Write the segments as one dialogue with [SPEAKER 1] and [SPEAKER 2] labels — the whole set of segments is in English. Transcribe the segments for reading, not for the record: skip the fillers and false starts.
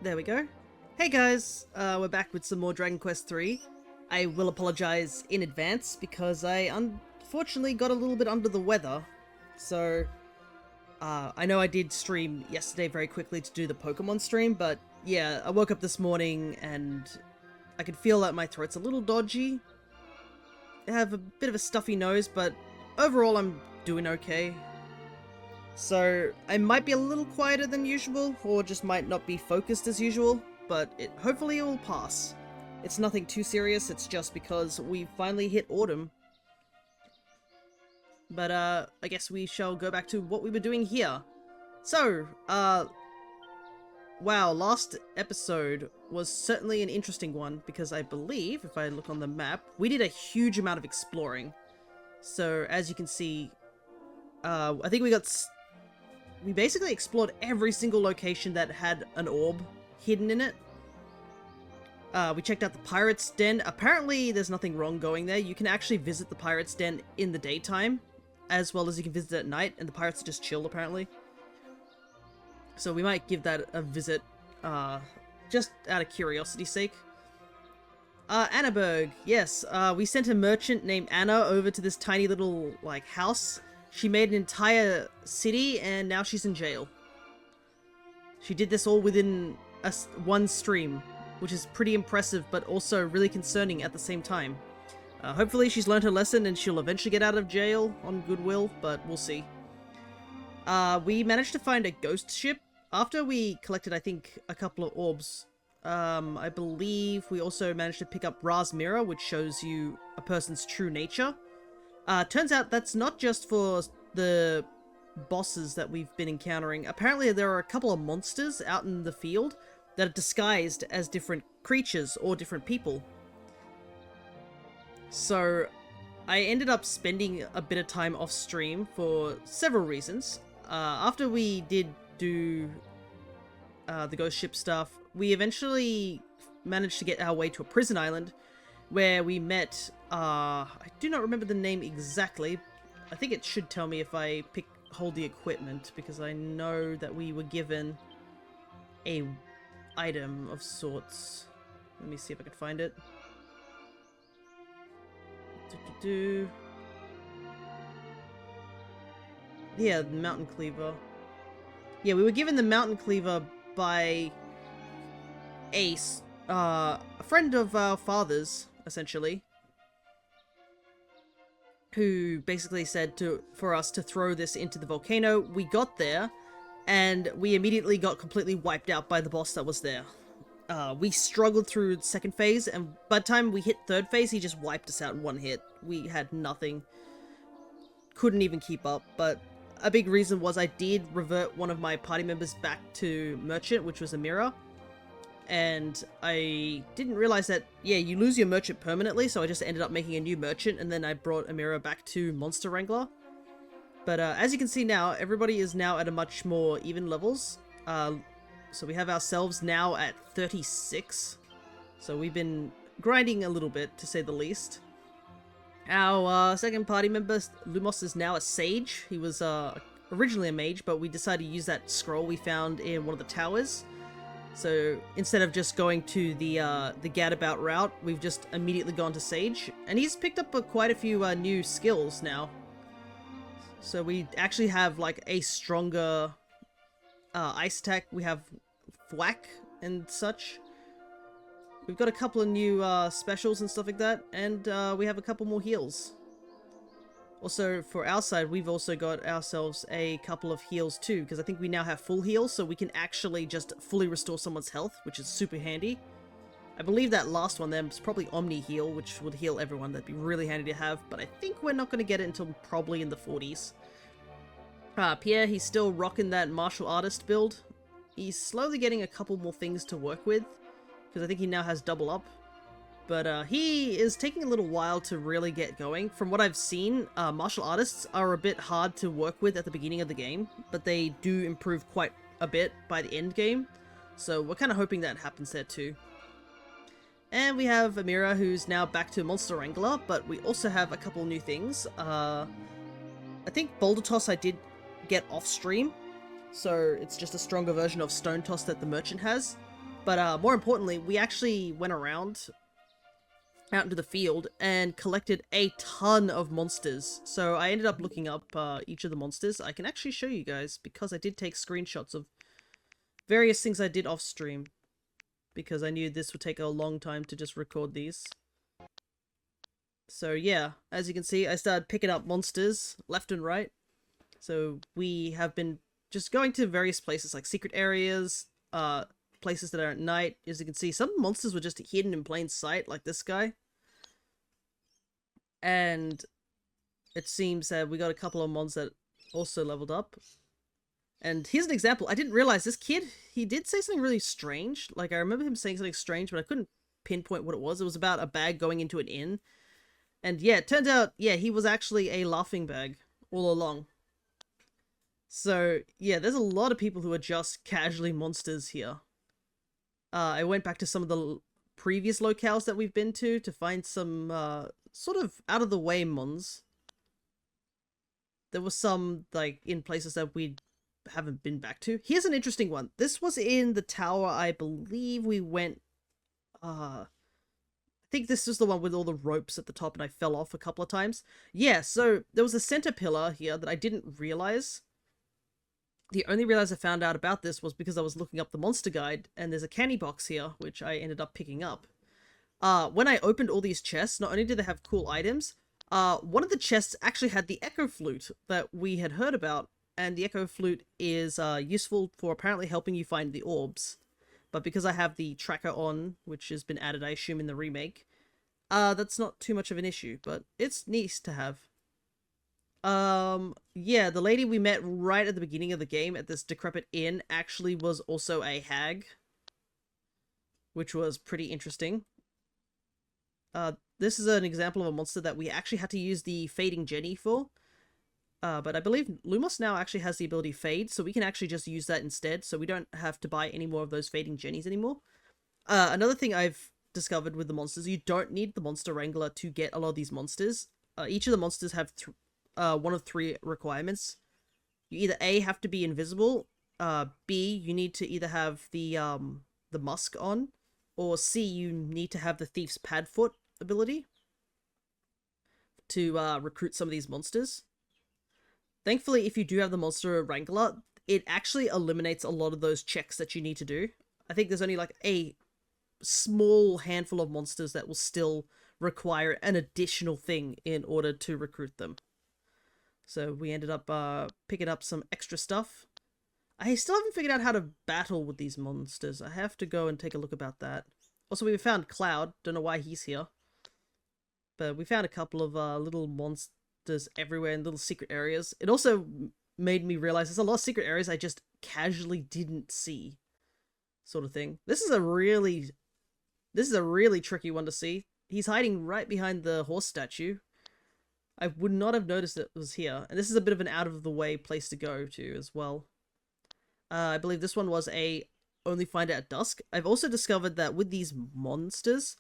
[SPEAKER 1] There we go. Hey guys, we're back with some more Dragon Quest III. I will apologize in advance because I unfortunately got a little bit under the weather. So, I know I did stream yesterday very quickly to do the Pokemon stream, but yeah, I woke up this morning and I could feel that my throat's a little dodgy. I have a bit of a stuffy nose, but overall I'm doing okay. So, I might be a little quieter than usual, or just might not be focused as usual, but hopefully it will pass. It's nothing too serious, it's just because we finally hit autumn. But, I guess we shall go back to what we were doing here. So, wow, last episode was certainly an interesting one, because I believe, if I look on the map, we did a huge amount of exploring. So, as you can see, I think we basically explored every single location that had an orb hidden in it. We checked out the Pirate's Den. Apparently, there's nothing wrong going there. You can actually visit the Pirate's Den in the daytime, as well as you can visit it at night, and the pirates just chill, apparently. So we might give that a visit, just out of curiosity's sake. Annaberg, yes, we sent a merchant named Anna over to this tiny little, house. She made an entire city, and now she's in jail. She did this all within one stream, which is pretty impressive, but also really concerning at the same time. Hopefully she's learned her lesson, and she'll eventually get out of jail on goodwill, but we'll see. We managed to find a ghost ship. After we collected, I think, a couple of orbs, I believe we also managed to pick up Ra's Mirror, which shows you a person's true nature. Turns out that's not just for the bosses that we've been encountering. Apparently there are a couple of monsters out in the field that are disguised as different creatures or different people. So I ended up spending a bit of time off stream for several reasons. After we did do the ghost ship stuff, we eventually managed to get our way to a prison island where we met, I do not remember the name exactly. I think it should tell me if I hold the equipment, because I know that we were given a item of sorts. Let me see if I can find it. Yeah, the Mountain Cleaver. Yeah, we were given the Mountain Cleaver by a friend of our father's, essentially, who basically said for us to throw this into the volcano. We got there, and we immediately got completely wiped out by the boss that was there. We struggled through the second phase, and by the time we hit third phase, he just wiped us out in one hit. We had nothing. Couldn't even keep up, but a big reason was I did revert one of my party members back to Merchant, which was Amira. And I didn't realize that, yeah, you lose your merchant permanently, so I just ended up making a new merchant, and then I brought Amira back to Monster Wrangler. But as you can see now, everybody is now at a much more even levels. So we have ourselves now at 36. So we've been grinding a little bit, to say the least. Our second party member, Lumos, is now a sage. He was originally a mage, but we decided to use that scroll we found in one of the towers. So instead of just going to the gadabout route, we've just immediately gone to Sage, and he's picked up quite a few new skills now. So we actually have a stronger ice attack. We have Thwack and such. We've got a couple of new specials and stuff like that, and we have a couple more heals. Also, for our side, we've also got ourselves a couple of heals too, because I think we now have full heals, so we can actually just fully restore someone's health, which is super handy. I believe that last one there is probably Omni Heal, which would heal everyone. That'd be really handy to have, but I think we're not going to get it until probably in the 40s. Pierre, he's still rocking that martial artist build. He's slowly getting a couple more things to work with, because I think he now has double up. But he is taking a little while to really get going. From what I've seen, martial artists are a bit hard to work with at the beginning of the game, but they do improve quite a bit by the end game. So we're kind of hoping that happens there too. And we have Amira, who's now back to Monster Wrangler, but we also have a couple new things. I think Boulder Toss I did get off stream, so it's just a stronger version of Stone Toss that the merchant has. But more importantly, we actually went around out into the field and collected a ton of monsters. So I ended up looking up each of the monsters. I can actually show you guys because I did take screenshots of various things I did off stream, because I knew this would take a long time to just record these. So yeah, as you can see, I started picking up monsters left and right. So we have been just going to various places like secret areas, places that are at night. As you can see, some monsters were just hidden in plain sight, like this guy. And it seems that we got a couple of mons that also leveled up. And here's an example. I didn't realize this kid, he did say something really strange. Like, I remember him saying something strange, but I couldn't pinpoint what it was. It was about a bag going into an inn. And yeah, it turned out, yeah, he was actually a laughing bag all along. So, yeah, there's a lot of people who are just casually monsters here. I went back to some of the previous locales that we've been to find some sort of out-of-the-way mons. There was some, like, in places that we haven't been back to. Here's an interesting one. This was in the tower, I believe we went... I think this was the one with all the ropes at the top and I fell off a couple of times. Yeah, so there was a center pillar here that I didn't realize. The only realize I found out about this was because I was looking up the monster guide, and there's a candy box here, which I ended up picking up. When I opened all these chests, not only did they have cool items, one of the chests actually had the echo flute that we had heard about, and the echo flute is useful for apparently helping you find the orbs. But because I have the tracker on, which has been added, I assume, in the remake, that's not too much of an issue, but it's nice to have. Yeah, the lady we met right at the beginning of the game at this decrepit inn actually was also a hag, which was pretty interesting. This is an example of a monster that we actually had to use the Fading Jenny for. But I believe Lumos now actually has the ability Fade, so we can actually just use that instead, so we don't have to buy any more of those Fading Jennies anymore. Another thing I've discovered with the monsters, you don't need the Monster Wrangler to get a lot of these monsters. Each of the monsters have one of three requirements. You either A, have to be invisible, B, you need to either have the musk on, or C, you need to have the Thief's Padfoot ability to recruit some of these monsters. Thankfully, if you do have the Monster Wrangler, it actually eliminates a lot of those checks that you need to do. I think there's only like a small handful of monsters that will still require an additional thing in order to recruit them. So we ended up picking up some extra stuff. I still haven't figured out how to battle with these monsters. I have to go and take a look about that. Also, we found Cloud. Don't know why he's here. But we found a couple of little monsters everywhere in little secret areas. It also made me realize there's a lot of secret areas I just casually didn't see. Sort of thing. This is a really tricky one to see. He's hiding right behind the horse statue. I would not have noticed it was here. And this is a bit of an out-of-the-way place to go to as well. I believe this one was a only find it at dusk. I've also discovered that with these monsters,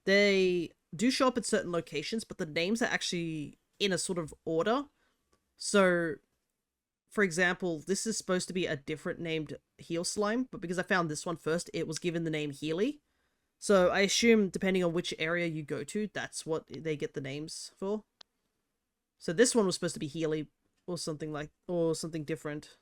[SPEAKER 1] they do show up at certain locations, but the names are actually in a sort of order. So, for example, this is supposed to be a different named Heel Slime, but because I found this one first, it was given the name Healy. So I assume, depending on which area you go to, that's what they get the names for. So this one was supposed to be Healy, or something different.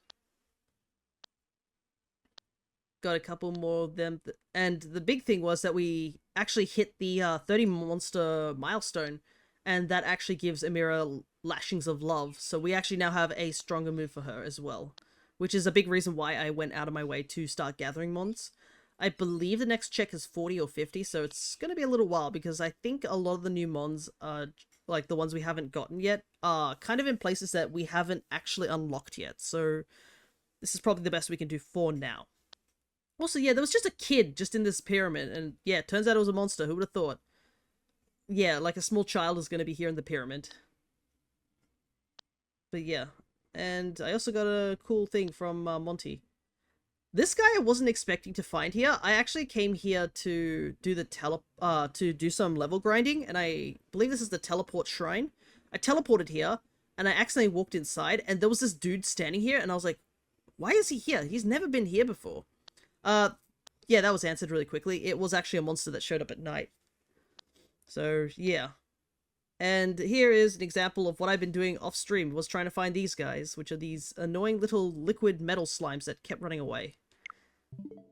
[SPEAKER 1] Got a couple more of them, and the big thing was that we actually hit the 30 monster milestone, and that actually gives Amira Lashings of Love, so we actually now have a stronger move for her as well, which is a big reason why I went out of my way to start gathering mons. I believe the next check is 40 or 50, so it's going to be a little while, because I think a lot of the new mons, like the ones we haven't gotten yet, are kind of in places that we haven't actually unlocked yet, so this is probably the best we can do for now. Also, yeah, there was just a kid just in this pyramid, and yeah, it turns out it was a monster. Who would have thought? Yeah, like a small child is going to be here in the pyramid. But yeah, and I also got a cool thing from Monty. This guy I wasn't expecting to find here. I actually came here to do the some level grinding, and I believe this is the teleport shrine. I teleported here, and I accidentally walked inside, and there was this dude standing here, and I was like, why is he here? He's never been here before. Yeah, that was answered really quickly. It was actually a monster that showed up at night. So, yeah. And here is an example of what I've been doing off stream, was trying to find these guys, which are these annoying little liquid metal slimes that kept running away.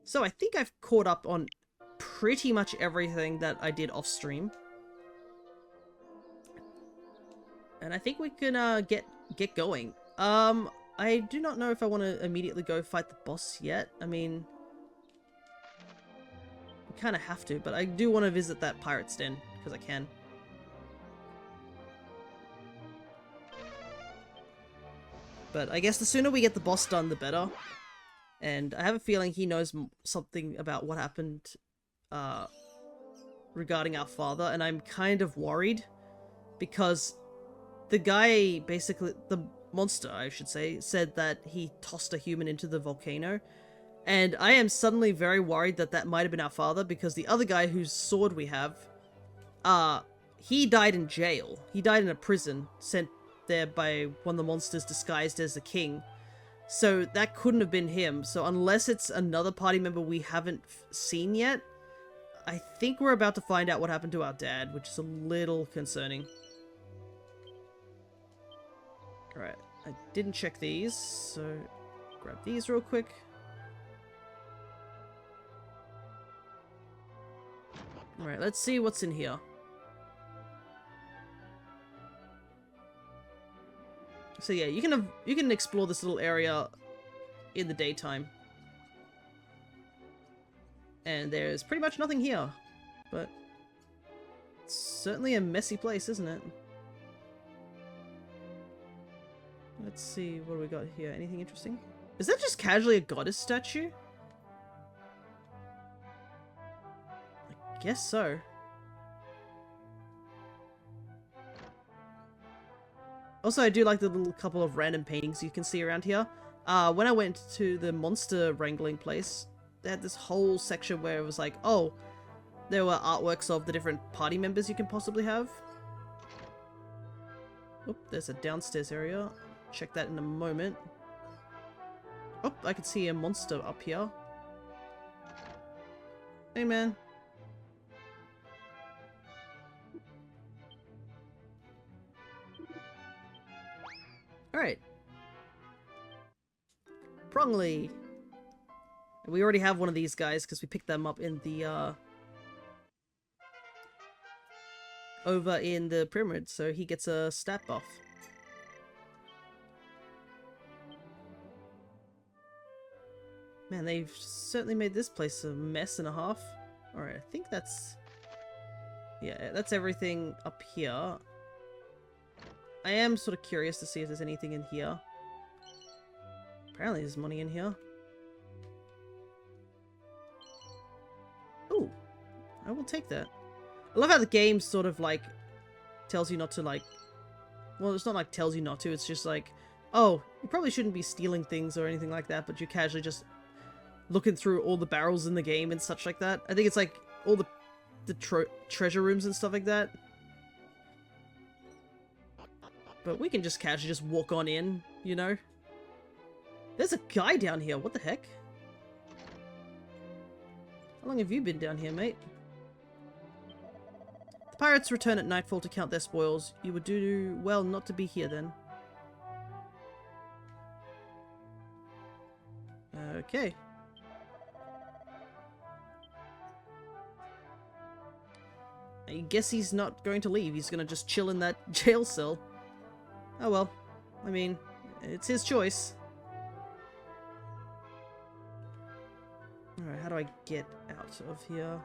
[SPEAKER 1] So I think I've caught up on pretty much everything that I did off stream. And I think we can get going. I do not know if I want to immediately go fight the boss yet. I mean, we kind of have to, but I do want to visit that pirate's den, because I can. But I guess the sooner we get the boss done, the better. And I have a feeling he knows something about what happened regarding our father, and I'm kind of worried because the guy, basically, the monster, I should say, said that he tossed a human into the volcano. And I am suddenly very worried that that might have been our father, because the other guy whose sword we have, he died in jail. He died in a prison, sent there by one of the monsters disguised as the king. So that couldn't have been him. So unless it's another party member we haven't seen yet, I think we're about to find out what happened to our dad, which is a little concerning. Alright, I didn't check these, so grab these real quick. Alright, let's see what's in here. So yeah, you can explore this little area in the daytime. And there's pretty much nothing here. But it's certainly a messy place, isn't it? Let's see, what do we got here? Anything interesting? Is that just casually a goddess statue? I guess so. Also, I do like the little couple of random paintings you can see around here. When I went to the monster wrangling place, they had this whole section where it was like, oh, there were artworks of the different party members you can possibly have. Oop, there's a downstairs area. Check that in a moment. Oh, I can see a monster up here. Hey, man. Alright. Prongly. We already have one of these guys because we picked them up in the, over in the pyramid, so he gets a stat buff. Man, they've certainly made this place a mess and a half. Alright, I think that's... yeah, that's everything up here. I am sort of curious to see if there's anything in here. Apparently there's money in here. Ooh, I will take that. I love how the game sort of like tells you not to like... well, it's not like tells you not to, it's just like, oh, you probably shouldn't be stealing things or anything like that, but you're casually just looking through all the barrels in the game and such like that. I think it's like all the treasure rooms and stuff like that. But we can just casually just walk on in, you know? There's a guy down here, what the heck? How long have you been down here, mate? The pirates return at nightfall to count their spoils. You would do well not to be here then. Okay. I guess he's not going to leave. He's going to just chill in that jail cell. Oh well. I mean, it's his choice. Alright, how do I get out of here?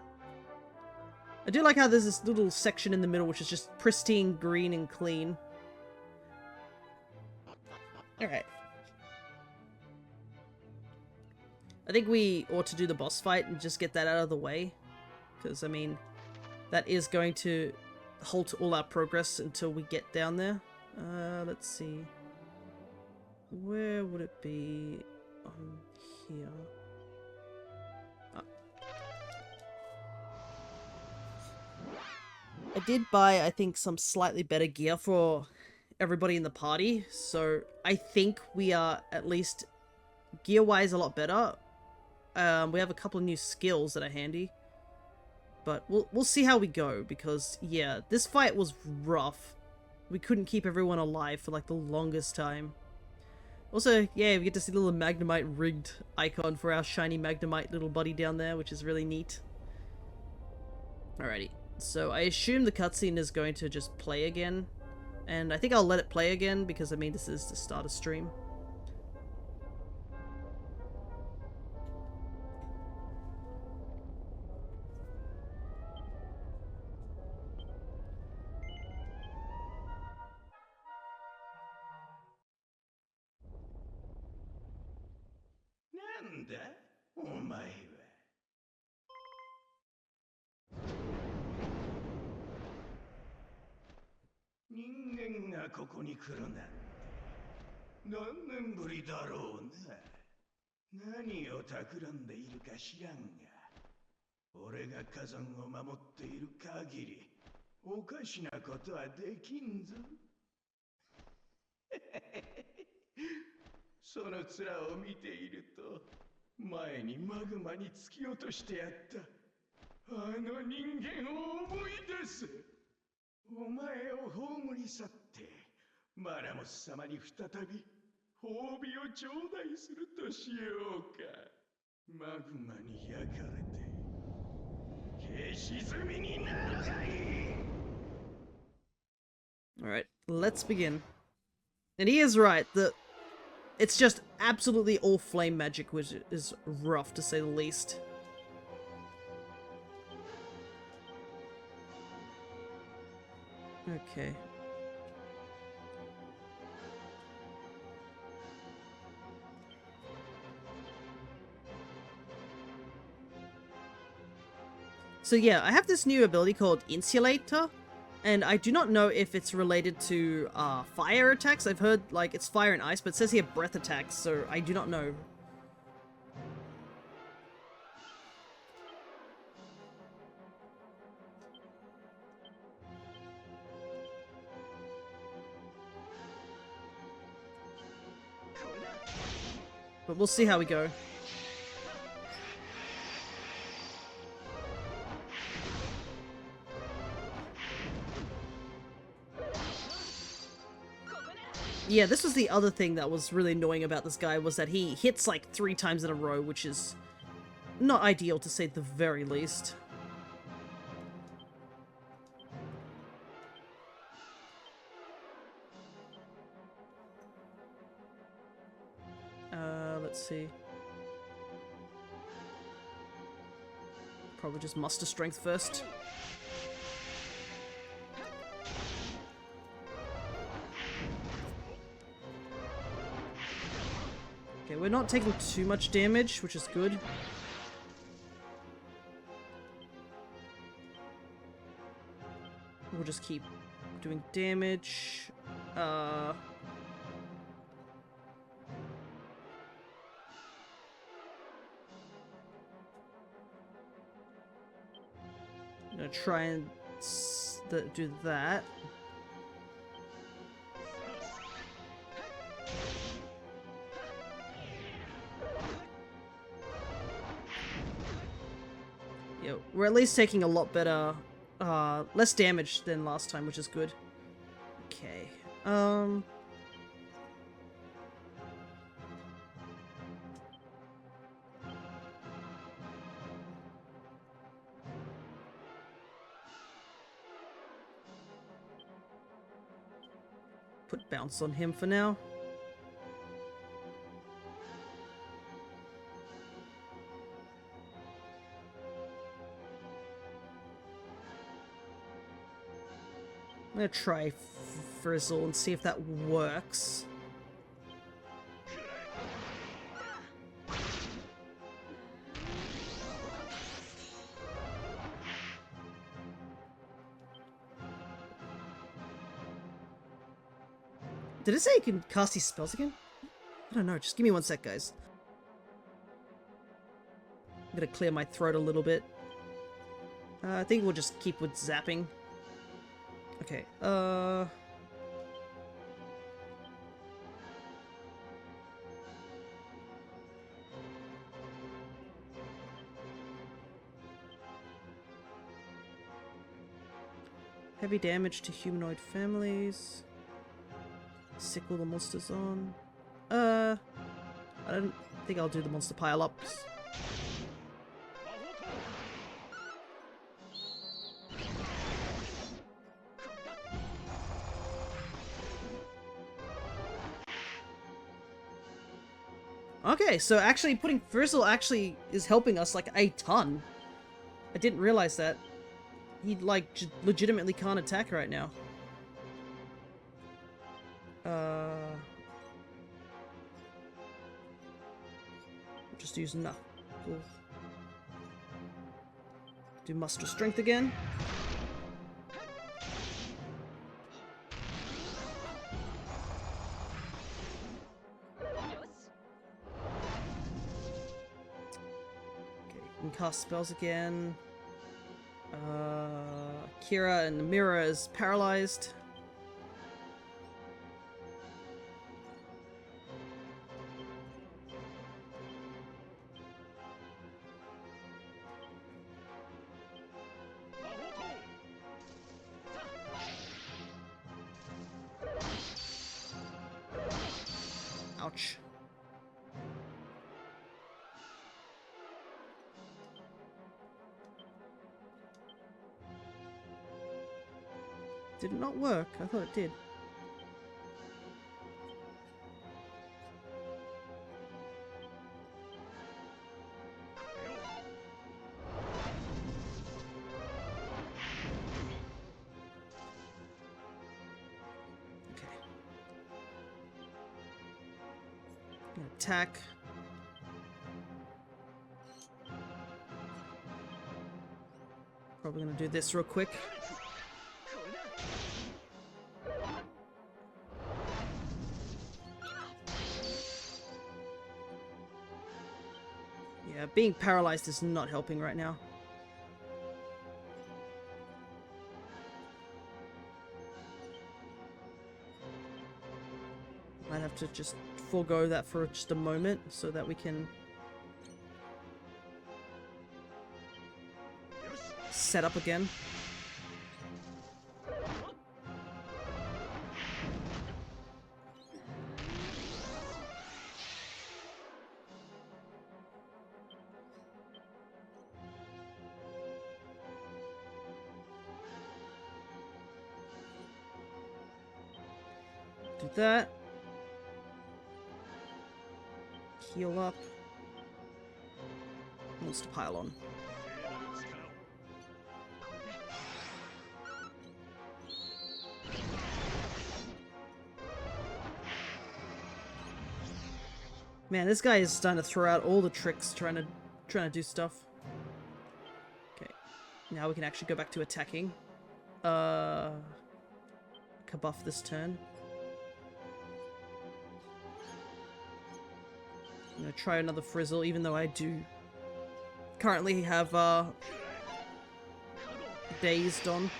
[SPEAKER 1] I do like how there's this little section in the middle which is just pristine, green, and clean. Alright. I think we ought to do the boss fight and just get that out of the way. Because, I mean, that is going to halt all our progress until we get down there. Let's see. Where would it be? On here. I did buy, I think, some slightly better gear for everybody in the party, so I think we are at least gear-wise a lot better. We have a couple of new skills that are handy. But we'll see how we go, because, yeah, this fight was rough. We couldn't keep everyone alive for, like, the longest time. Also, yeah, we get to see the little Magnemite rigged icon for our shiny Magnemite little buddy down there, which is really neat. Alrighty, so I assume the cutscene is going to just play again. And I think I'll let it play again, because, I mean, this is the start of stream. Alright, let's begin. And he is right, it's just absolutely all flame magic, which is rough to say the least. Okay. So yeah, I have this new ability called Insulator, and I do not know if it's related to fire attacks. I've heard, like, it's fire and ice, but it says here breath attacks, so I do not know. But we'll see how we go. Yeah, this was the other thing that was really annoying about this guy, was that he hits like 3 times in a row, which is not ideal to say the very least. Let's see. Probably just muster strength first. Okay, we're not taking too much damage, which is good. We'll just keep doing damage. I'm gonna try and do that. Yeah, we're at least taking a lot better, less damage than last time, which is good. Okay, put bounce on him for now. I'm gonna try Frizzle and see if that works. Did it say you can cast these spells again? I don't know, just give me 1 sec, guys. I'm gonna clear my throat a little bit. I think we'll just keep with zapping. Okay, Heavy damage to humanoid families. Sickle the monsters on. I don't think I'll do the monster pile-ups. Okay, so actually putting Frizzle actually is helping us like a ton. I didn't realize that. He like legitimately can't attack right now. Just use Knuckle. Do Muster Strength again. Can cast spells again. Akira and the mirror is paralyzed. Ouch. Did it not work? I thought it did. Okay. Gonna attack. Probably gonna do this real quick. Yeah, being paralyzed is not helping right now. Might have to just forego that for just a moment so that we can set up again. Do that. Heal up. Monster pile on. Man, this guy is starting to throw out all the tricks trying to do stuff. Okay. Now we can actually go back to attacking. Kabuff this turn. I'm gonna try another Frizzle, even though I do currently have Dazed on.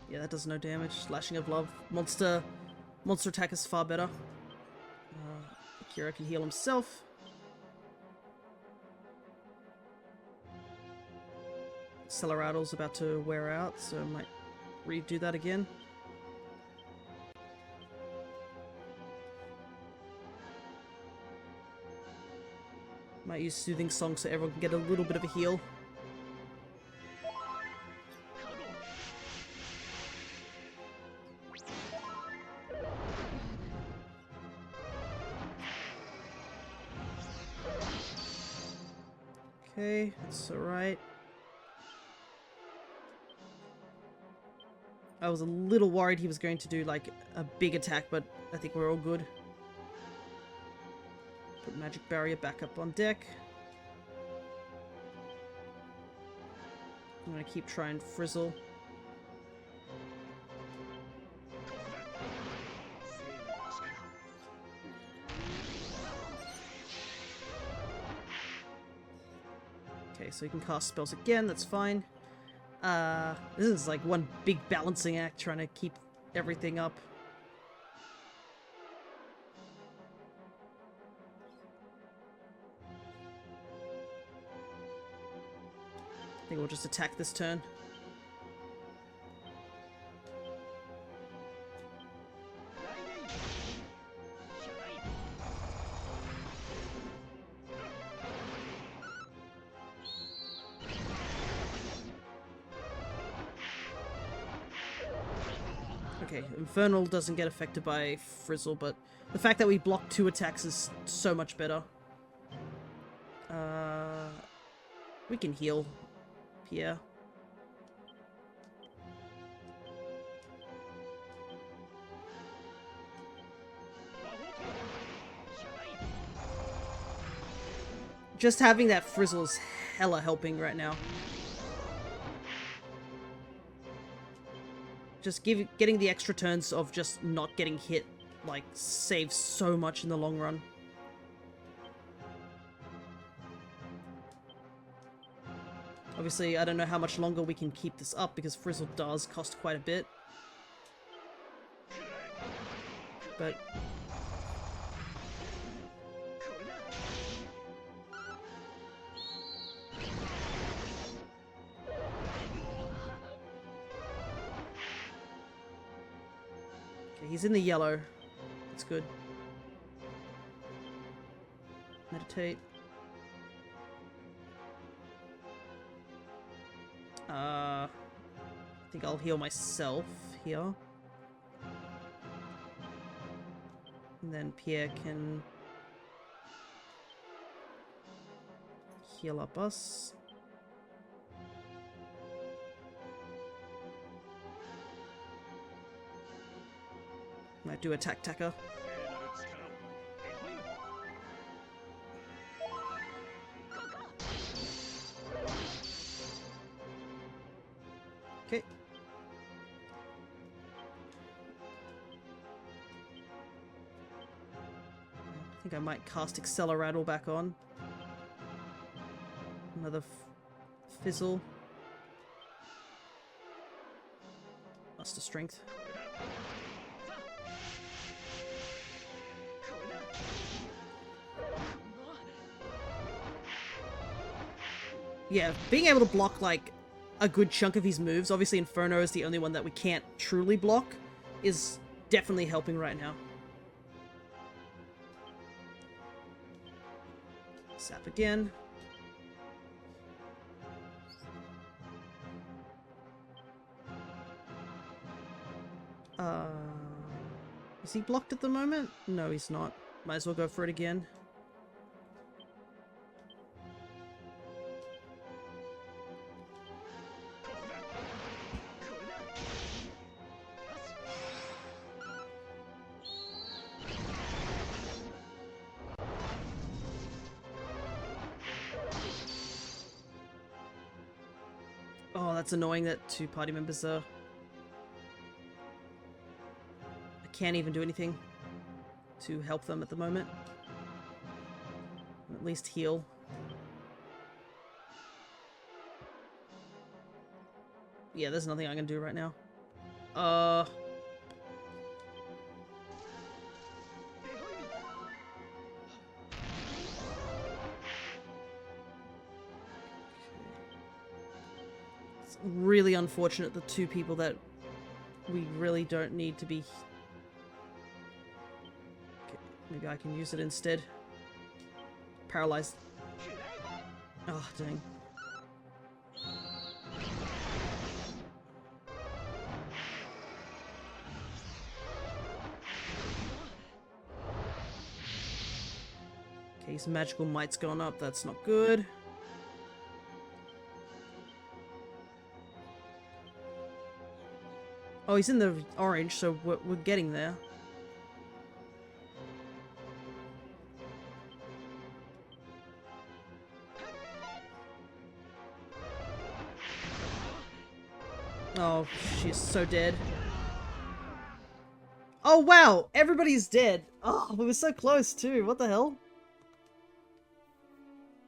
[SPEAKER 1] Yeah, that does no damage. Slashing of Love. Monster attack is far better. Akira can heal himself. Celerado's about to wear out, so I might redo that again. Might use Soothing Song so everyone can get a little bit of a heal. Okay, that's alright. I was a little worried he was going to do like a big attack, but I think we're all good. Put magic barrier back up on deck. I'm gonna keep trying Frizzle. Okay, so you can cast spells again, that's fine. This is like one big balancing act trying to keep everything up. I think we'll just attack this turn. Okay, Infernal doesn't get affected by Frizzle, but the fact that we block 2 attacks is so much better. We can heal Pierre. Just having that Frizzle is hella helping right now. Just getting the extra turns of just not getting hit, like, saves so much in the long run. Obviously, I don't know how much longer we can keep this up, because Frizzle does cost quite a bit. But... okay, he's in the yellow. That's good. Meditate. I think I'll heal myself here. And then Pierre can heal up us. Might do attack tacker. Okay. I think I might cast Acceleratle back on. Another fizzle. Master Strength. Yeah, being able to block, like, a good chunk of his moves, obviously Inferno is the only one that we can't truly block, is definitely helping right now. Sap again. Is he blocked at the moment? No, he's not. Might as well go for it again. Oh, that's annoying that 2 party members are... I can't even do anything to help them at the moment. At least heal. Yeah, there's nothing I can do right now. It's really unfortunate the 2 people that we really don't need to be... Okay, maybe I can use it instead. Paralyzed. Oh, dang. Okay, his magical might's gone up. That's not good. Oh, he's in the orange, so we're getting there. Oh, she's so dead. Oh, wow! Everybody's dead! Oh, we were so close, too. What the hell?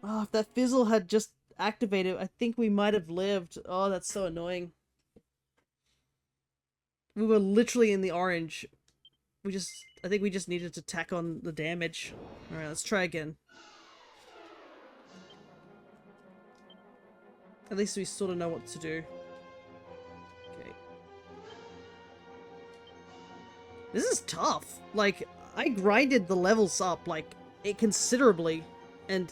[SPEAKER 1] Oh, if that fizzle had just activated, I think we might have lived. Oh, that's so annoying. We were literally in the orange. I think we just needed to tack on the damage. Alright, let's try again. At least we sort of know what to do. Okay. This is tough. Like, I grinded the levels up, like, considerably, and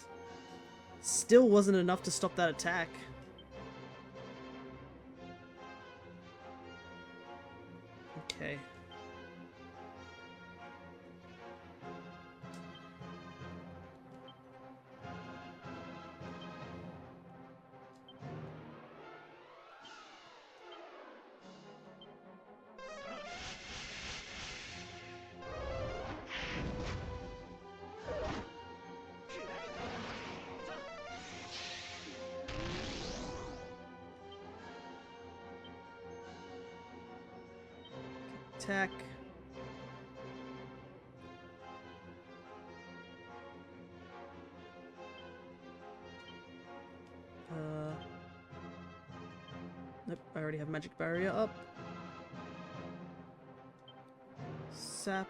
[SPEAKER 1] still wasn't enough to stop that attack. Okay. Attack. Nope, I already have magic barrier up. Sap.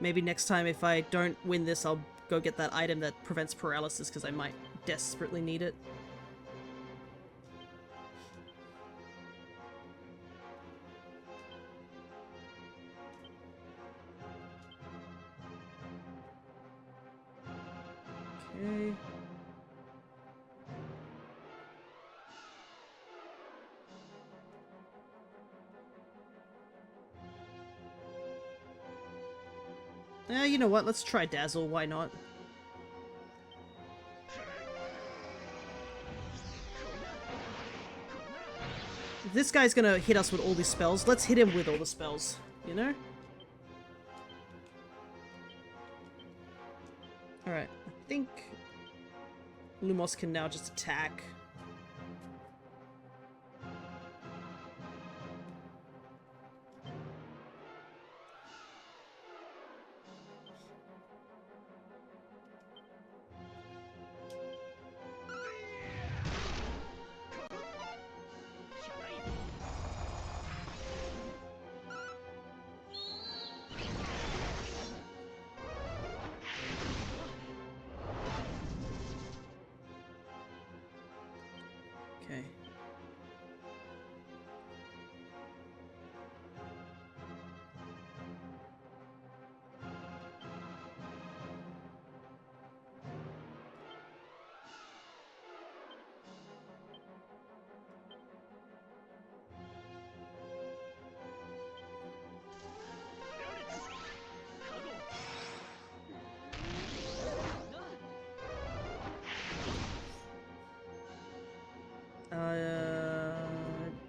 [SPEAKER 1] Maybe next time if I don't win this, I'll go get that item that prevents paralysis because I might desperately need it. Okay. You know what? Let's try Dazzle. Why not? If this guy's gonna hit us with all these spells, let's hit him with all the spells, you know? Alright, I think Lumos can now just attack. Okay.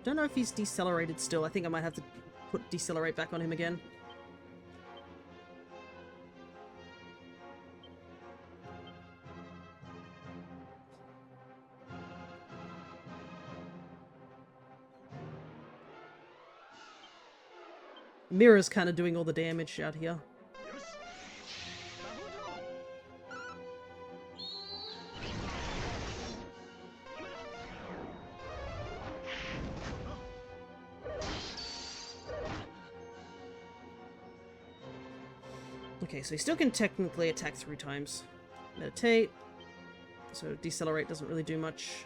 [SPEAKER 1] Don't know if he's decelerated still. I think I might have to put decelerate back on him again. Mirror's kind of doing all the damage out here. Okay, so he still can technically attack 3 times. Meditate. So decelerate doesn't really do much.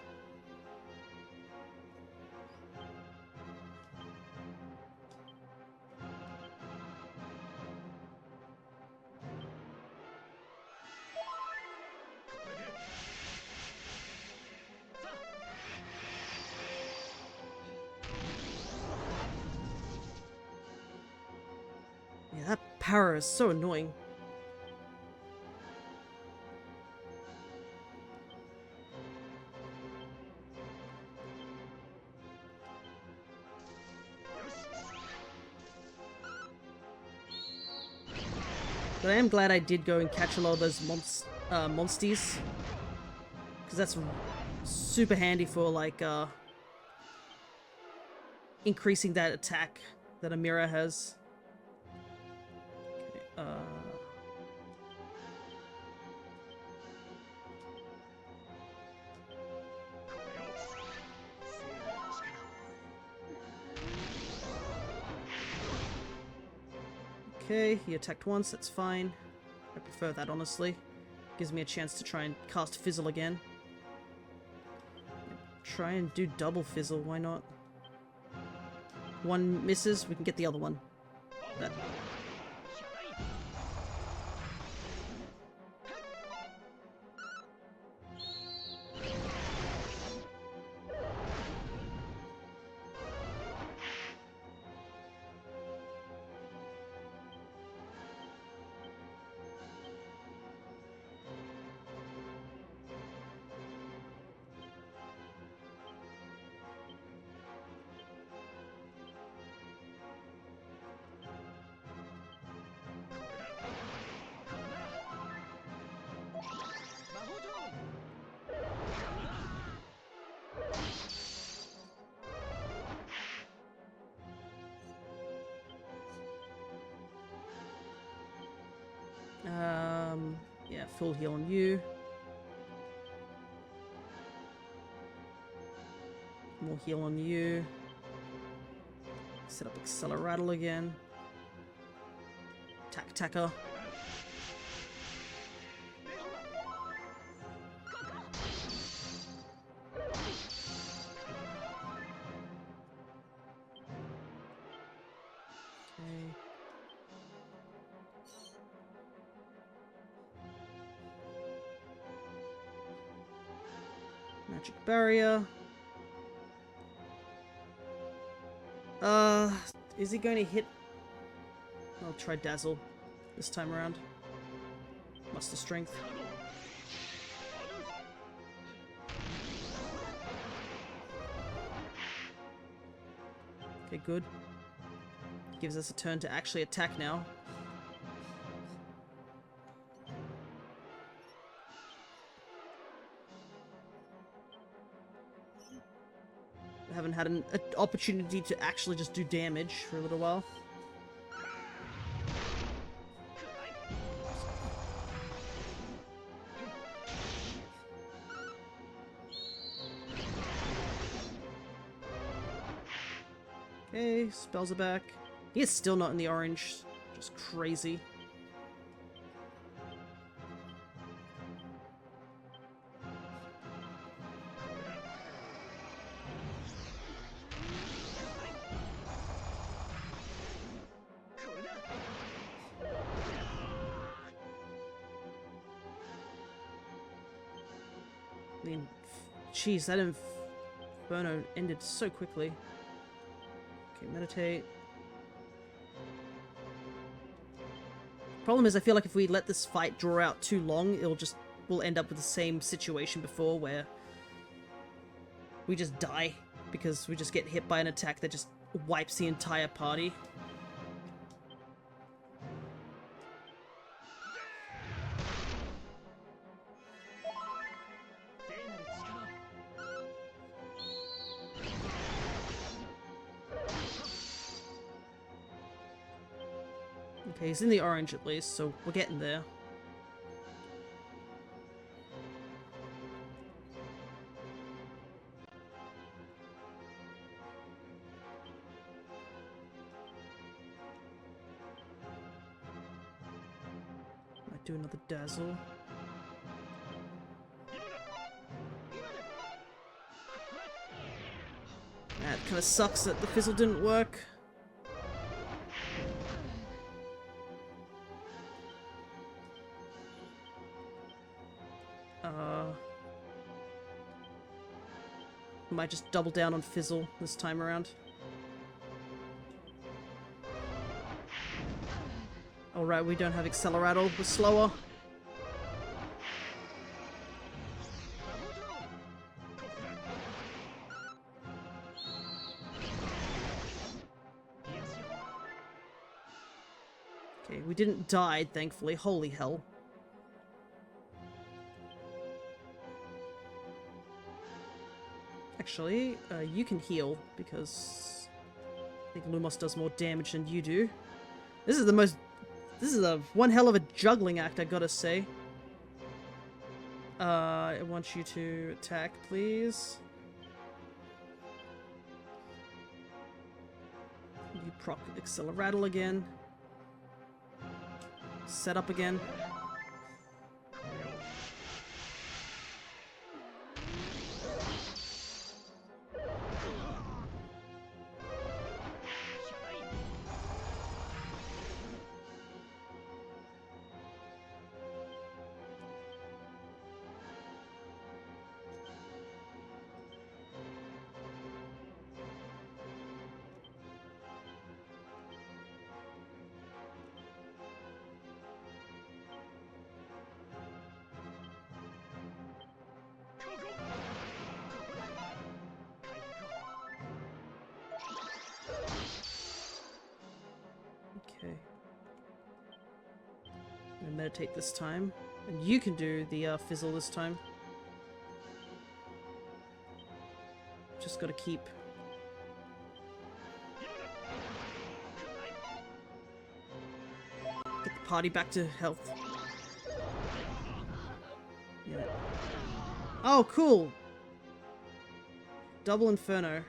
[SPEAKER 1] para is so annoying. But I am glad I did go and catch a lot of those monsties. Because that's super handy for, like, increasing that attack that Amira has. Okay, okay, he attacked once, that's fine. I prefer that, honestly. Gives me a chance to try and cast Fizzle again. Try and do double Fizzle, why not? One misses, we can get the other one. That. Yeah, full heal on you. More heal on you. Set up Acceleratle again. Attacker. Okay. Magic Barrier. Is he going to hit? I'll try Dazzle this time around. Muster Strength. Okay, good. Gives us a turn to actually attack now. Haven't had an opportunity to actually just do damage for a little while. Okay, spells are back. He is still not in the orange. Just crazy. I mean, jeez, that Inferno ended so quickly. Okay, meditate. Problem is, I feel like if we let this fight draw out too long, we'll end up with the same situation before, where we just die because we just get hit by an attack that just wipes the entire party. Okay, he's in the orange at least, so we're getting there. Might do another Dazzle. That kind of sucks that the Fizzle didn't work. Might just double down on Fizzle this time around. Oh Alright, we don't have Acceleratle. We're slower. Okay, we didn't die, thankfully. Holy hell. Actually, you can heal, because I think Lumos does more damage than you do. This is the most... This is a one hell of a juggling act, I gotta say. I want you to attack, please. You proc Acceleratle again. Set up again. Okay. I'm gonna meditate this time. And you can do the fizzle this time. Just gotta keep... Get the party back to health. Yeah. Oh, cool! Double Inferno.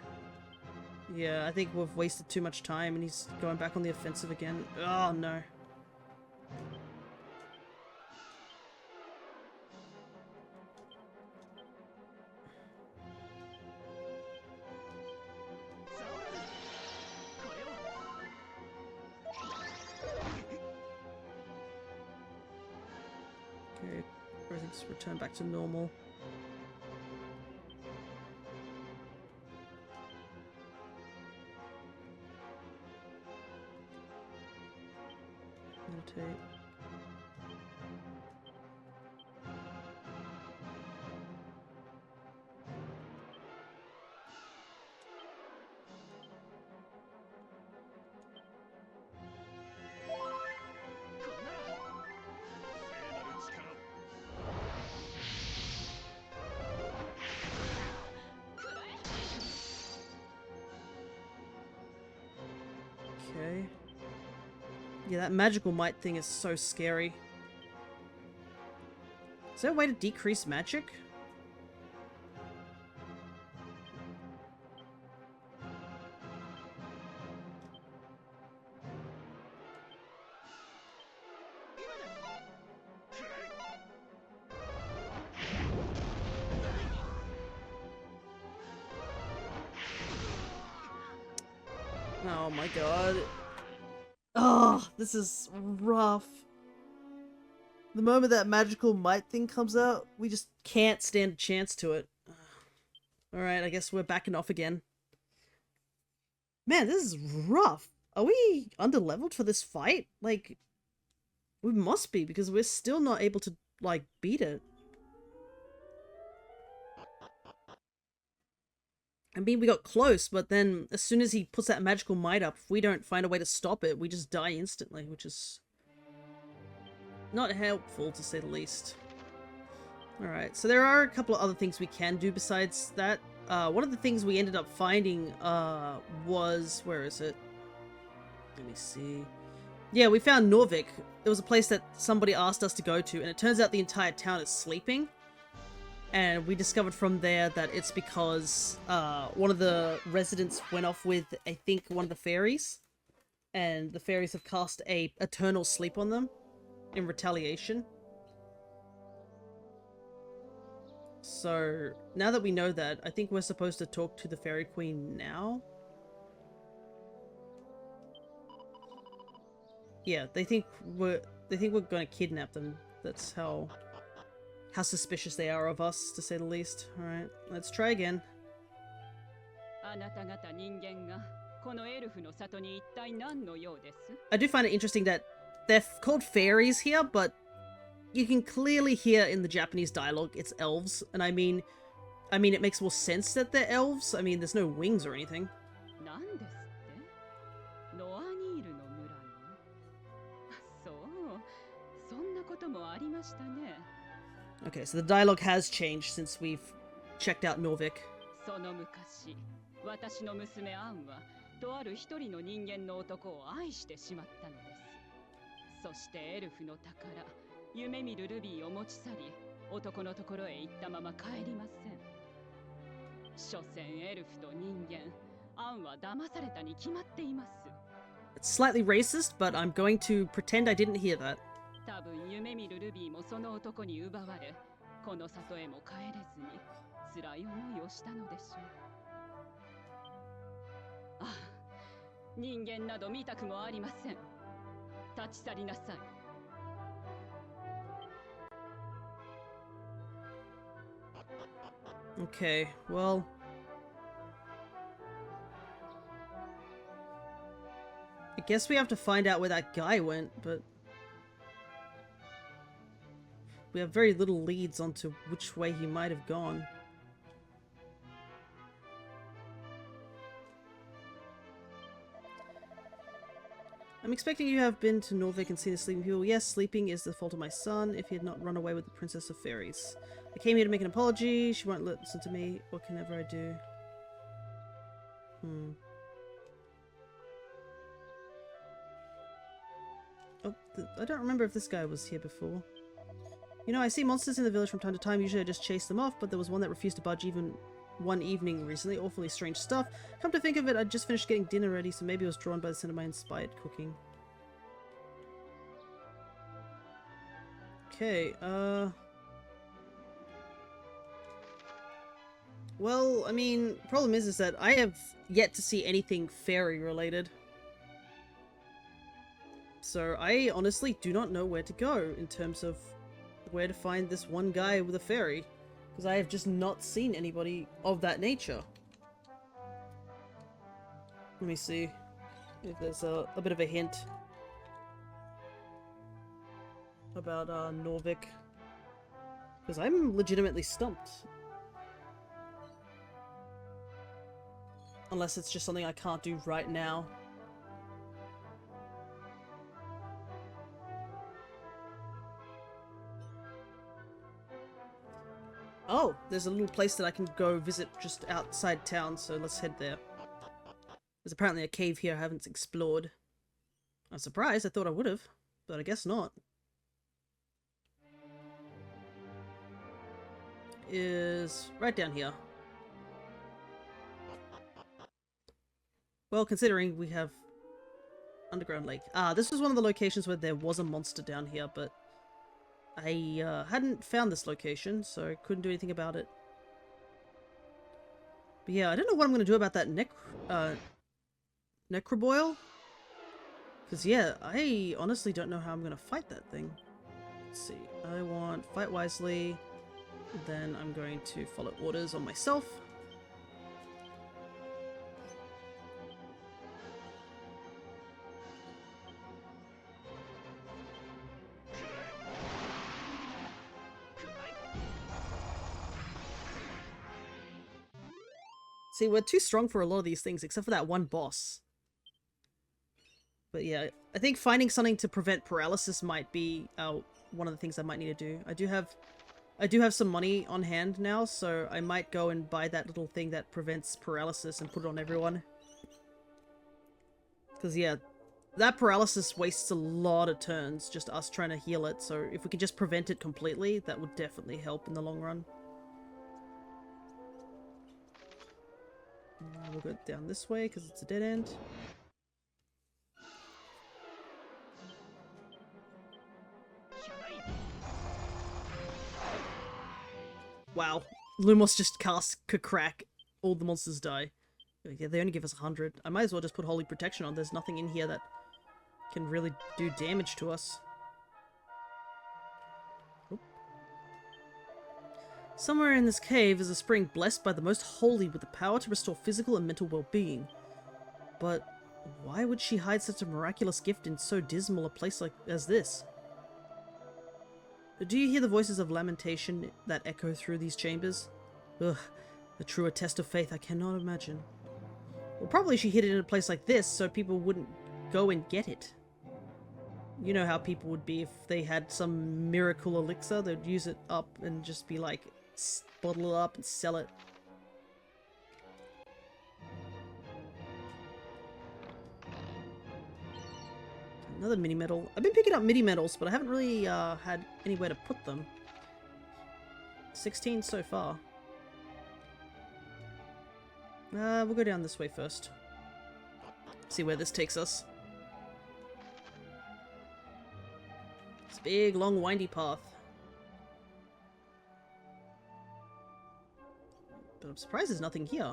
[SPEAKER 1] Yeah, I think we've wasted too much time and he's going back on the offensive again. Oh, no. Okay, everything's returned back to normal. Meditate. Okay. Yeah, that magical might thing is so scary. Is there a way to decrease magic? Oh my god. Oh, this is rough. The moment that magical might thing comes out, we just can't stand a chance to it. Alright, I guess we're backing off again. Man, this is rough. Are we underleveled for this fight? Like, we must be, because we're still not able to, like, beat it. I mean, we got close, but then as soon as he puts that magical might up, if we don't find a way to stop it, we just die instantly, which is not helpful, to say the least. Alright, so there are a couple of other things we can do besides that. One of the things we ended up finding was... Where is it? Let me see. Yeah, we found Norvik. There was a place that somebody asked us to go to, and it turns out the entire town is sleeping. And we discovered from there that it's because one of the residents went off with, I think, one of the fairies. And the fairies have cast a eternal sleep on them in retaliation. So, now that we know that, I think we're supposed to talk to the Fairy Queen now. Yeah, they think we're gonna kidnap them. That's how suspicious they are of us, to say the least. Alright, let's try again. I do find it interesting that they're called fairies here, but you can clearly hear in the Japanese dialogue it's elves, and I mean it makes more sense that they're elves. I mean, there's no wings or anything. Okay, so the dialogue has changed since we've checked out Norvik.
[SPEAKER 2] 私の娘アンはとある一人の人間の男を愛してしまったのです。そしてエルフの宝、夢見るルビーを持ち去り、男のところへ行ったまま帰りません。所詮エルフと人間、アンは騙されたに決まっています。
[SPEAKER 1] It's slightly racist, but I'm going to pretend I didn't hear that.
[SPEAKER 2] 多分夢見るルビーもその男に奪われ、この里へも帰れずに辛い思いをしたのでしょう。ああ、人間など見たくもありません。立ち去りなさい。
[SPEAKER 1] Okay, well... I guess we have to find out where that guy went, but... we have very little leads onto which way he might have gone. I'm expecting you have been to Norvik and seen the sleeping people. Yes, sleeping is the fault of my son, if he had not run away with the Princess of Fairies. I came here to make an apology. She won't listen to me. What can ever I do? Oh, I don't remember if this guy was here before. You know, I see monsters in the village from time to time. Usually I just chase them off, but there was one that refused to budge even one evening recently. Awfully strange stuff. Come to think of it, I just finished getting dinner ready, so maybe I was drawn by the scent of my inspired cooking. Okay, well, I mean, problem is that I have yet to see anything fairy related. So I honestly do not know where to go in terms of where to find this one guy with a fairy. Because I have just not seen anybody of that nature. Let me see if there's a bit of a hint about Norvik. Because I'm legitimately stumped. Unless it's just something I can't do right now. Oh, there's a little place that I can go visit just outside town, so let's head there. There's apparently a cave here I haven't explored. I'm surprised, I thought I would have, but I guess not. Is right down here. Well, considering we have Underground Lake. Ah, this was one of the locations where there was a monster down here, but I hadn't found this location, so I couldn't do anything about it. But yeah, I don't know what I'm going to do about that Necroboil. Because yeah, I honestly don't know how I'm going to fight that thing. Let's see. I want fight wisely. Then I'm going to follow orders on myself. See, we're too strong for a lot of these things, except for that one boss. But yeah, I think finding something to prevent paralysis might be one of the things I might need to do. I do have some money on hand now, so I might go and buy that little thing that prevents paralysis and put it on everyone. Because yeah, that paralysis wastes a lot of turns, just us trying to heal it, so if we could just prevent it completely, that would definitely help in the long run. We'll go down this way because it's a dead end. Wow, Lumos just cast Crack. All the monsters die. Yeah, they only give us 100. I might as well just put Holy Protection on. There's nothing in here that can really do damage to us. Oop. Somewhere in this cave is a spring blessed by the most holy with the power to restore physical and mental well-being. But Why would she hide such a miraculous gift in so dismal a place as this? Do you hear the voices of lamentation that echo through these chambers? Ugh, a truer test of faith I cannot imagine. Well, probably she hid it in a place like this so people wouldn't go and get it. You know how people would be if they had some miracle elixir, they'd use it up and just be like, bottle it up and sell it. Another mini medal. I've been picking up mini medals, but I haven't really had anywhere to put them. 16 so far. We'll go down this way first. See where this takes us. It's a big, long, windy path. But I'm surprised there's nothing here.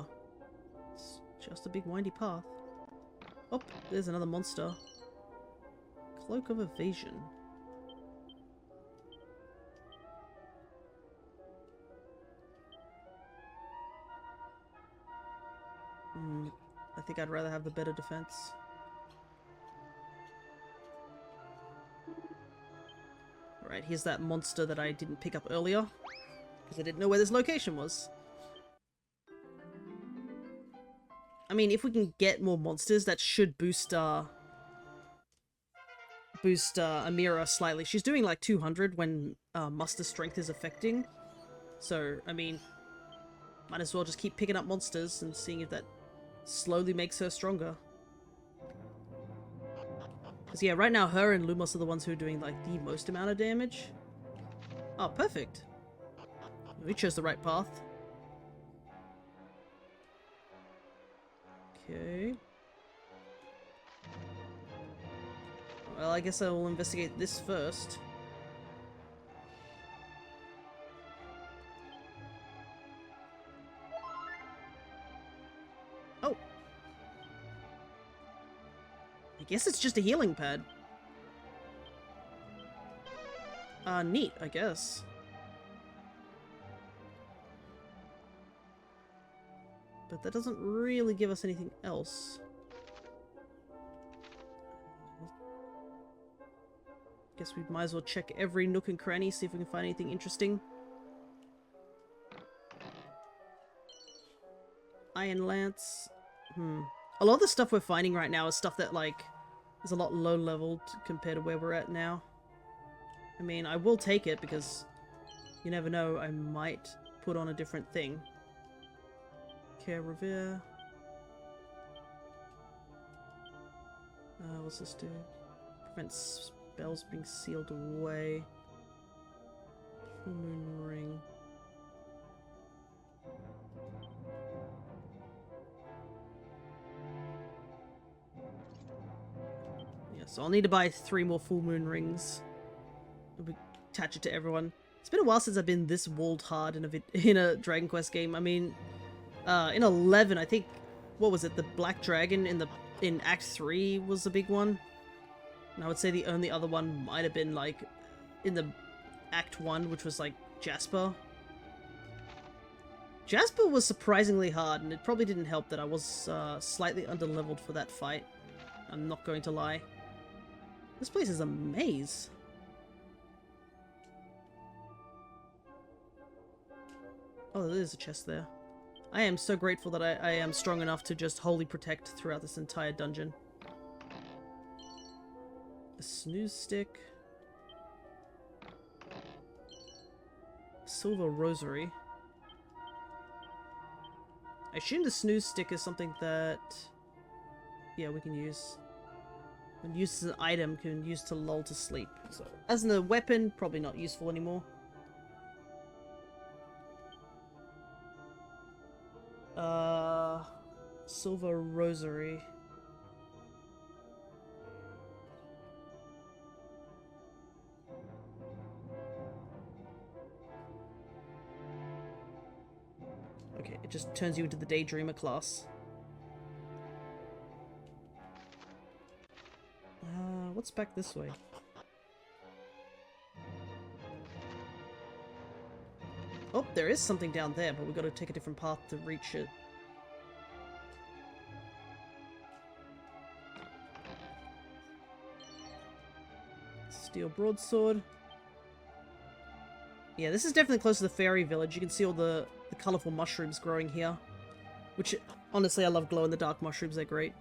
[SPEAKER 1] It's just a big, windy path. Oh, there's another monster. Cloak of Evasion. I think I'd rather have the better defense. Alright, here's that monster that I didn't pick up earlier. Because I didn't know where this location was. I mean, if we can get more monsters, that should boost Amira slightly. She's doing like 200 when muster strength is affecting. So, I mean, might as well just keep picking up monsters and seeing if that slowly makes her stronger. Because yeah, right now her and Lumos are the ones who are doing like the most amount of damage. Oh, perfect. We chose the right path. Okay. Well, I guess I will investigate this first. Oh! I guess it's just a healing pad. Neat, I guess. But that doesn't really give us anything else. Guess we might as well check every nook and cranny, see if we can find anything interesting. Iron Lance. A lot of the stuff we're finding right now is stuff that, like, is a lot low leveled compared to where we're at now. I mean, I will take it because you never know, I might put on a different thing. Care Revere. What's this do? Prevents spells being sealed away. Full Moon Ring. Yeah, so I'll need to buy 3 more Full Moon Rings. Attach it to everyone. It's been a while since I've been this walled hard in a Dragon Quest game. I mean, in 11, I think, what was it? The Black Dragon in Act 3 was the big one. And I would say the only other one might have been, like, in the Act 1, which was, like, Jasper. Jasper was surprisingly hard, and it probably didn't help that I was slightly underleveled for that fight. I'm not going to lie. This place is a maze. Oh, there's a chest there. I am so grateful that I am strong enough to just wholly protect throughout this entire dungeon. A snooze stick. Silver rosary. I assume the snooze stick is something that, yeah, we can use. When used as an item, can use to lull to sleep. So, as a weapon, probably not useful anymore. Silver rosary. Okay, it just turns you into the Daydreamer class. What's back this way? Oh, there is something down there, but we've got to take a different path to reach it. Steel broadsword. Yeah, this is definitely close to the fairy village. You can see all the colourful mushrooms growing here. Which, honestly, I love glow-in-the-dark mushrooms. They're great.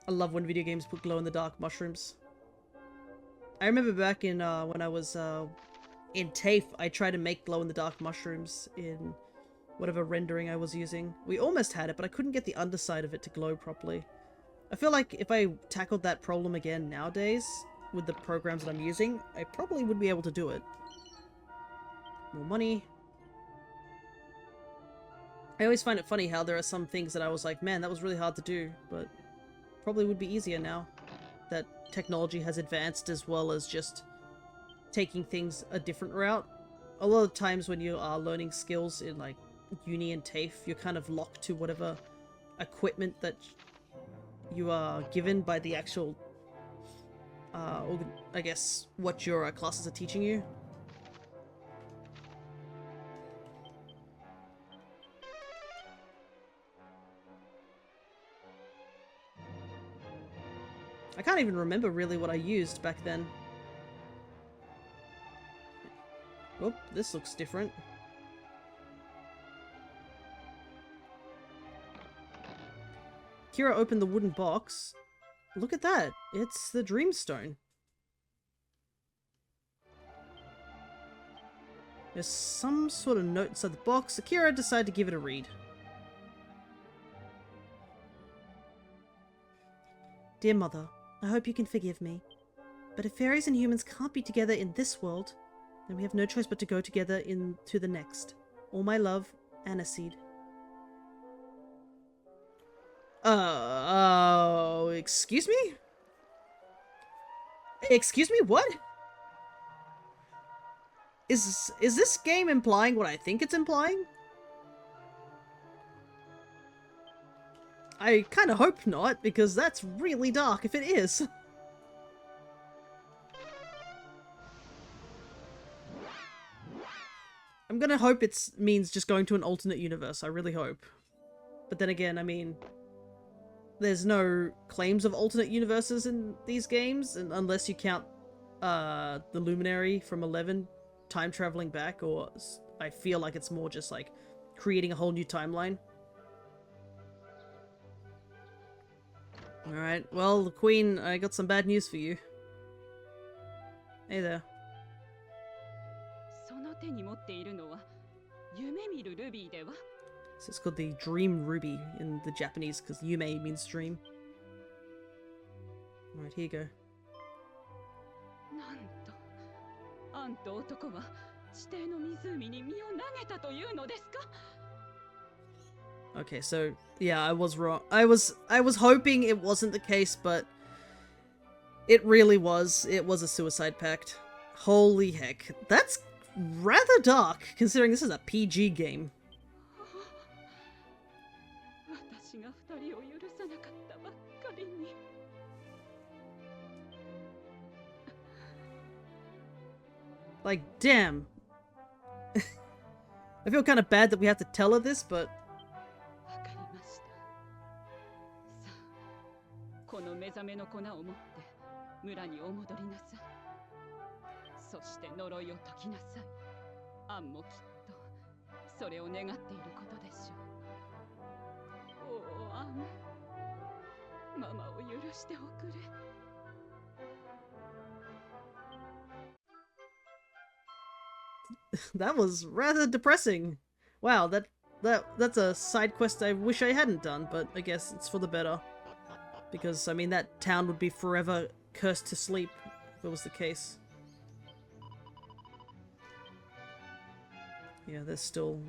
[SPEAKER 1] I love when video games put glow-in-the-dark mushrooms. I remember back in, when I was, in TAFE, I tried to make glow-in-the-dark mushrooms in whatever rendering I was using. We almost had it, but I couldn't get the underside of it to glow properly. I feel like if I tackled that problem again nowadays, with the programs that I'm using, I probably would be able to do it. More money. I always find it funny how there are some things that I was like, man, that was really hard to do, but probably would be easier now that technology has advanced, as well as just taking things a different route. A lot of times when you are learning skills in like uni and TAFE, you're kind of locked to whatever equipment that you are given by the actual, I guess, what your classes are teaching you. I can't even remember really what I used back then. Oh, this looks different. Kira opened the wooden box. Look at that! It's the Dreamstone. There's some sort of note inside the box. Akira decided to give it a read. Dear Mother, I hope you can forgive me. But if fairies and humans can't be together in this world, then we have no choice but to go together into the next. All my love, Aniseed. Excuse me? Excuse me, what? Is this game implying what I think it's implying? I kinda hope not, because that's really dark if it is. I'm gonna hope it means just going to an alternate universe, I really hope. But then again, I mean, there's no claims of alternate universes in these games, and unless you count the Luminary from 11 time traveling back, or I feel like it's more just like creating a whole new timeline. Alright, well, the Queen, I got some bad news for you. Hey there. So it's called the Dream Ruby in the Japanese, because Yume means dream. Alright, here you go. Okay, so yeah, I was wrong. I was hoping it wasn't the case, but it really was. It was a suicide pact. Holy heck. That's rather dark, considering this is a PG game. Like, damn. I feel kind of bad that we have to tell her this, but... That was rather depressing. Wow, that's a side quest I wish I hadn't done, but I guess it's for the better. Because, I mean, that town would be forever cursed to sleep if it was the case. Yeah, there's still...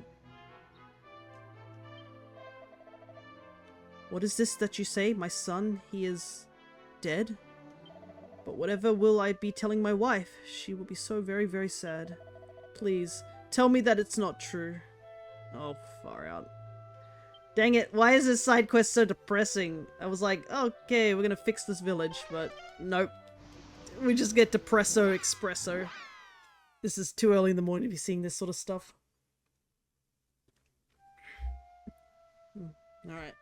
[SPEAKER 1] What is this that you say? My son, he is dead? But whatever will I be telling my wife? She will be so very, very sad. Please, tell me that it's not true. Oh, far out. Dang it, why is this side quest so depressing? I was like, okay, we're gonna fix this village, but nope. We just get depresso espresso. This is too early in the morning to be seeing this sort of stuff. Alright.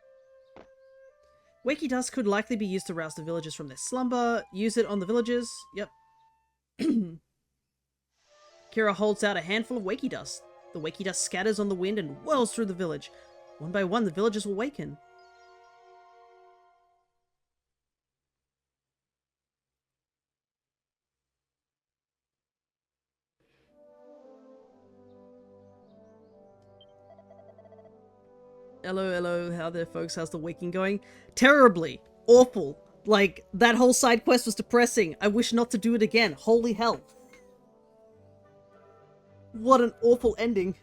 [SPEAKER 1] Wakey dust could likely be used to rouse the villagers from their slumber. Use it on the villagers. Yep. Kira holds out a handful of wakey dust. The wakey dust scatters on the wind and whirls through the village. One by one, the villagers will awaken. Hello, hello, how there, folks? How's the waking going? Terribly. Awful. Like, that whole side quest was depressing. I wish not to do it again. Holy hell. What an awful ending.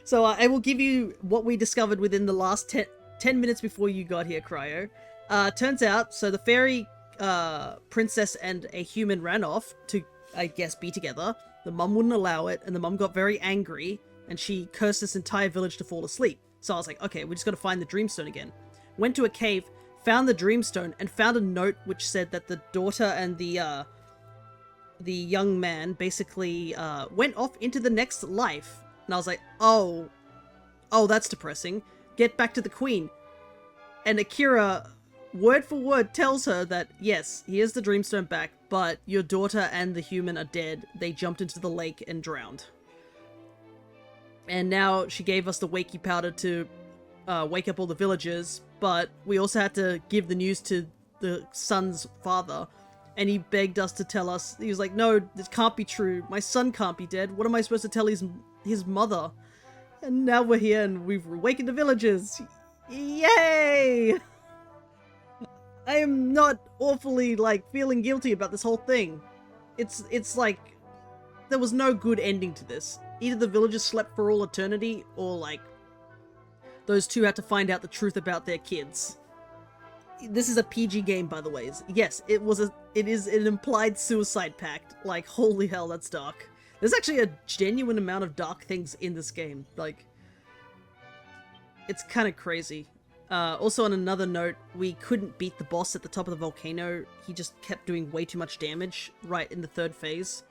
[SPEAKER 1] So I will give you what we discovered within the last 10 minutes before you got here, Cryo. Turns out, so the fairy princess and a human ran off to, I guess, be together. The mum wouldn't allow it, and the mum got very angry, and she cursed this entire village to fall asleep. So I was like, okay, we just got to find the Dreamstone again. Went to a cave, found the Dreamstone, and found a note which said that the daughter and the young man basically went off into the next life. And I was like, oh, that's depressing. Get back to the queen. And Akira, word for word, tells her that, yes, here's the Dreamstone back, but your daughter and the human are dead. They jumped into the lake and drowned. And now she gave us the wakey powder to wake up all the villagers, but we also had to give the news to the son's father. And he begged us to tell us. He was like, no, this can't be true. My son can't be dead. What am I supposed to tell his mother? And now we're here and we've awakened the villagers. Yay! I am not awfully, like, feeling guilty about this whole thing. It's like, there was no good ending to this. Either the villagers slept for all eternity, or, like, those two had to find out the truth about their kids. This is a PG game, by the way. Yes, it is an implied suicide pact. Like, holy hell, that's dark. There's actually a genuine amount of dark things in this game. Like, it's kind of crazy. Also, on another note, we couldn't beat the boss at the top of the volcano. He just kept doing way too much damage right in the third phase.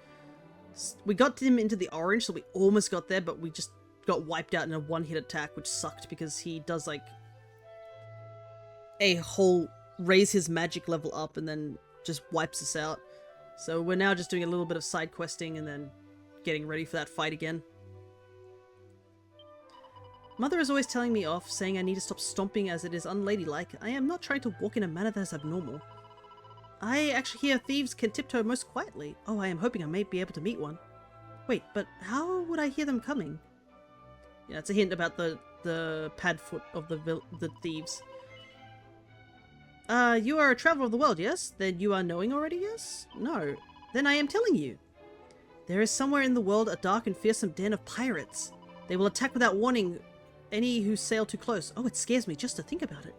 [SPEAKER 1] We got him into the orange, so we almost got there, but we just got wiped out in a one-hit attack, which sucked because he does, like, a whole raise his magic level up and then just wipes us out. So we're now just doing a little bit of side questing and then getting ready for that fight again. Mother is always telling me off, saying I need to stop stomping as it is unladylike. I am not trying to walk in a manner that is abnormal. I actually hear thieves can tiptoe most quietly. Oh, I am hoping I may be able to meet one. Wait, but how would I hear them coming? Yeah, it's a hint about the pad foot of the thieves. You are a traveler of the world, yes? Then you are knowing already, yes? No. Then I am telling you. There is somewhere in the world a dark and fearsome den of pirates. They will attack without warning any who sail too close. Oh, it scares me just to think about it.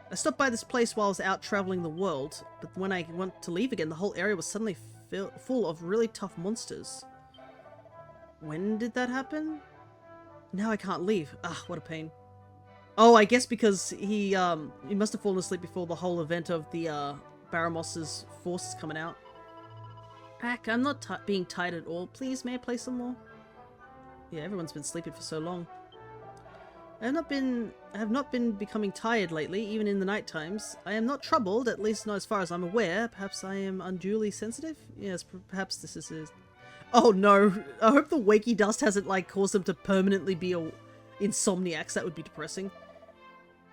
[SPEAKER 1] I stopped by this place while I was out traveling the world, but when I went to leave again, the whole area was suddenly full of really tough monsters. When did that happen? Now I can't leave. Ah, what a pain. Oh, I guess because he must have fallen asleep before the whole event of the Baramos' forces coming out. Ack, I'm not being tired at all. Please, may I play some more? Yeah, everyone's been sleeping for so long. I have not been becoming tired lately, even in the night times. I am not troubled, at least not as far as I'm aware. Perhaps I am unduly sensitive? Yes, perhaps this is it. Oh no, I hope the wakey dust hasn't, like, caused them to permanently be insomniacs. That would be depressing.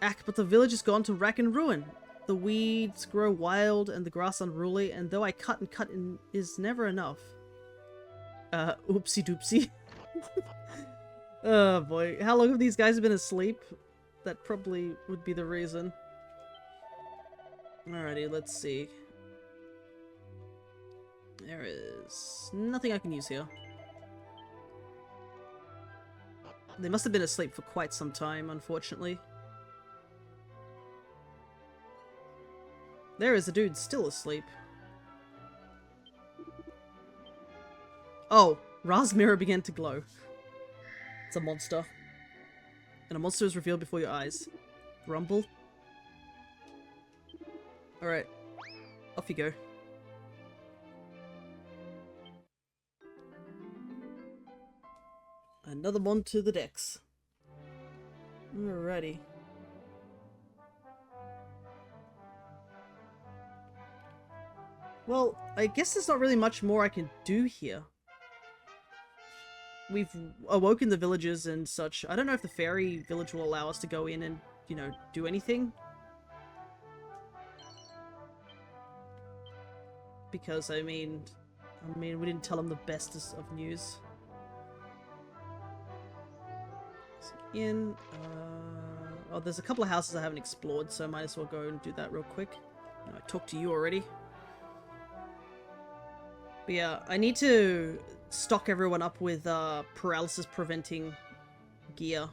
[SPEAKER 1] Ack, but the village is gone to rack and ruin. The weeds grow wild and the grass unruly, and though I cut and cut is never enough. Oopsie doopsie. Oh boy, how long have these guys been asleep? That probably would be the reason. Alrighty, let's see. There is nothing I can use here. They must have been asleep for quite some time, unfortunately. There is a dude still asleep. Oh, Ra's mirror began to glow. It's a monster. And a monster is revealed before your eyes. Grumble. Alright. Off you go. Another one to the decks. Alrighty. Well, I guess there's not really much more I can do here. We've awoken the villagers and such. I don't know if the fairy village will allow us to go in and, you know, do anything. Because, I mean, we didn't tell them the best of news. So oh, there's a couple of houses I haven't explored, so I might as well go and do that real quick. I talked to you already. But yeah, I need to stock everyone up with paralysis preventing gear.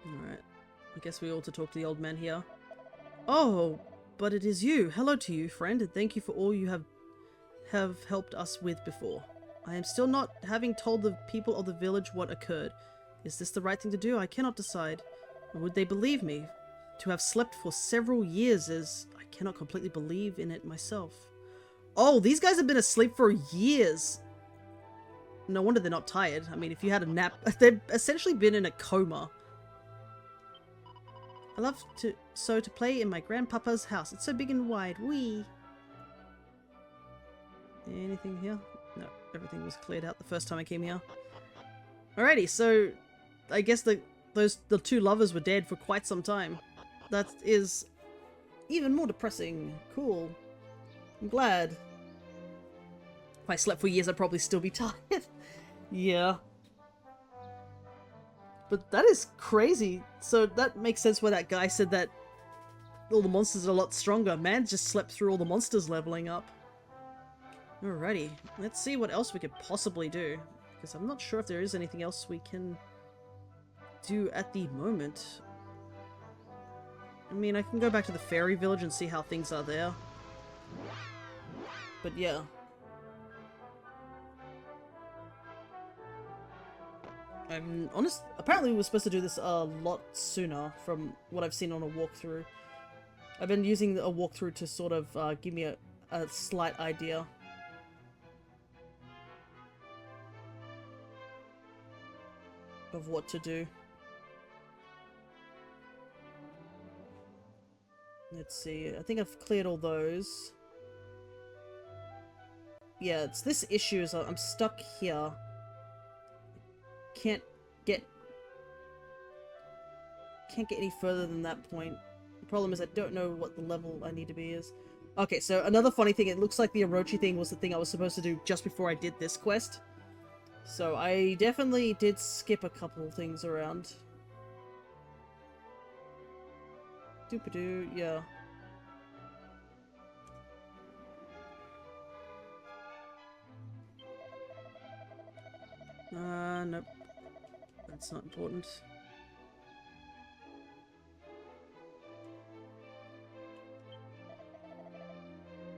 [SPEAKER 1] Alright. I guess we ought to talk to the old man here. Oh, but it is you. Hello to you, friend, and thank you for all you have helped us with before. I am still not having told the people of the village what occurred. Is this the right thing to do? I cannot decide. Would they believe me? To have slept for several years is... I cannot completely believe in it myself. Oh, these guys have been asleep for years. No wonder they're not tired. I mean, if you had a nap... They've essentially been in a coma. I love to play in my grandpapa's house. It's so big and wide. Whee! Anything here? No, everything was cleared out the first time I came here. Alrighty, so... I guess the two lovers were dead for quite some time. That is even more depressing. Cool. I'm glad. If I slept for years, I'd probably still be tired. Yeah. But that is crazy. So that makes sense why that guy said that all the monsters are a lot stronger. Man just slept through all the monsters leveling up. Alrighty. Let's see what else we could possibly do. Because I'm not sure if there is anything else we can do at the moment. I mean, I can go back to the fairy village and see how things are there. But yeah. I'm honest. Apparently we were supposed to do this a lot sooner from what I've seen on a walkthrough. I've been using a walkthrough to sort of give me a slight idea. Of what to do. Let's see, I think I've cleared all those. Yeah, it's this issue is I'm stuck here. Can't get any further than that point. The problem is I don't know what the level I need to be is. Okay, so another funny thing, it looks like the Orochi thing was the thing I was supposed to do just before I did this quest. So I definitely did skip a couple things around. Doop-a-doo, yeah. Nope. That's not important.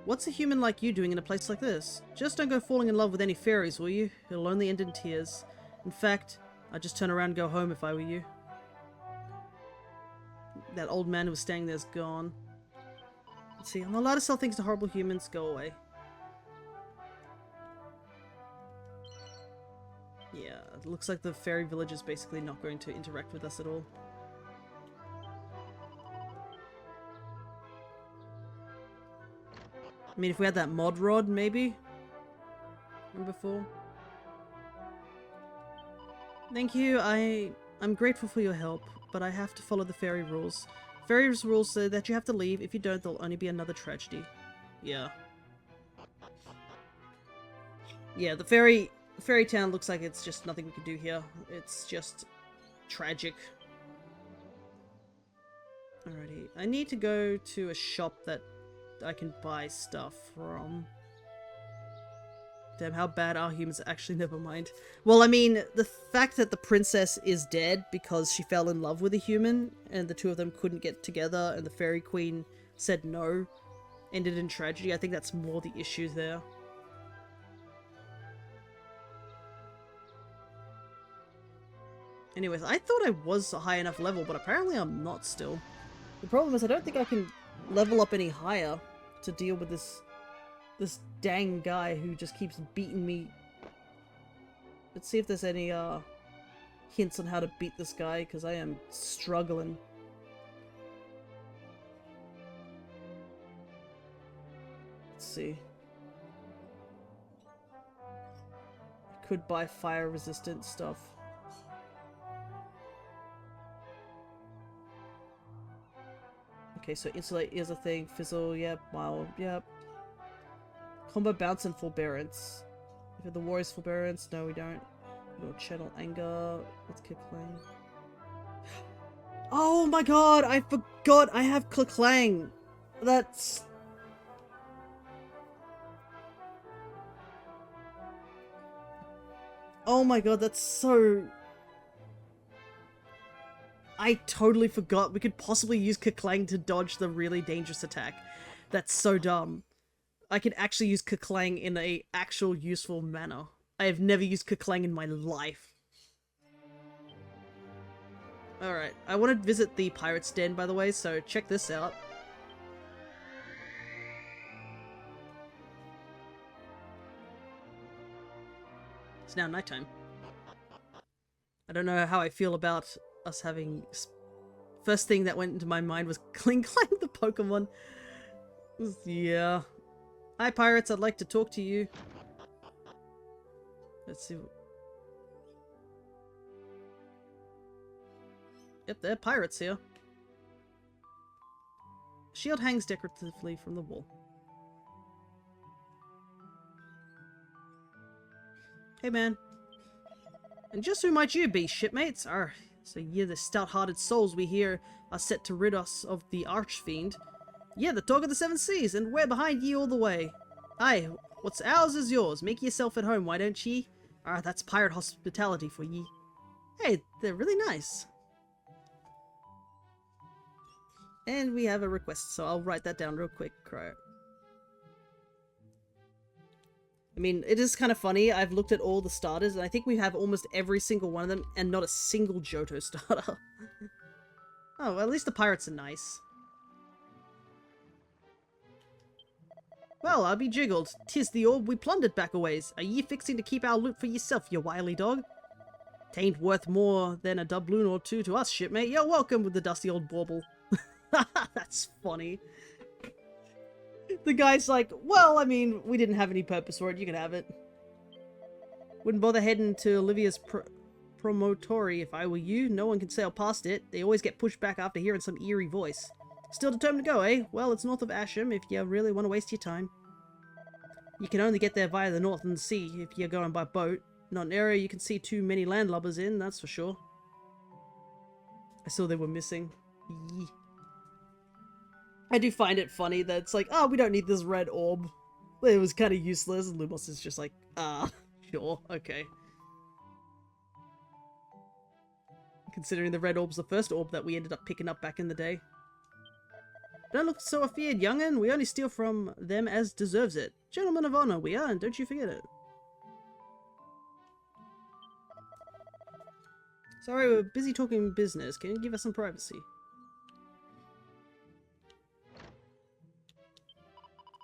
[SPEAKER 1] What's a human like you doing in a place like this? Just don't go falling in love with any fairies, will you? It'll only end in tears. In fact, I'd just turn around and go home if I were you. That old man who was staying there's gone. Let's see, I'm not allowed to sell things to horrible humans. Go away. Yeah, it looks like the fairy village is basically not going to interact with us at all. I mean, if we had that mod rod, maybe? From before? Thank you, I'm grateful for your help, but I have to follow the fairy rules. Fairy's rules say that you have to leave. If you don't, there'll only be another tragedy. Yeah. Yeah, the fairy town looks like it's just nothing we can do here. It's just tragic. Alrighty, I need to go to a shop that I can buy stuff from. Damn, how bad are humans? Actually, never mind. Well, I mean, the fact that the princess is dead because she fell in love with a human and the two of them couldn't get together and the fairy queen said no, ended in tragedy. I think that's more the issue there. Anyways, I thought I was a high enough level, but apparently I'm not still. The problem is I don't think I can level up any higher to deal with this dang guy who just keeps beating me. Let's see if there's any hints on how to beat this guy, because I am struggling. Let's see. I could buy fire resistant stuff. Okay, so insulate is a thing. Fizzle, yep. Mild, yep. Combo bounce and forbearance. If you're the warrior's forbearance, no we don't. No channel anger. Let's kick Clang. Oh my god, I forgot I have Clang. That's... Oh my god, that's so... I totally forgot we could possibly use Clang to dodge the really dangerous attack. That's so dumb. I can actually use Clang in a actual useful manner. I have never used Clang in my life. Alright, I want to visit the Pirate's Den, by the way, so check this out. It's now nighttime. I don't know how I feel about us having... First thing that went into my mind was Clang the Pokemon. Yeah. Hi pirates, I'd like to talk to you. Let's see. Yep, they're pirates here. Shield hangs decoratively from the wall. Hey man. And just who might you be, shipmates? So you're the stout-hearted souls we hear are set to rid us of the Archfiend. Yeah, the dog of the seven seas, and we're behind ye all the way. Aye, what's ours is yours. Make yourself at home, why don't ye? That's pirate hospitality for ye. Hey, they're really nice. And we have a request, so I'll write that down real quick. I mean, it is kind of funny. I've looked at all the starters, and I think we have almost every single one of them, and not a single Johto starter. Oh, well, at least the pirates are nice. Well, I'll be jiggled. 'Tis the orb we plundered back a ways. Are ye fixing to keep our loot for yourself, you wily dog? Tain't worth more than a doubloon or two to us, shipmate. You're welcome with the dusty old bauble. That's funny. The guy's like, well, I mean, we didn't have any purpose for it. You can have it. Wouldn't bother heading to Olivia's promontory if I were you. No one can sail past it. They always get pushed back after hearing some eerie voice. Still determined to go, eh? Well, it's north of Asham if you really want to waste your time. You can only get there via the northern sea if you're going by boat. Not an area you can see too many landlubbers in, that's for sure. I saw they were missing. Yee. I do find it funny that it's like, oh, we don't need this red orb. It was kind of useless, and Lumos is just like, sure, okay. Considering the red orb's the first orb that we ended up picking up back in the day. Don't look so afeared, young'un. We only steal from them as deserves it. Gentlemen of honor, we are, and don't you forget it. Sorry, we're busy talking business. Can you give us some privacy?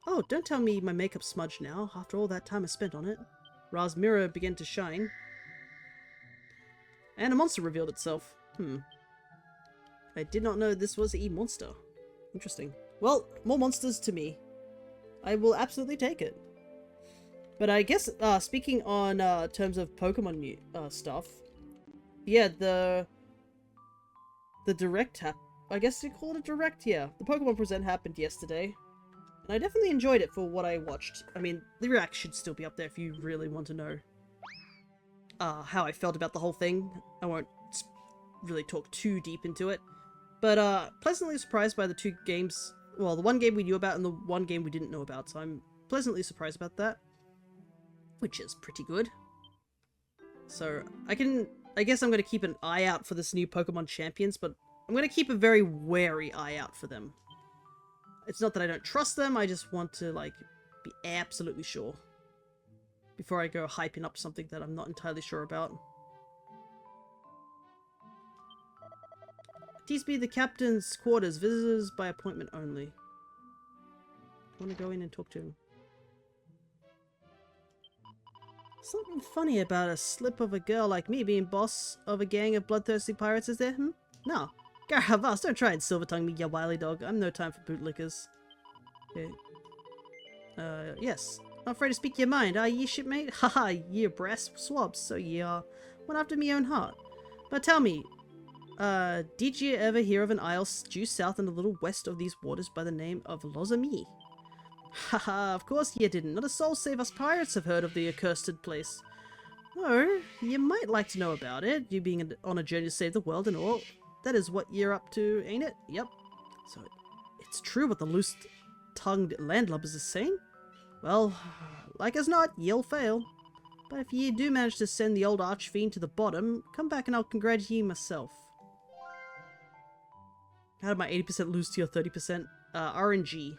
[SPEAKER 1] Oh, don't tell me my makeup's smudged now, after all that time I spent on it. Ra's mirror began to shine. And a monster revealed itself. I did not know this was a monster. Interesting. Well, more monsters to me. I will absolutely take it. But I guess, speaking on terms of Pokemon stuff, yeah, the direct I guess you call it a direct, yeah. The Pokemon Present happened yesterday. And I definitely enjoyed it for what I watched. I mean, the react should still be up there if you really want to know how I felt about the whole thing. I won't really talk too deep into it. But pleasantly surprised by the two games. Well, the one game we knew about and the one game we didn't know about. So I'm pleasantly surprised about that. Which is pretty good. So I guess I'm going to keep an eye out for this new Pokemon Champions. But I'm going to keep a very wary eye out for them. It's not that I don't trust them, I just want to, like, be absolutely sure. Before I go hyping up something that I'm not entirely sure about. TSB the captain's quarters, visitors by appointment only. I want to go in and talk to him. Something funny about a slip of a girl like me being boss of a gang of bloodthirsty pirates, is there? No. Garavas, don't try and silver-tongue me, ya wily dog. I'm no time for bootlickers. Okay. Yes. Not afraid to speak your mind, are ye, shipmate? Haha, ye brass swabs, so ye are. One after me own heart. But tell me, did you ever hear of an isle due south and a little west of these waters by the name of Lozami? Haha, of course you didn't. Not a soul save us pirates have heard of the accursed place. Oh, you might like to know about it, you being on a journey to save the world and all. That is what you're up to, ain't it? Yep. So, it's true what the loose-tongued landlubbers are saying? Well, like as not, you'll fail. But if you do manage to send the old archfiend to the bottom, come back and I'll congratulate you myself. How did my 80% lose to your 30%? RNG.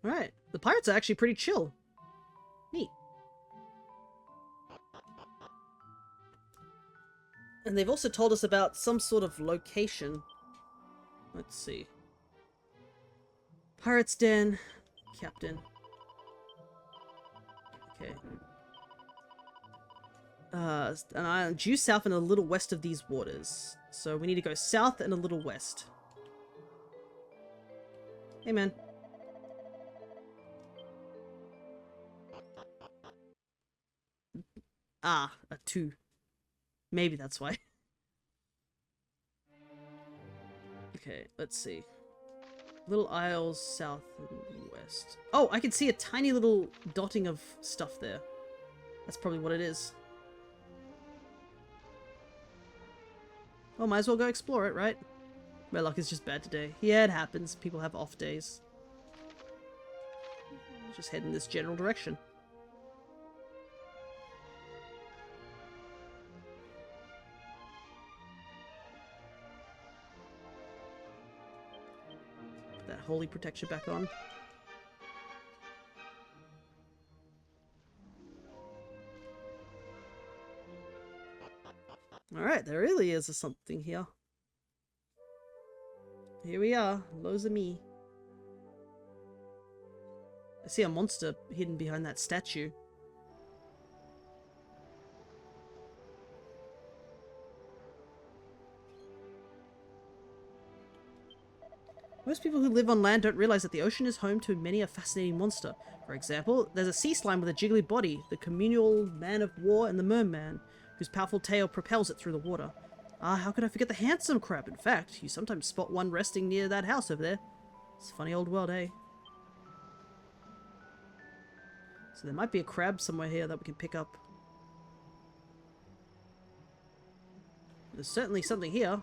[SPEAKER 1] Alright, the pirates are actually pretty chill. Neat. And they've also told us about some sort of location. Let's see. Pirate's Den. Captain. Okay. An island due south and a little west of these waters. So we need to go south and a little west. Hey, man. Ah, a 2. Maybe that's why. Okay, let's see. Little isles south and west. Oh, I can see a tiny little dotting of stuff there. That's probably what it is. Well, might as well go explore it, right? My luck is just bad today. Yeah, it happens. People have off days. Just head in this general direction. Put that holy protection back on. Alright, there really is something here. Here we are, Lozami. I see a monster hidden behind that statue. Most people who live on land don't realize that the ocean is home to many a fascinating monster. For example, there's a sea slime with a jiggly body, the communal man of war, and the merman, whose powerful tail propels it through the water. Ah, how could I forget the handsome crab? In fact, you sometimes spot one resting near that house over there. It's a funny old world, eh? So there might be a crab somewhere here that we can pick up. There's certainly something here.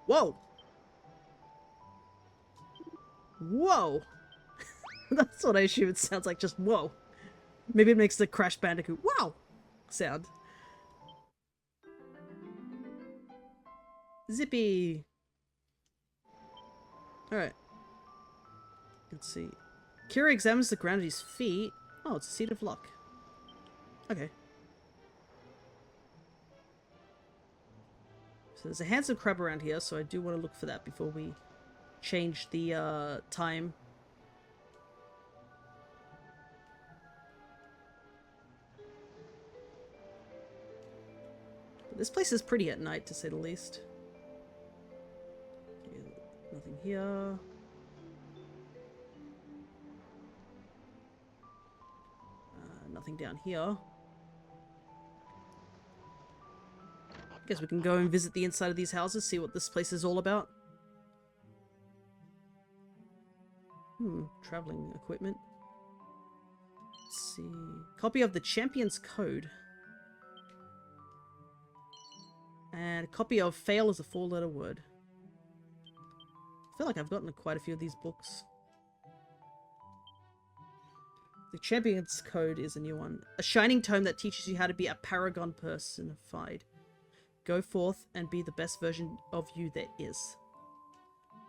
[SPEAKER 1] Whoa! Whoa! That's what I assume it sounds like, just whoa. Maybe it makes the Crash Bandicoot wow sound. Zippy! Alright. Let's see. Kira examines the ground at his feet. Oh, it's a seed of luck. Okay. So there's a handsome crab around here, so I do want to look for that before we change the time. But this place is pretty at night, to say the least. Okay, nothing here. Nothing down here. Guess we can go and visit the inside of these houses, see what this place is all about. Traveling equipment. Let's see. Copy of the Champion's Code. And a copy of Fail is a 4-letter word. I feel like I've gotten quite a few of these books. The Champion's Code is a new one. A shining tome that teaches you how to be a paragon personified. Go forth and be the best version of you there is.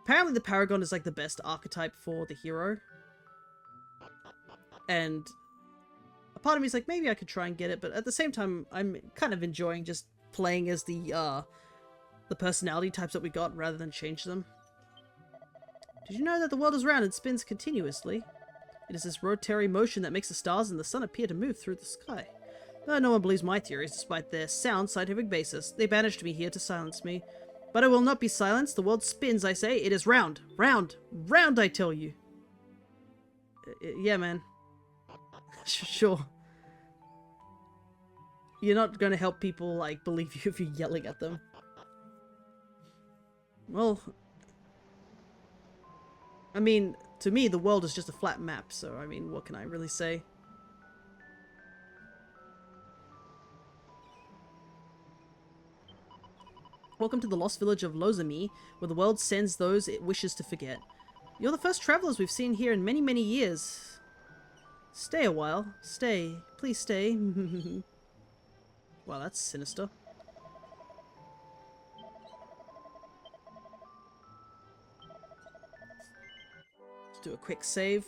[SPEAKER 1] Apparently the paragon is like the best archetype for the hero. And a part of me is like, maybe I could try and get it, but at the same time, I'm kind of enjoying just playing as the personality types that we got rather than change them. Did you know that the world is round and spins continuously? It is this rotary motion that makes the stars and the sun appear to move through the sky. No one believes my theories, despite their sound scientific basis. They banished me here to silence me. But I will not be silenced. The world spins, I say. It is round. Round. Round, I tell you. Yeah, man. Sure. You're not going to help people, like, believe you if you're yelling at them. Well, I mean, to me, the world is just a flat map, so, I mean, what can I really say? Welcome to the lost village of Lozami, where the world sends those it wishes to forget. You're the first travelers we've seen here in many, many years. Stay a while. Stay. Please stay. Wow, that's sinister. Let's do a quick save.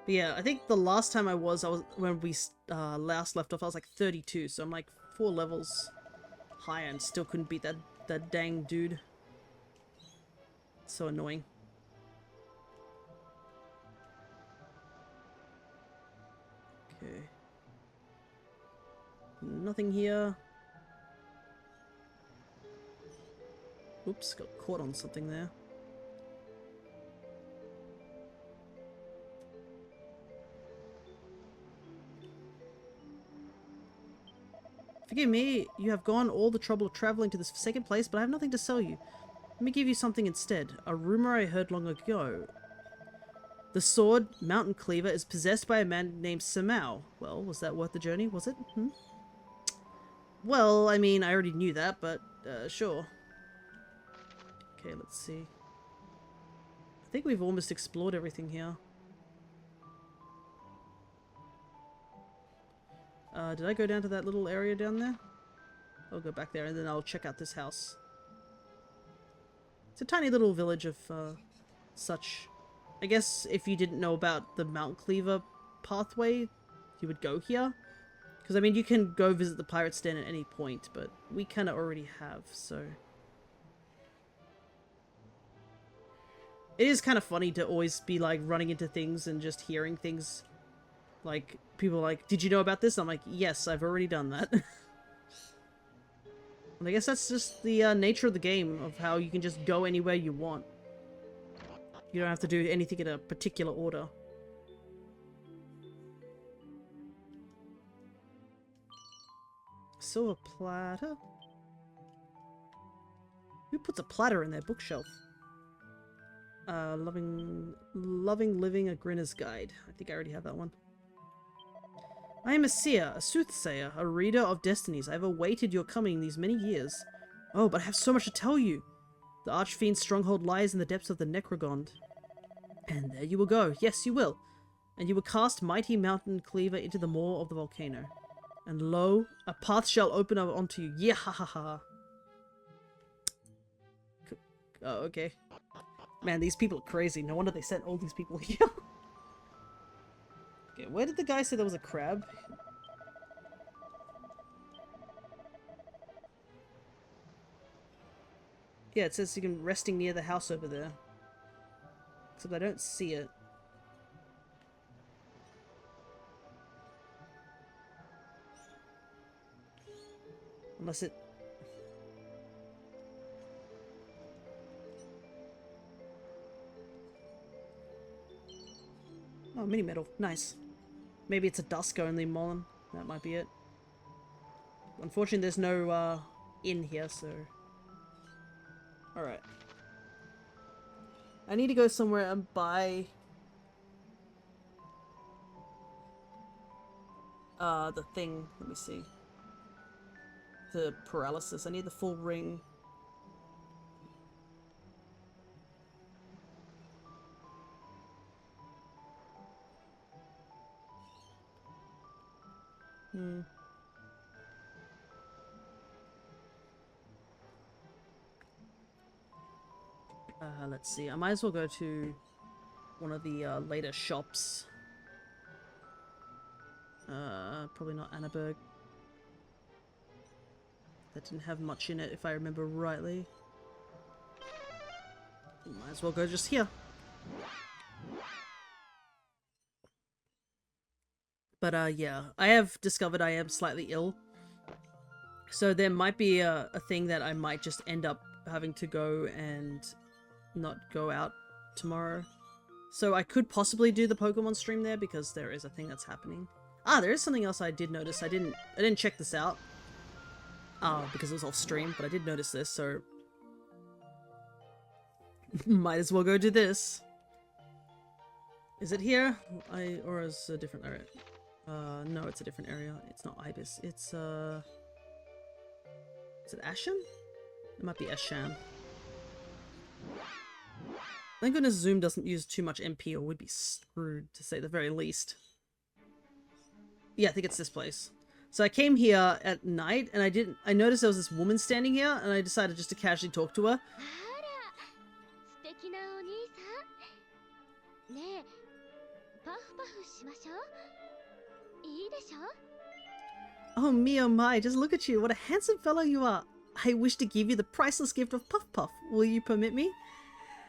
[SPEAKER 1] But yeah, I think the last time I was when we last left off, I was like 32, so I'm like 4 levels higher and still couldn't beat that dang dude. It's so annoying. Okay. Nothing here. Oops, got caught on something there. Forgive me, you have gone all the trouble of traveling to this forsaken place, but I have nothing to sell you. Let me give you something instead. A rumor I heard long ago. The sword, Mountain Cleaver, is possessed by a man named Samao. Well, was that worth the journey, was it? Well, I mean, I already knew that, but, sure. Okay, let's see. I think we've almost explored everything here. Did I go down to that little area down there? I'll go back there and then I'll check out this house. It's a tiny little village of, such. I guess if you didn't know about the Mount Cleaver pathway, you would go here. Because, I mean, you can go visit the Pirate's Den at any point, but we kind of already have, so... It is kind of funny to always be, like, running into things and just hearing things. Like, people are like, did you know about this? I'm like, yes, I've already done that. And I guess that's just the nature of the game, of how you can just go anywhere you want. You don't have to do anything in a particular order. Silver platter? Who puts a platter in their bookshelf? Loving Living, a Grinner's Guide. I think I already have that one. I am a seer, a soothsayer, a reader of destinies. I have awaited your coming these many years. Oh, but I have so much to tell you. The Archfiend's stronghold lies in the depths of the Necrogond. And there you will go. Yes, you will. And you will cast mighty Mountain Cleaver into the maw of the volcano. And lo, a path shall open up onto you. Yeah, ha ha ha. Oh, okay. Man, these people are crazy. No wonder they sent all these people here. Okay, where did the guy say there was a crab? Yeah, it says you can resting near the house over there. Except I don't see it. Unless it... Oh, mini medal. Nice. Maybe it's a dusk only Mollen. That might be it. Unfortunately, there's no inn here, so... Alright. I need to go somewhere and buy... the thing. Let me see. The paralysis. I need the full ring. Let's see. I might as well go to one of the later shops. Probably not Annaberg. That didn't have much in it, if I remember rightly. Might as well go just here. But yeah, I have discovered I am slightly ill. So there might be a thing that I might just end up having to go and not go out tomorrow. So I could possibly do the Pokemon stream there because there is a thing that's happening. Ah, there is something else I did notice. I didn't check this out. Because it was off stream, but I did notice this, so might as well go do this. Is it here? Or is it a different area? No, it's a different area. It's not Ibis. It's is it Ashen? It might be Ashan. Thank goodness Zoom doesn't use too much MP or would be screwed, to say the very least. Yeah, I think it's this place. So I came here at night and I noticed there was this woman standing here and I decided just to casually talk to her. Oh me oh my, just look at you, what a handsome fellow you are. I wish to give you the priceless gift of Puff Puff. Will you permit me?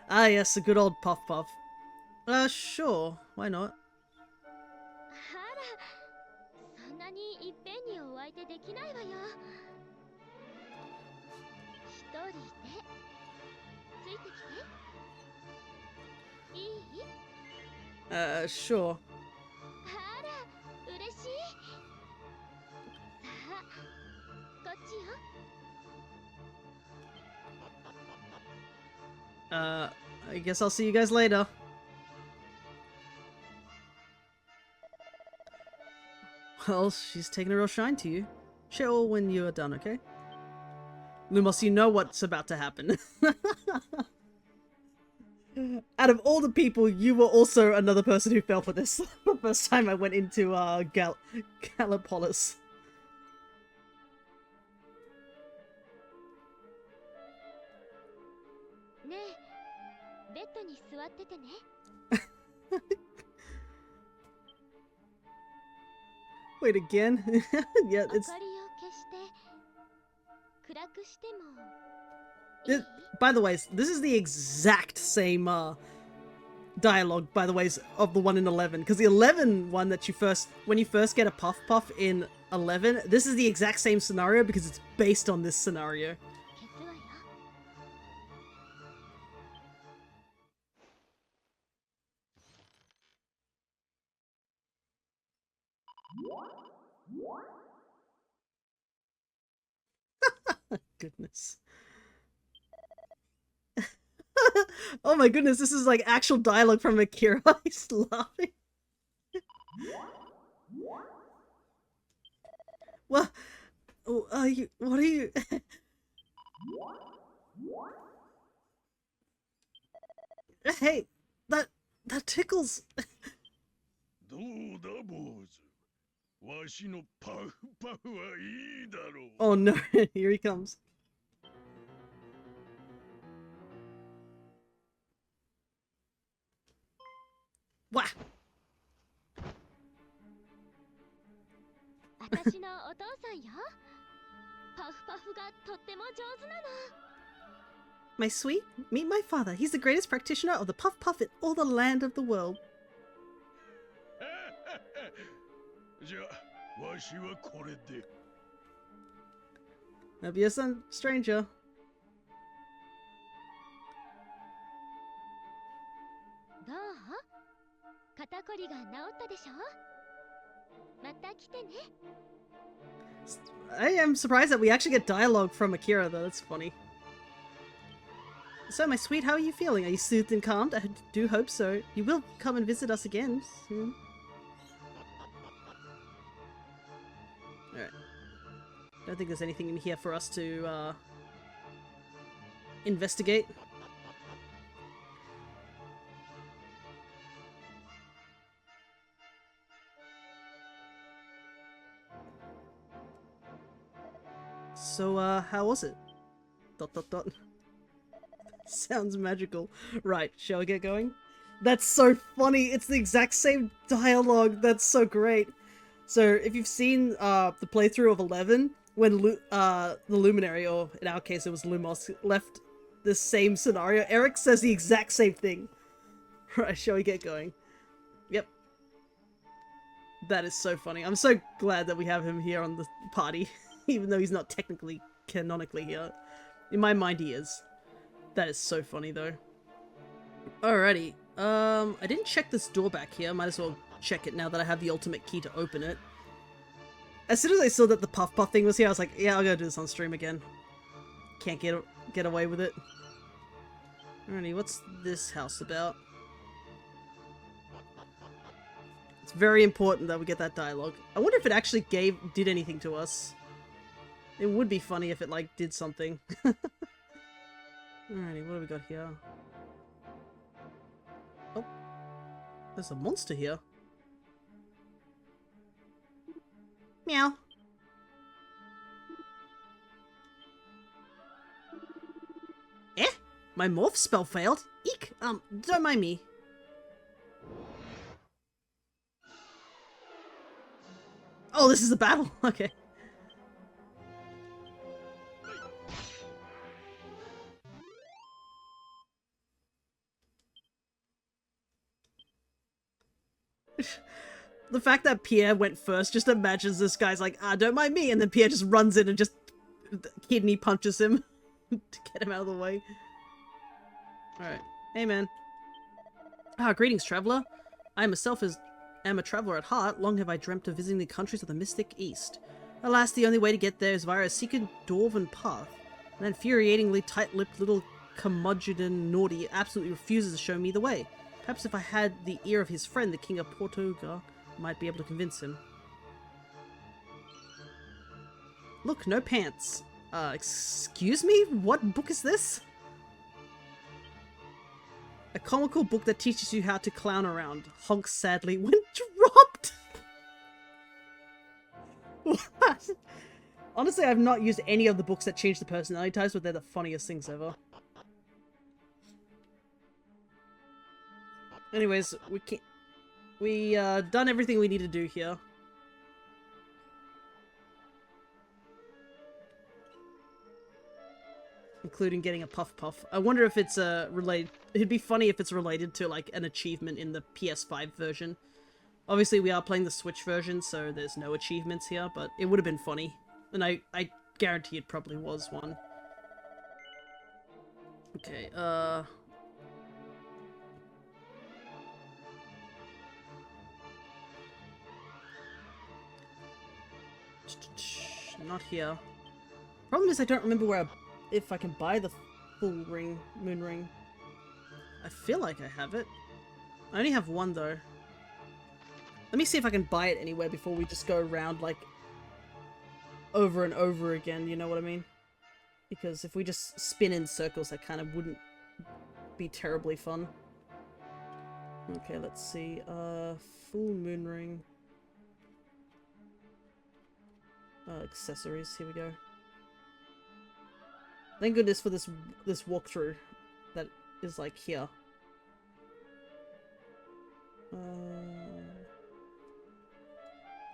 [SPEAKER 1] Ah yes, a good old Puff Puff. Sure, why not? Sure. I guess I'll see you guys later. Well, she's taking a real shine to you. Share all when you're done, okay? Lumos, you know what's about to happen. Out of all the people, you were also another person who fell for this the first time I went into Gallipolis. Wait, again? Yeah, it's... by the way, this is the exact same dialogue, by the way, of the one in 11. Because the 11 one that when you first get a Puff Puff in 11, this is the exact same scenario because it's based on this scenario. Goodness. Oh my goodness, this is like actual dialogue from Akira. He's laughing. What are you? Hey, that tickles. Oh no, here he comes. Wah! My sweet, meet my father. He's the greatest practitioner of the Puff Puff in all the land of the world. Now be a stranger. I am surprised that we actually get dialogue from Akira though, that's funny. So my sweet, how are you feeling? Are you soothed and calmed? I do hope so. You will come and visit us again soon. Alright. Don't think there's anything in here for us to investigate. So, how was it? ... Sounds magical. Right, shall we get going? That's so funny! It's the exact same dialogue! That's so great! So, if you've seen the playthrough of 11, when the Luminary, or in our case it was Lumos, left the same scenario, Eric says the exact same thing. Right, shall we get going? Yep. That is so funny. I'm so glad that we have him here on the party, even though he's not technically canonically here. In my mind, he is. That is so funny, though. Alrighty. I didn't check this door back here. Might as well check it now that I have the ultimate key to open it. As soon as I saw that the Puff Puff thing was here, I was like, yeah, I'll go do this on stream again. Can't get away with it. Alrighty, what's this house about? It's very important that we get that dialogue. I wonder if it actually did anything to us. It would be funny if it, like, did something. Alrighty, what do we got here? Oh. There's a monster here. Meow. Eh? My morph spell failed? Eek! Don't mind me. Oh, this is a battle. Okay. The fact that Pierre went first just imagines this guy's like, don't mind me, and then Pierre just runs in and just kidney punches him to get him out of the way. Alright. Hey, man. Greetings, traveler. I myself am a traveler at heart. Long have I dreamt of visiting the countries of the Mystic East. Alas, the only way to get there is via a secret dwarven path. An infuriatingly tight-lipped little curmudgeon naughty absolutely refuses to show me the way. Perhaps if I had the ear of his friend, the King of Portugal, I might be able to convince him. Look, no pants. Excuse me? What book is this? A comical book that teaches you how to clown around. Honks sadly when dropped. What? Honestly, I've not used any of the books that change the personality types, but they're the funniest things ever. Anyways, we done everything we need to do here. Including getting a Puff Puff. I wonder if it's related. It'd be funny if it's related to like an achievement in the PS5 version. Obviously, we are playing the Switch version, so there's no achievements here, but it would have been funny. And I guarantee it probably was one. Okay, not here. Problem is I don't remember if I can buy the full ring, moon ring. I feel like I have it. I only have one though. Let me see if I can buy it anywhere before we just go around like over and over again, you know what I mean? Because if we just spin in circles, that kind of wouldn't be terribly fun. Okay, let's see. Full moon ring. Accessories, here we go. Thank goodness for this walkthrough that is like here.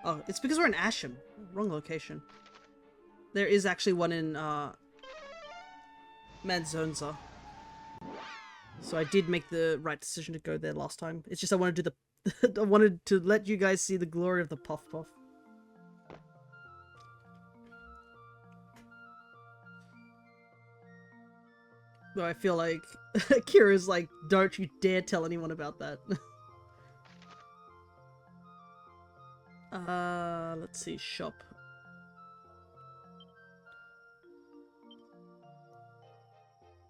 [SPEAKER 1] Oh, it's because we're in Asham. Wrong location. There is actually one in Manzonza. So I did make the right decision to go there last time. It's just I wanted to do the I wanted to let you guys see the glory of the Puff Puff. Though I feel like Akira's like, don't you dare tell anyone about that. Let's see, shop.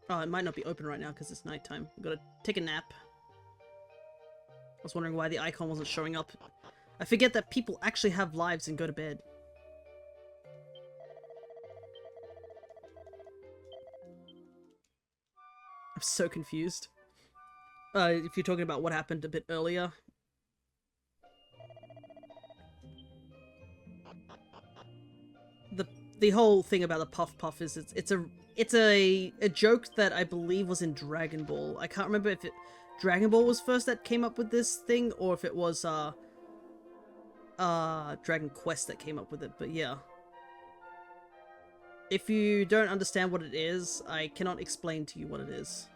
[SPEAKER 1] Oh, it might not be open right now because it's nighttime. I've got to take a nap. I was wondering why the icon wasn't showing up. I forget that people actually have lives and go to bed. I'm so confused. If you're talking about what happened a bit earlier. The whole thing about the Puff Puff is it's a joke that I believe was in Dragon Ball. I can't remember if Dragon Ball was first that came up with this thing or if it was Dragon Quest that came up with it, but yeah. If you don't understand what it is, I cannot explain to you what it is.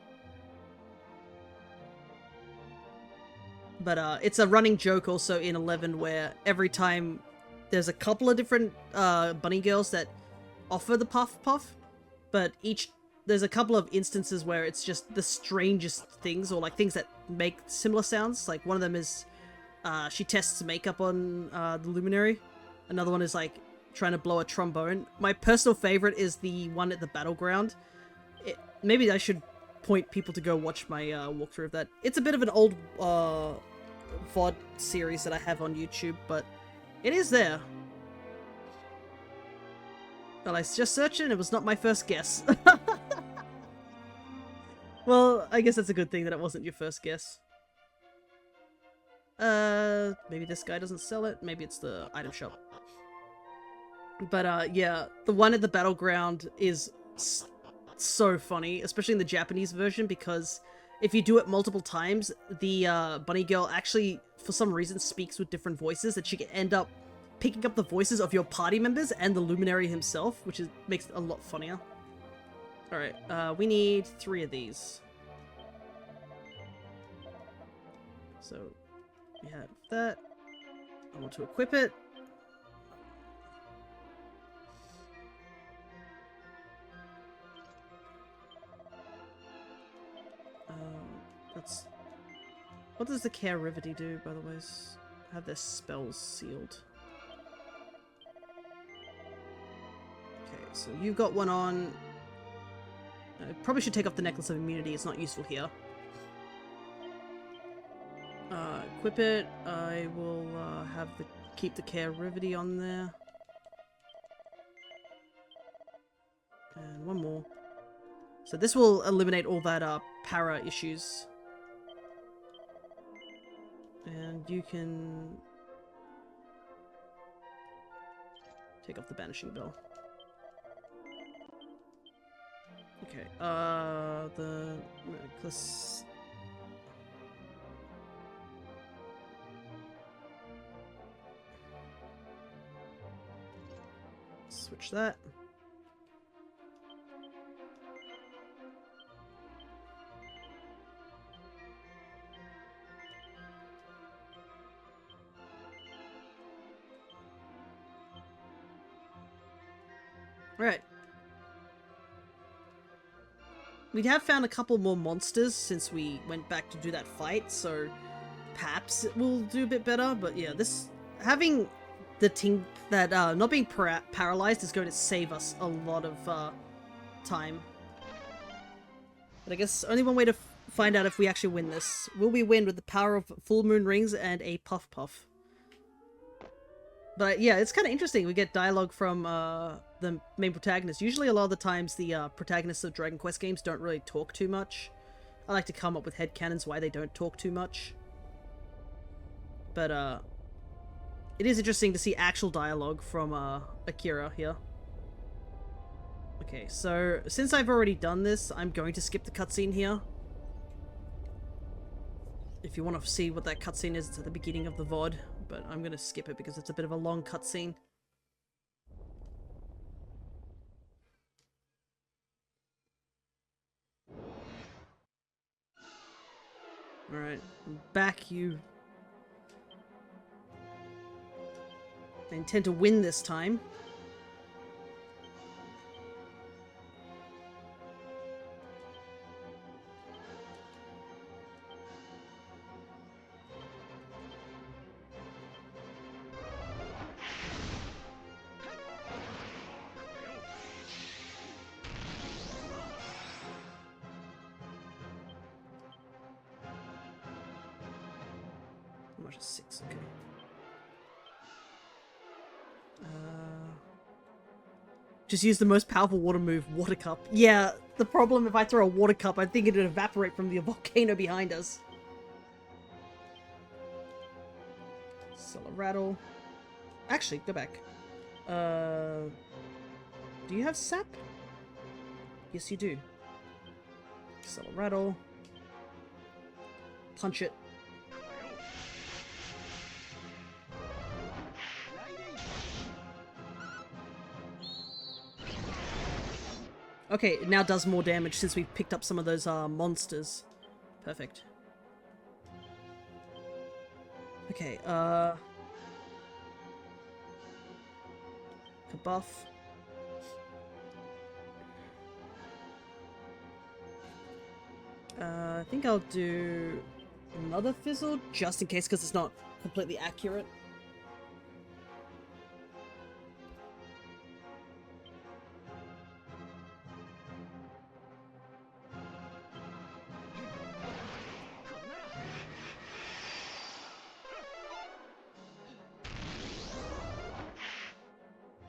[SPEAKER 1] But it's a running joke also in 11 where every time there's a couple of different bunny girls that offer the puff puff, but there's a couple of instances where it's just the strangest things, or like things that make similar sounds. Like one of them is she tests makeup on the luminary. Another one is like trying to blow a trombone. My personal favorite is the one at the battleground. Maybe I should point people to go watch my walkthrough of that. It's a bit of an old VOD series that I have on YouTube, but it is there. Well, I just searched it and it was not my first guess. Well, I guess that's a good thing that it wasn't your first guess. Maybe this guy doesn't sell it. Maybe it's the item shop. But yeah, the one at the battleground is so funny, especially in the Japanese version, because if you do it multiple times, the bunny girl actually, for some reason, speaks with different voices, that she can end up picking up the voices of your party members and the luminary himself, which makes it a lot funnier. Alright, we need 3 of these. So, we have that. I want to equip it. What does the Care Rivety do, by the way? Have their spells sealed. Okay, so you've got one on. I probably should take off the Necklace of Immunity, it's not useful here. Equip it. I will keep the Care Rivety on there. And one more. So this will eliminate all that para issues. And you can take off the Banishing Bell. Okay, the necklace. Switch that. Right. We have found a couple more monsters since we went back to do that fight, so perhaps it will do a bit better. But yeah, having the thing that not being paralyzed is going to save us a lot of time. But I guess only one way to find out if we actually win this. Will we win with the power of full moon rings and a puff puff? But yeah, it's kind of interesting. We get dialogue from the main protagonist. Usually a lot of the times the protagonists of Dragon Quest games don't really talk too much. I like to come up with headcanons why they don't talk too much. But it is interesting to see actual dialogue from Akira here. Okay, so since I've already done this, I'm going to skip the cutscene here. If you want to see what that cutscene is, it's at the beginning of the VOD. But I'm going to skip it because it's a bit of a long cutscene. Alright, back you. I intend to win this time. How much is 6? Okay. Just use the most powerful water move, Water Cup. Yeah, the problem if I throw a Water Cup, I think it'd evaporate from the volcano behind us. Sell a rattle. Actually, go back. Do you have sap? Yes, you do. Sell a rattle. Punch it. Okay, it now does more damage since we picked up some of those monsters. Perfect. Okay, buff. I think I'll do another fizzle just in case because it's not completely accurate.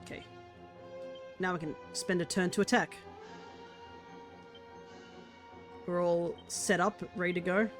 [SPEAKER 1] Okay. Now we can spend a turn to attack. We're all set up, ready to go.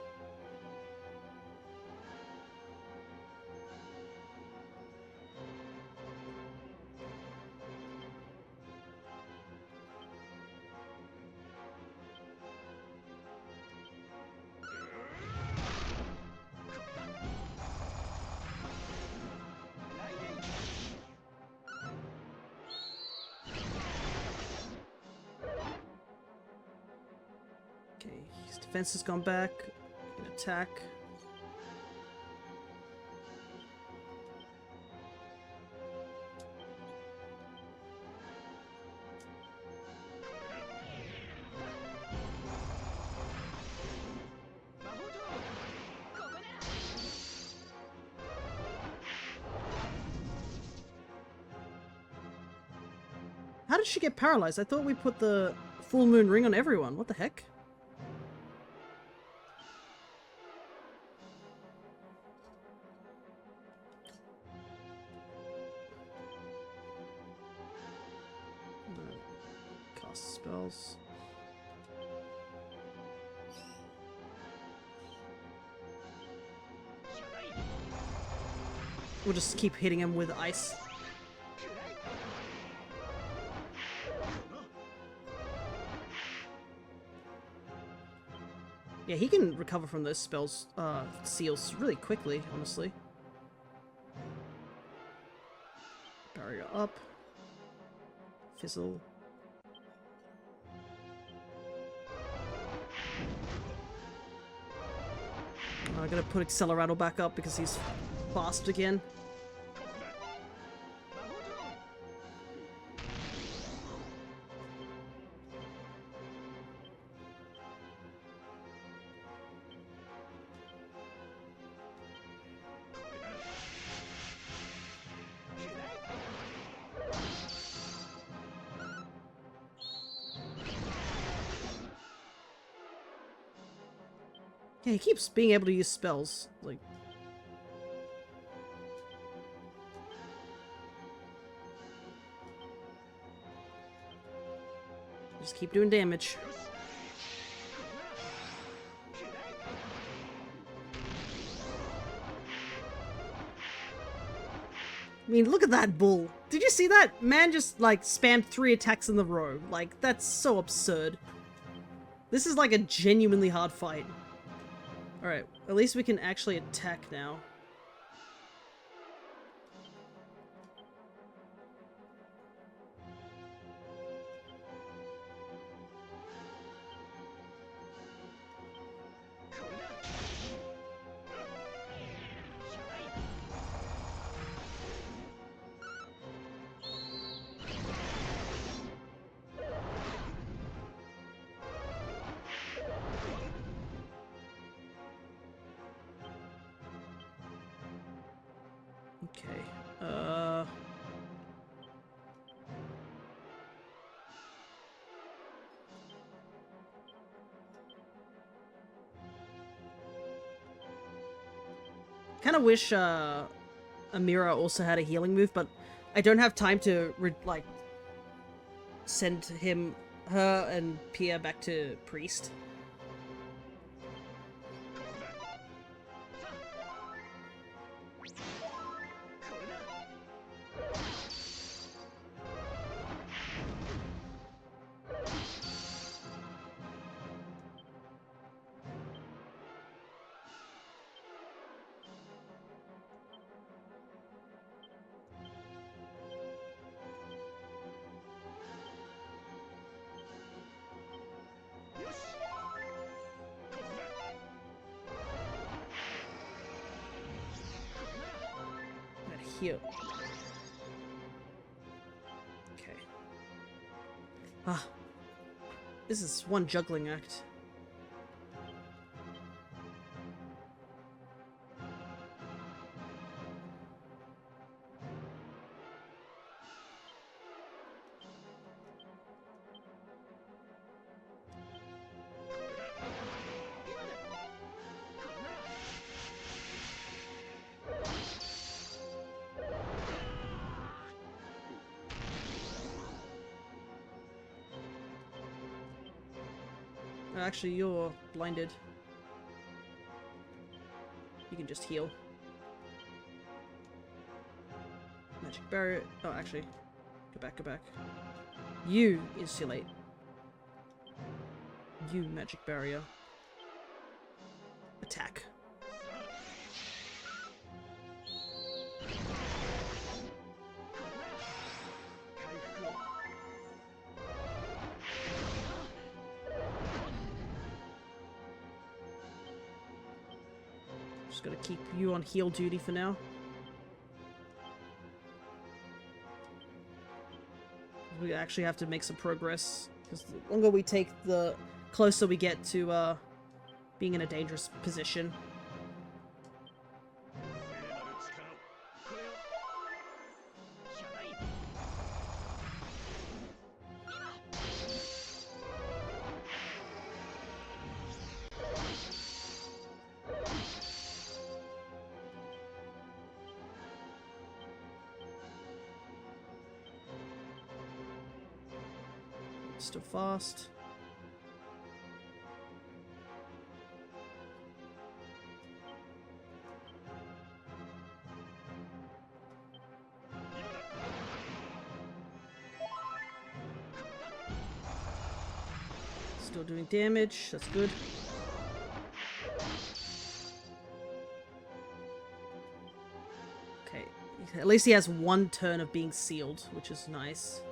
[SPEAKER 1] Okay, his defense has gone back. He can attack. How did she get paralyzed? I thought we put the full moon ring on everyone. What the heck? Cast spells. We'll just keep hitting him with ice. Yeah, he can recover from those spells, seals really quickly, honestly. Barrier up. Fizzle. I gotta put Accelerator back up because he's fast again. Yeah, he keeps being able to use spells. Like, just keep doing damage. I mean, look at that bull. Did you see that? Man just, like, spammed 3 attacks in a row. Like, that's so absurd. This is like a genuinely hard fight. Alright, at least we can actually attack now. Okay, kind of wish, Amira also had a healing move, but I don't have time to, like, send her and Pia back to Priest. heal. Okay. Ah. This is one juggling act. Actually, you're blinded. You can just heal. Magic barrier. Oh, actually. Go back, go back. You insulate. You magic barrier. Attack. Just gotta keep you on heal duty for now. We actually have to make some progress, because the longer we take, the closer we get to being in a dangerous position. Still fast. Still doing damage, that's good. Okay, at least he has one turn of being sealed, which is nice.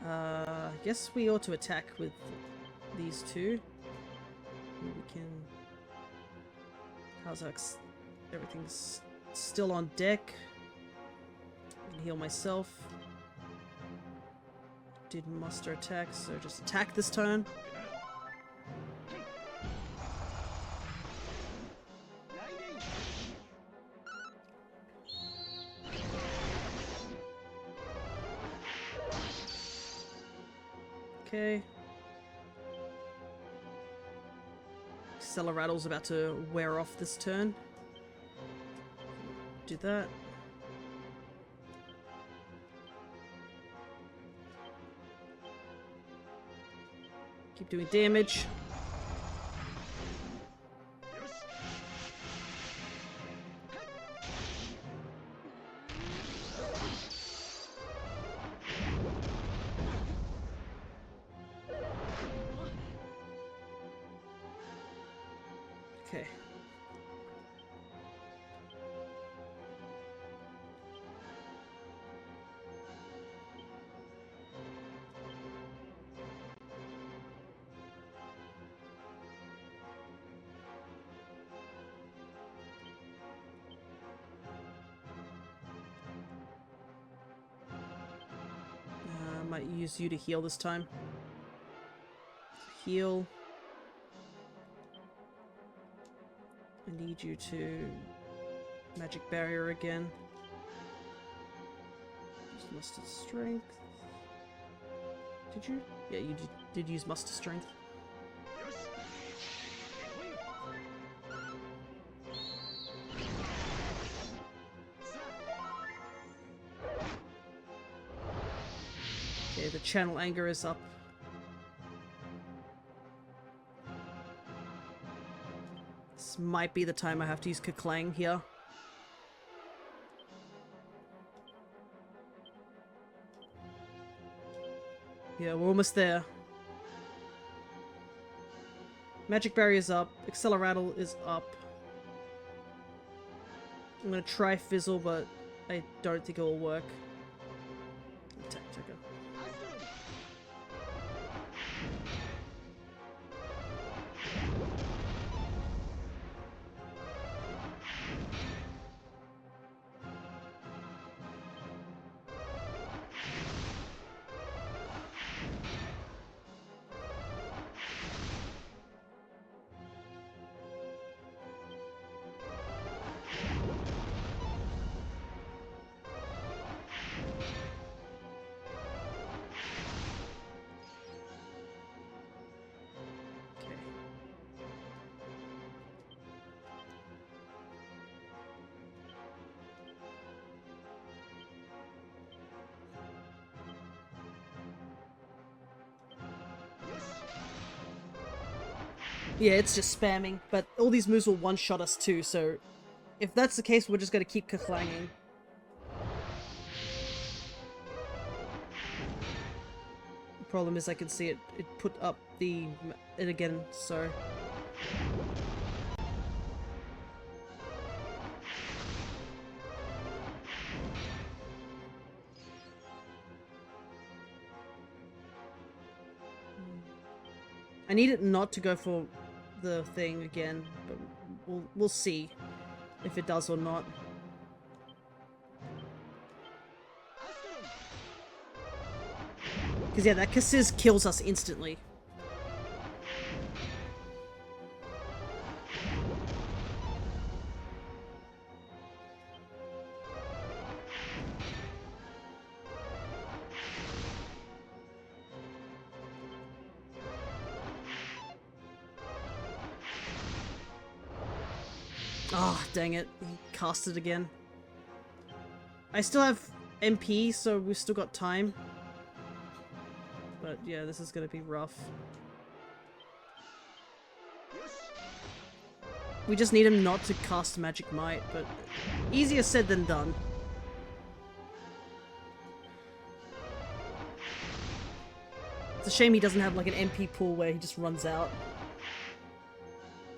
[SPEAKER 1] I guess we ought to attack with these two. We can... How's that? Everything's still on deck. I can heal myself. Did muster attacks, so just attack this turn. Okay. Accelerator's about to wear off this turn. Do that. Keep doing damage. Okay. I might use you to heal this time. Heal. I need you to magic barrier again. Just muster strength. Did you? Yeah, you did use muster strength. Okay, the channel anger is up. This might be the time I have to use Kaklang here. Yeah, we're almost there. Magic barrier's up. Accelerator is up. I'm gonna try Fizzle, but I don't think it will work. Attack Ticker. Yeah, it's just spamming, but all these moves will one-shot us too, so if that's the case, we're just gonna keep ka-clanging. The problem is I can see it put up it again, so... I need it not to go for the thing again, but we'll see if it does or not. Because yeah, that Cassis kills us instantly. Ah, oh, dang it. He cast it again. I still have MP, so we've still got time. But yeah, this is gonna be rough. We just need him not to cast Magic Might, but easier said than done. It's a shame he doesn't have like an MP pool where he just runs out.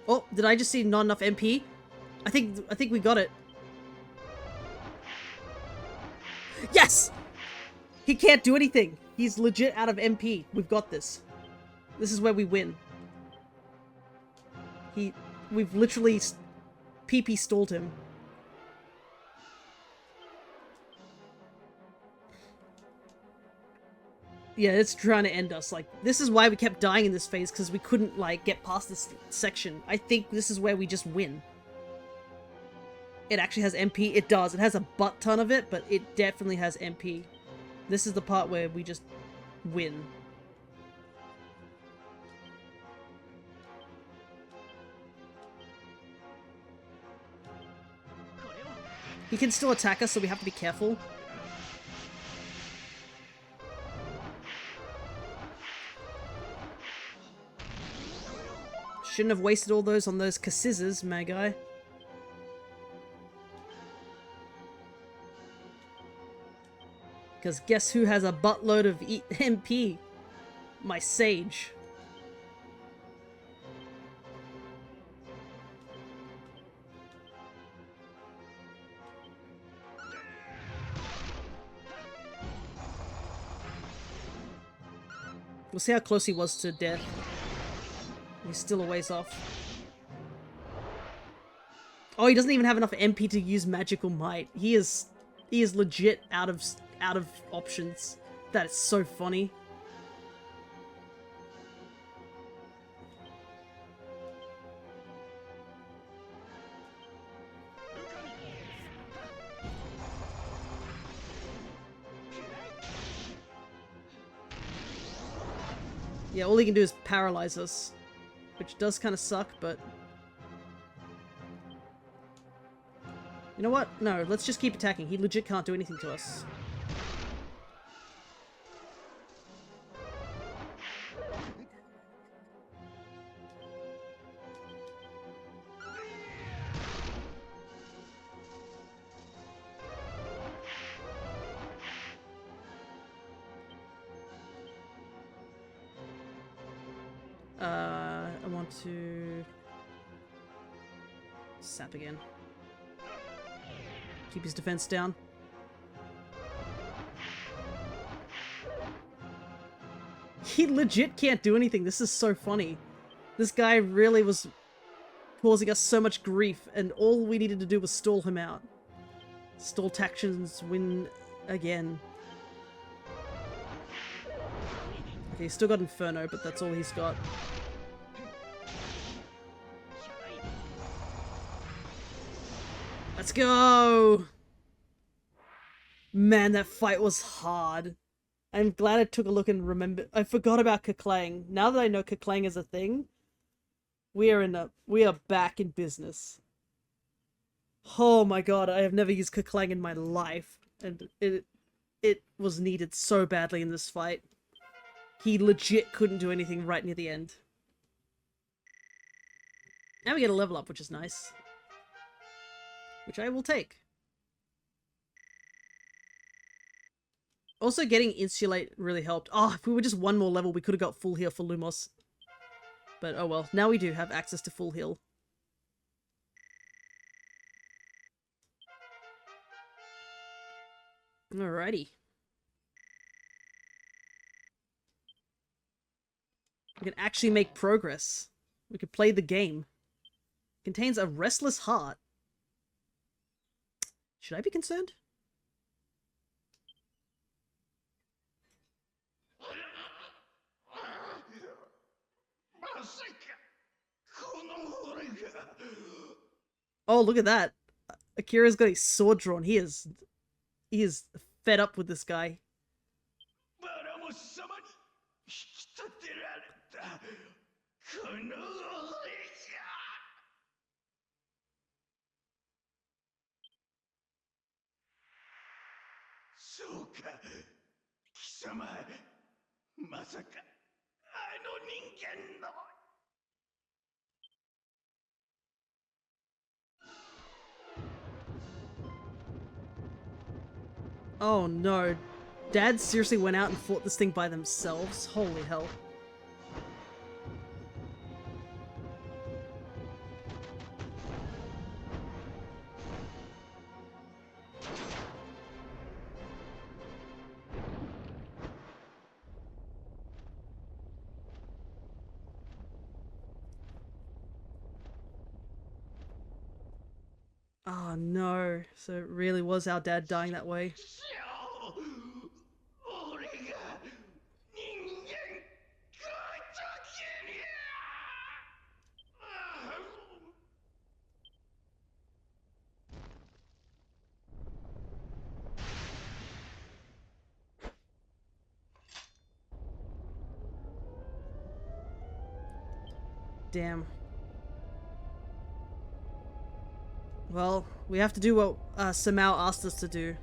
[SPEAKER 1] Oh, did I just see not enough MP? I think we got it. Yes! He can't do anything. He's legit out of MP. We've got this. This is where we win. We've literally PP stalled him. Yeah, it's trying to end us. Like, this is why we kept dying in this phase, because we couldn't, like, get past this section. I think this is where we just win. It actually has MP. It does. It has a butt ton of it, but it definitely has MP. This is the part where we just win. He can still attack us, so we have to be careful. Shouldn't have wasted all those on those Cassizes, my guy. Because guess who has a buttload of MP? My Sage. We'll see how close he was to death. He's still a ways off. Oh, he doesn't even have enough MP to use Magical Might. He is legit out of options. That is so funny. Yeah, all he can do is paralyze us. Which does kind of suck, but... You know what? No, let's just keep attacking. He legit can't do anything to us. I want to... Sap again. Keep his defense down. He legit can't do anything. This is so funny. This guy really was causing us so much grief, and all we needed to do was stall him out. Stall Tactions win again. Okay, he's still got Inferno, but that's all he's got. Let's go! Man, that fight was hard. I'm glad I took a look and remembered. I forgot about ka-clang. Now that I know ka-clang is a thing, we are back in business. Oh my god, I have never used ka-clang in my life, and it was needed so badly in this fight. He legit couldn't do anything right near the end. And we get a level up, which is nice. Which I will take. Also, getting Insulate really helped. Oh, if we were just one more level, we could have got full heal for Lumos. But oh well, now we do have access to full heal. Alrighty. We can actually make progress. We could play the game. Contains a restless heart. Should I be concerned? Oh, look at that. Akira's got his sword drawn. He is fed up with this guy. Oh no. Dad seriously went out and fought this thing by themselves? Holy hell. Oh no. So it really was our dad dying that way. Damn. Well, we have to do what Samao asked us to do.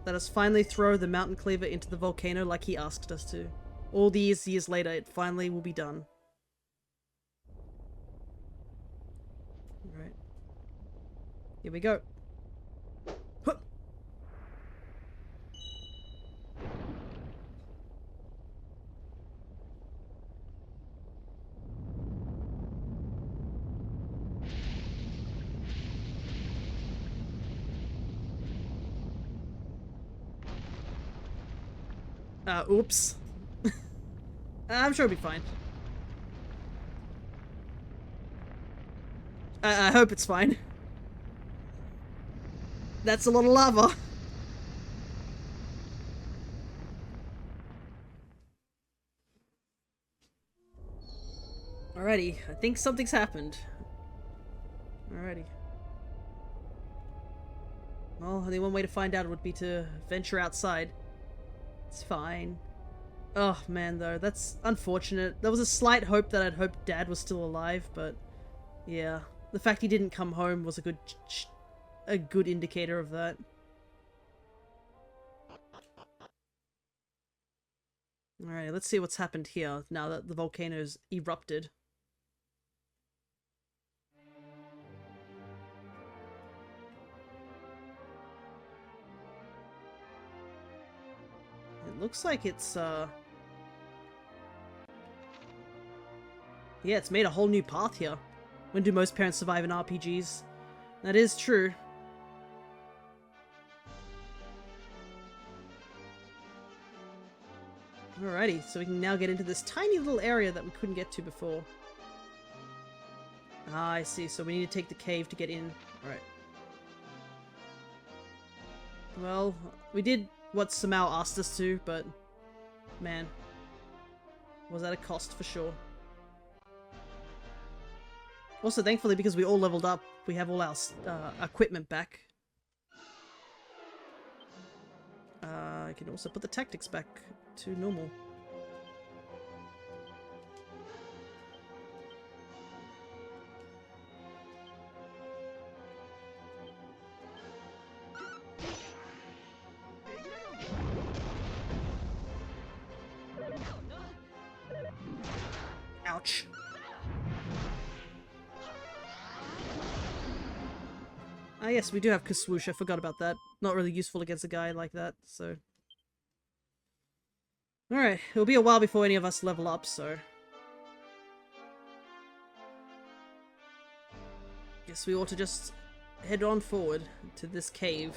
[SPEAKER 1] Let us finally throw the mountain cleaver into the volcano like he asked us to. All these years later, it finally will be done. Alright. Here we go. Huh. Oops. I'm sure it'll be fine. I hope it's fine. That's a lot of lava. Alrighty, I think something's happened. Alrighty. Well, only one way to find out would be to venture outside. It's fine. Oh man, though, that's unfortunate. There was a slight hope that I'd hoped Dad was still alive, but yeah, the fact he didn't come home was a good indicator of that. Alright, let's see what's happened here now that the volcano's erupted. It looks like it's, yeah, it's made a whole new path here. When do most parents survive in RPGs? That is true. Alrighty, so we can now get into this tiny little area that we couldn't get to before. Ah, I see, so we need to take the cave to get in. Alright. Well, we did what Samao asked us to, but man, was that a cost for sure. Also, thankfully, because we all leveled up, we have all our equipment back. I can also put the tactics back to normal. Ouch. Ah, yes, we do have Kaswoosh. I forgot about that. Not really useful against a guy like that, so... Alright, it'll be a while before any of us level up, so... Guess we ought to just head on forward to this cave.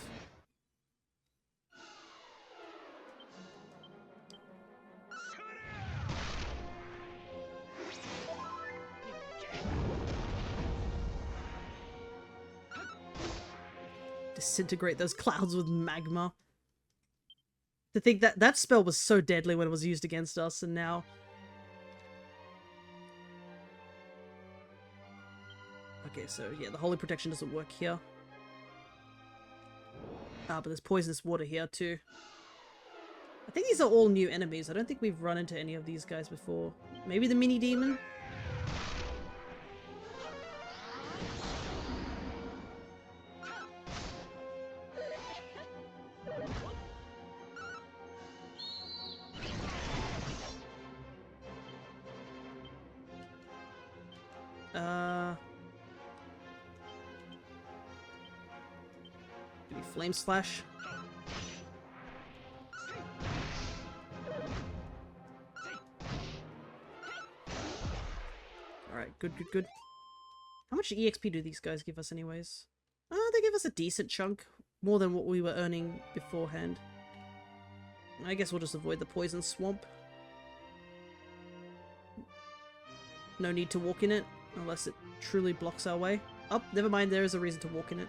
[SPEAKER 1] Disintegrate those clouds with magma. To think that that spell was so deadly when it was used against us, and now... Okay, so yeah, the holy protection doesn't work here. Ah, but there's poisonous water here too. I think these are all new enemies. I don't think we've run into any of these guys before. Maybe the mini demon? Maybe Flame Slash? Alright, good, good, good. How much EXP do these guys give us anyways? They give us a decent chunk. More than what we were earning beforehand. I guess we'll just avoid the poison swamp. No need to walk in it, unless it truly blocks our way. Oh, never mind, there is a reason to walk in it.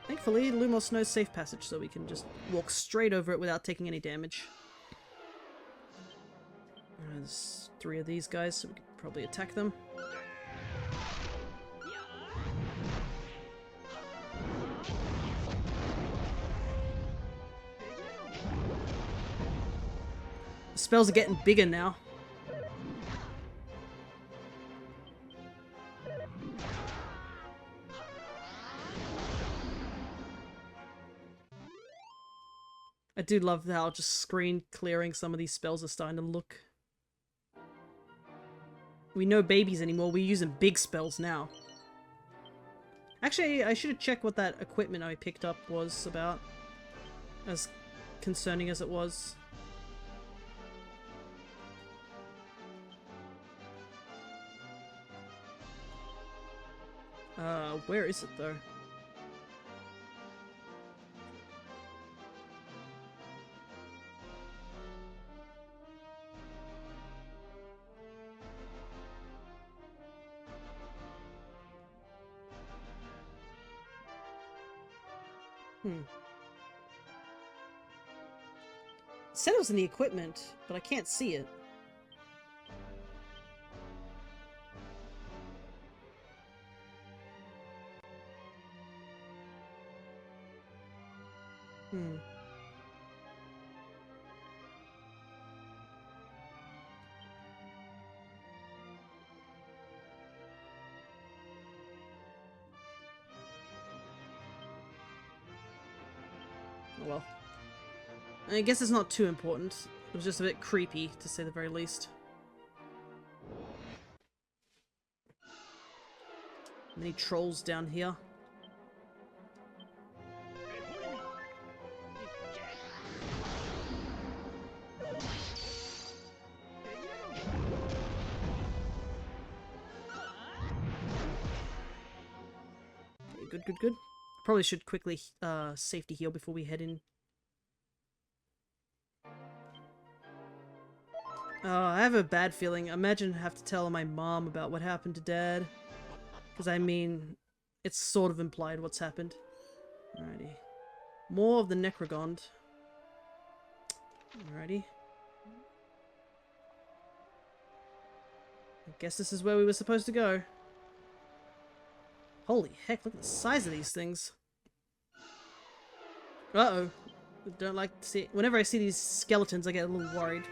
[SPEAKER 1] Thankfully, Lumos knows safe passage, so we can just walk straight over it without taking any damage. There's 3 of these guys, so we can probably attack them. The spells are getting bigger now. I do love how just screen clearing some of these spells are starting to look. We know babies anymore, we're using big spells now. Actually, I should have checked what that equipment I picked up was about. As concerning as it was. Where is it though? It said it was in the equipment, but I can't see it. Oh well. I guess it's not too important. It was just a bit creepy, to say the very least. Many trolls down here. Okay, good, good, good. Probably should quickly safety heal before we head in. I have a bad feeling. Imagine I have to tell my mom about what happened to Dad. Because, I mean, it's sort of implied what's happened. Alrighty. More of the Necrogond. Alrighty. I guess this is where we were supposed to go. Holy heck, look at the size of these things. Uh-oh. I don't like to see... Whenever I see these skeletons, I get a little worried.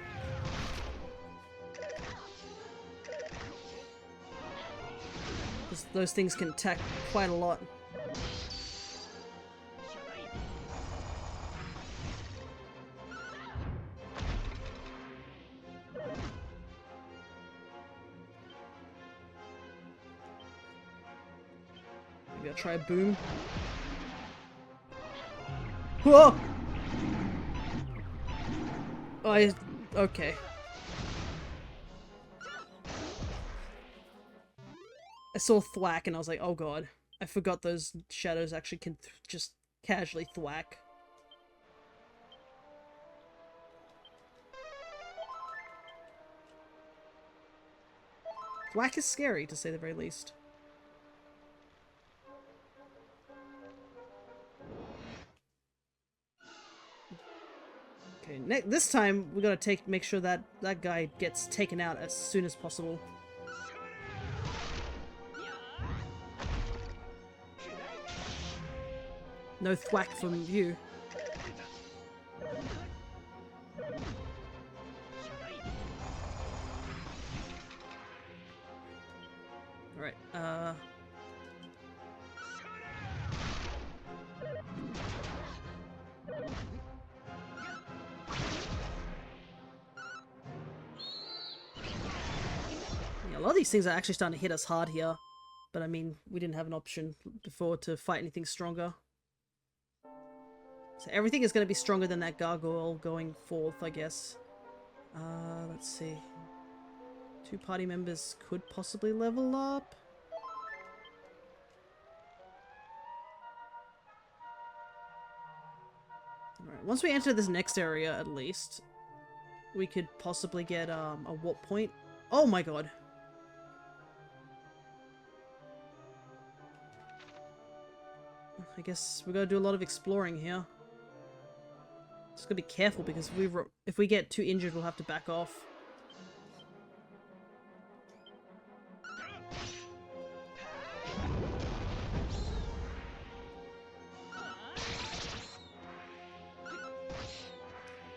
[SPEAKER 1] Those things can attack quite a lot. Maybe I'll try a boom. Whoa! Okay. I saw thwack and I was like, oh god. I forgot those shadows actually can just casually thwack. Thwack is scary, to say the very least. Okay, this time we gotta make sure that that guy gets taken out as soon as possible. No thwack from you. Alright, yeah, a lot of these things are actually starting to hit us hard here. But I mean, we didn't have an option before to fight anything stronger. So everything is going to be stronger than that gargoyle going forth, I guess. Let's see. 2 party members could possibly level up. Alright, once we enter this next area, at least, we could possibly get a warp point. Oh my god! I guess we gotta do a lot of exploring here. Just gotta be careful because if we get too injured, we'll have to back off.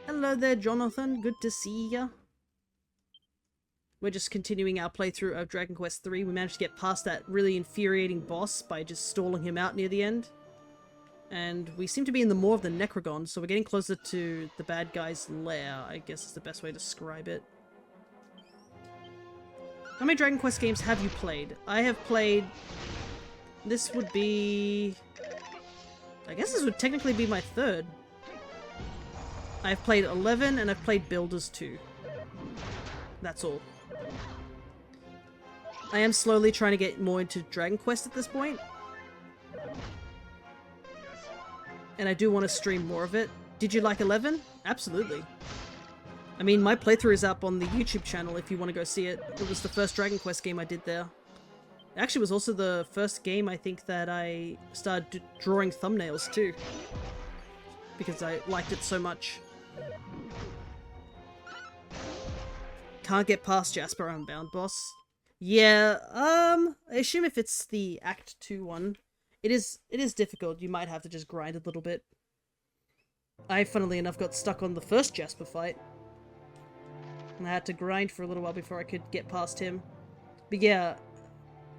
[SPEAKER 1] Hello there, Jonathan. Good to see ya. We're just continuing our playthrough of Dragon Quest III. We managed to get past that really infuriating boss by just stalling him out near the end. And we seem to be in the maw of the Necrogon, so we're getting closer to the bad guy's lair, I guess is the best way to describe it. How many Dragon Quest games have you played? I have played... This would be... I guess this would technically be my 3rd. I've played 11 and I've played Builders 2. That's all. I am slowly trying to get more into Dragon Quest at this point. And I do want to stream more of it. Did you like 11? Absolutely. I mean, my playthrough is up on the YouTube channel if you want to go see it. It was the first Dragon Quest game I did there. It actually was also the first game I think that I started drawing thumbnails too. Because I liked it so much. Can't get past Jasper Unbound boss. Yeah, I assume if it's the Act 2 one, it is difficult. You might have to just grind a little bit. I, funnily enough, got stuck on the first Jasper fight. And I had to grind for a little while before I could get past him. But yeah,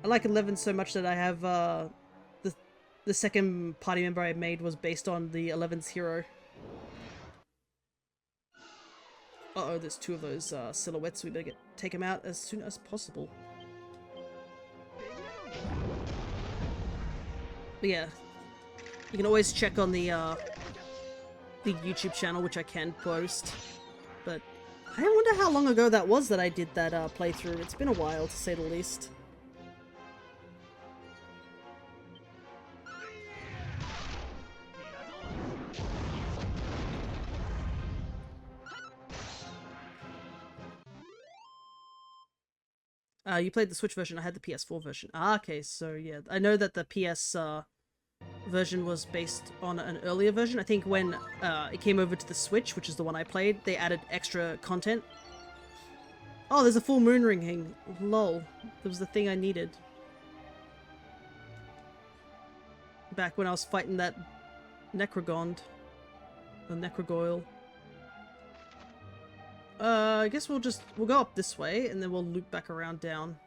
[SPEAKER 1] I like 11 so much that I have, the second party member I made was based on the 11's hero. Uh-oh, there's 2 of those silhouettes. We better take them out as soon as possible. But yeah, you can always check on the YouTube channel, which I can post. But I wonder how long ago that was that I did that playthrough. It's been a while, to say the least. You played the Switch version, I had the PS4 version. Ah, okay, so yeah. I know that the PS version was based on an earlier version. I think when it came over to the Switch, which is the one I played, they added extra content. Oh, there's a full moon ring. Lol. That was the thing I needed. Back when I was fighting that Necrogond. Or Necrogoyle. I guess we'll go up this way, and then we'll loop back around down.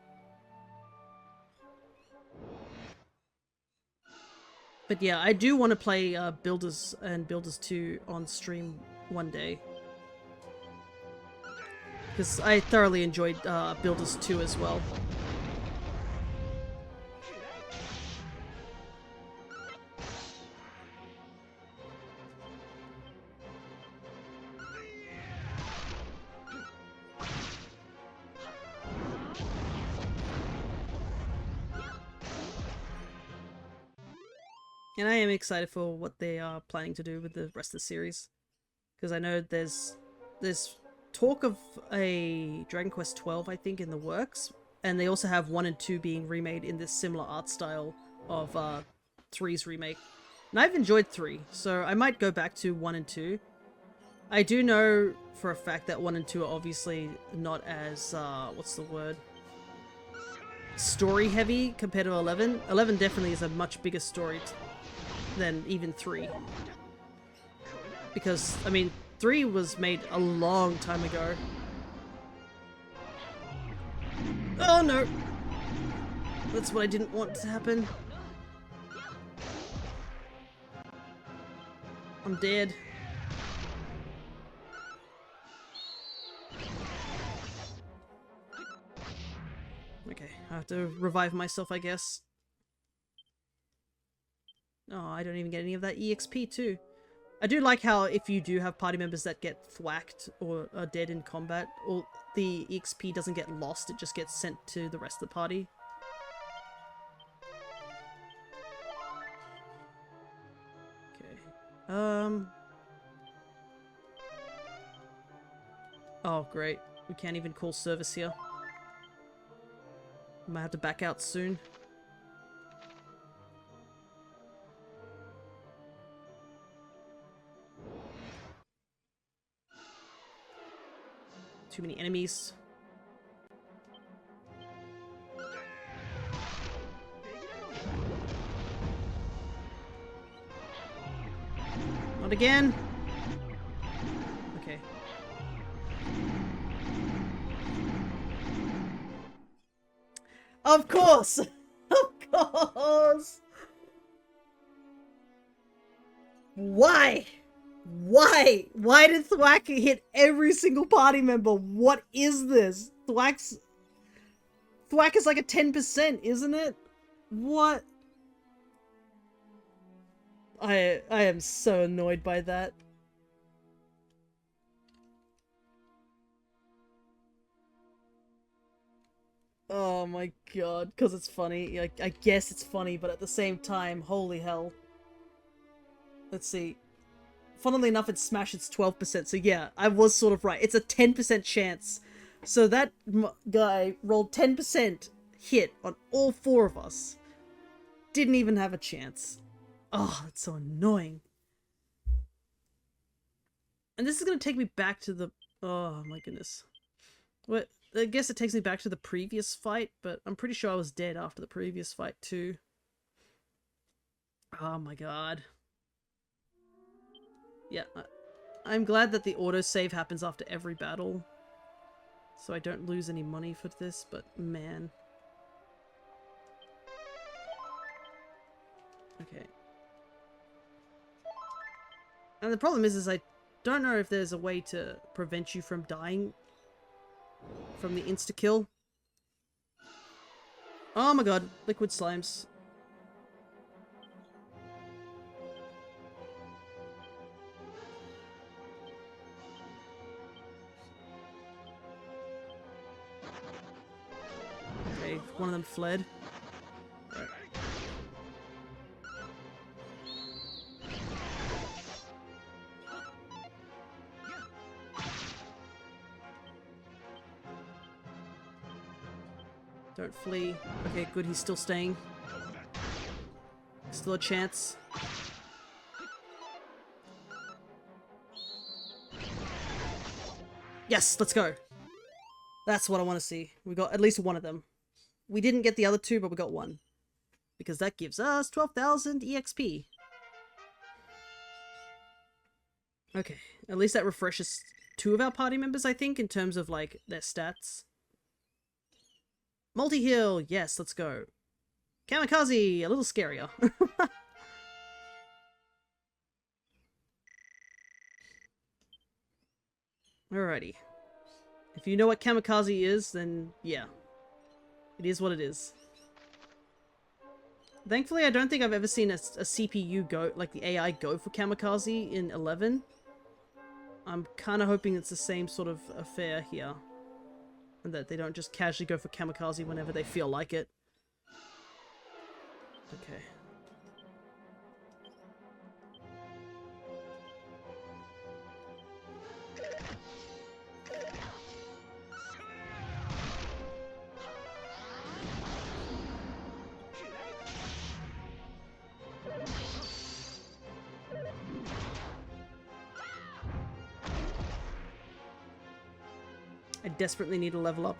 [SPEAKER 1] But yeah, I do want to play Builders and Builders 2 on stream one day. Because I thoroughly enjoyed Builders 2 as well. And I am excited for what they are planning to do with the rest of the series. Because I know there's talk of a Dragon Quest 12, I think, in the works. And they also have 1 and 2 being remade in this similar art style of 3's remake. And I've enjoyed 3, so I might go back to 1 and 2. I do know for a fact that 1 and 2 are obviously not as, what's the word? Story heavy compared to 11. 11 definitely is a much bigger story than even 3. Because, I mean, 3 was made a long time ago. Oh no! That's what I didn't want to happen. I'm dead. Okay, I have to revive myself, I guess. Oh, I don't even get any of that EXP too. I do like how if you do have party members that get thwacked or are dead in combat, or the EXP doesn't get lost, it just gets sent to the rest of the party. Okay. Oh, great. We can't even call service here. I might have to back out soon. Too many enemies. Not again. Okay. Of course! Of course! Why? Why? Why did Thwack hit every single party member? What is this? Thwack is like a 10%, isn't it? What? I am so annoyed by that. Oh my god, because it's funny. I guess it's funny, but at the same time, holy hell. Let's see. Funnily enough, in Smash it's 12%, so yeah, I was sort of right. It's a 10% chance. So that guy rolled 10% hit on all 4 of us. Didn't even have a chance. Oh, that's so annoying. And this is going to take me back to the... Oh my goodness. What? I guess it takes me back to the previous fight, but I'm pretty sure I was dead after the previous fight too. Oh my god. Yeah, I'm glad that the autosave happens after every battle, so I don't lose any money for this, but man. Okay. And the problem is I don't know if there's a way to prevent you from dying from the insta-kill. Oh my god, liquid slimes. Okay, one of them fled. Right. Don't flee. Okay, good, he's still staying. Still a chance. Yes, let's go. That's what I want to see. We got at least one of them. We didn't get the other 2, but we got 1. Because that gives us 12,000 EXP. Okay, at least that refreshes 2 of our party members, I think, in terms of, like, their stats. Multi-heal! Yes, let's go. Kamikaze! A little scarier. Alrighty. If you know what Kamikaze is, then yeah. It is what it is. Thankfully, I don't think I've ever seen a CPU go, like the AI go for Kamikaze in 11. I'm kind of hoping it's the same sort of affair here. And that they don't just casually go for Kamikaze whenever they feel like it. Okay. I desperately need to level up.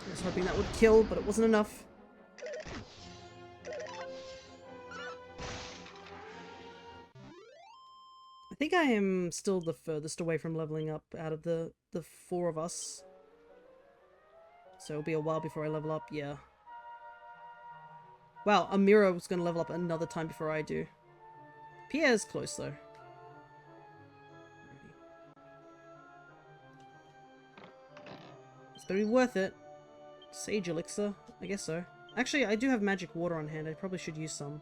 [SPEAKER 1] I was hoping that would kill, but it wasn't enough. I think I am still the furthest away from leveling up out of the four of us. So it'll be a while before I level up, yeah. Wow, Amira was going to level up another time before I do. Pierre's close though. It's better be worth it. Sage elixir? I guess so. Actually, I do have magic water on hand. I probably should use some.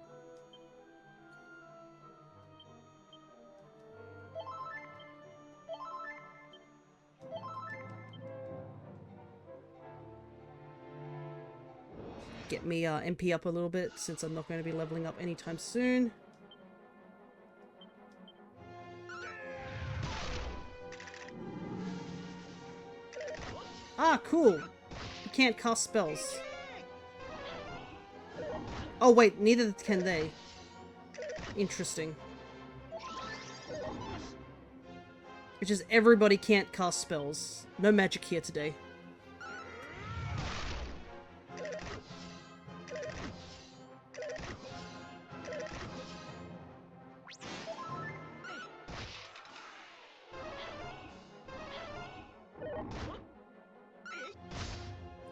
[SPEAKER 1] Get me MP up a little bit, since I'm not going to be leveling up anytime soon. Ah, cool! You can't cast spells. Oh wait, neither can they. Interesting. Which is everybody can't cast spells. No magic here today.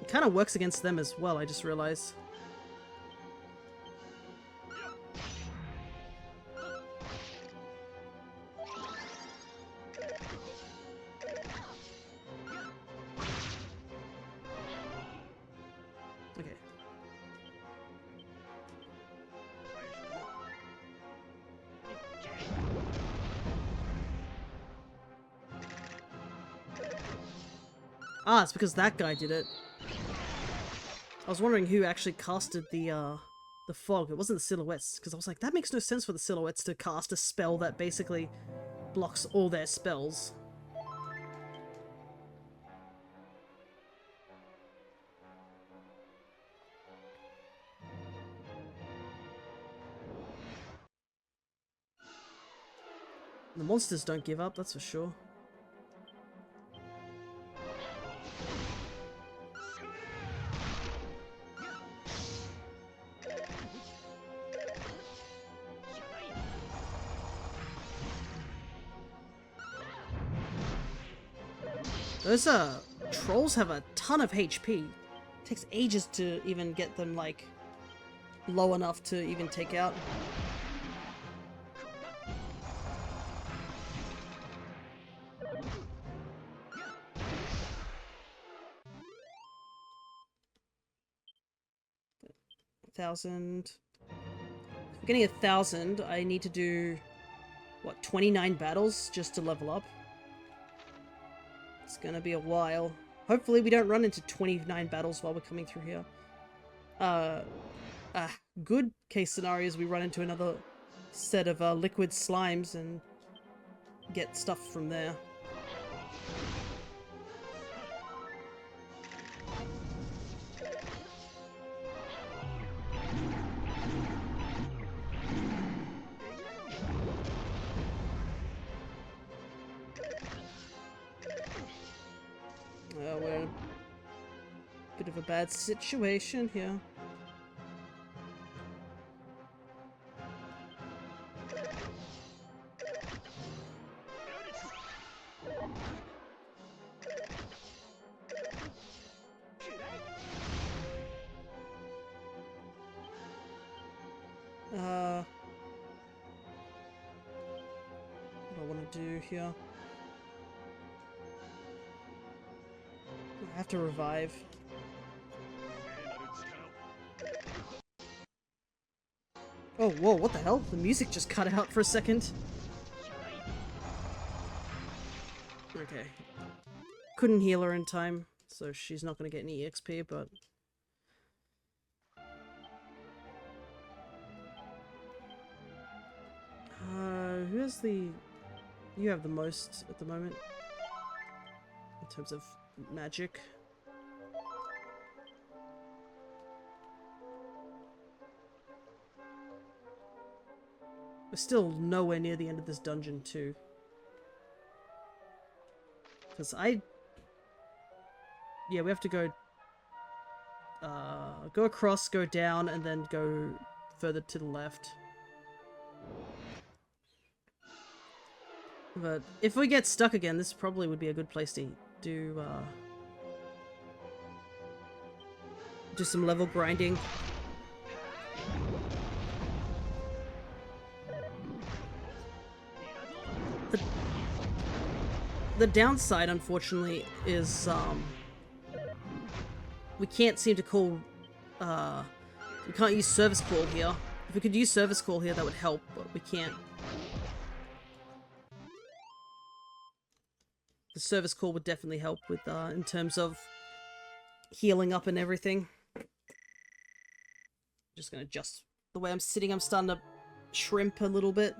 [SPEAKER 1] It kind of works against them as well, I just realized. Okay. Ah, it's because that guy did it. I was wondering who actually casted the fog. It wasn't the silhouettes, because I was like, that makes no sense for the silhouettes to cast a spell that basically blocks all their spells. The monsters don't give up, that's for sure. Those trolls have a ton of HP. It takes ages to even get them like low enough to even take out. $1,000. If I'm getting 1,000, I need to do what, 29 battles just to level up. It's gonna be a while. Hopefully we don't run into 29 battles while we're coming through here. Good case scenario is we run into another set of liquid slimes and get stuff from there. We're in a bit of a bad situation here. What do I want to do here? I have to revive. Oh, whoa, what the hell? The music just cut out for a second. Okay. Couldn't heal her in time, so she's not going to get any EXP, but... who has the... You have the most at the moment. In terms of magic. We're still nowhere near the end of this dungeon too. Because yeah, we have to go go across, go down, and then go further to the left. But if we get stuck again, this probably would be a good place to do some level grinding. The downside, unfortunately, is we can't seem to call we can't use service call here. If we could use service call here, that would help, but we can't. The service call would definitely help with in terms of healing up and everything. Just gonna adjust the way I'm sitting. I'm starting to shrimp a little bit.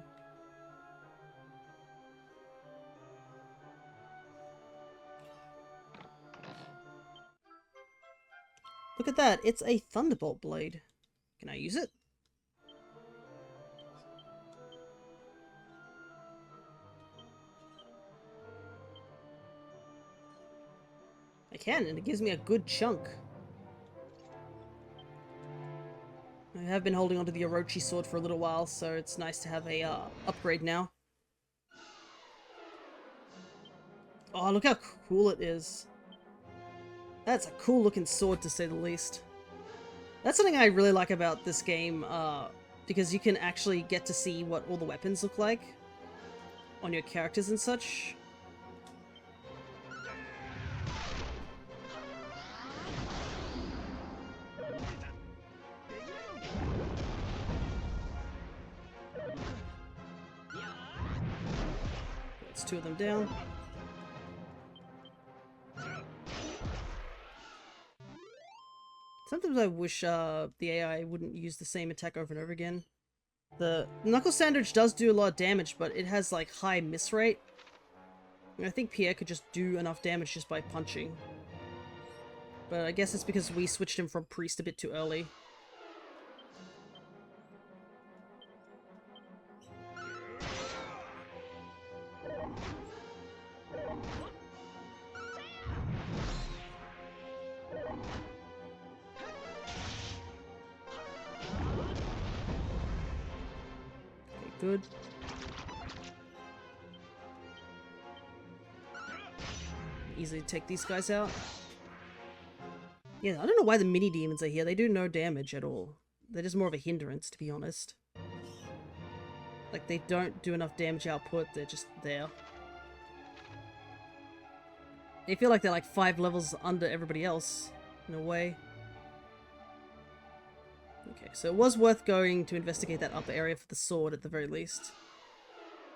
[SPEAKER 1] Look at that, it's a Thunderbolt blade. Can I use it? I can, and it gives me a good chunk. I have been holding onto the Orochi sword for a little while, so it's nice to have a upgrade now. Oh, look how cool it is. That's a cool looking sword, to say the least. That's something I really like about this game, because you can actually get to see what all the weapons look like on your characters and such. That's two of them down. Sometimes I wish the AI wouldn't use the same attack over and over again. The Knuckle Sandwich does do a lot of damage, but it has like high miss rate. And I think Pierre could just do enough damage just by punching. But I guess it's because we switched him from Priest a bit too early. Good. Easily take these guys out. Yeah, I don't know why the mini demons are here. They do no damage at all. They're just more of a hindrance, to be honest. Like, they don't do enough damage output. They're just there. They feel like they're like 5 levels under everybody else, in a way. Okay, so it was worth going to investigate that upper area for the sword at the very least.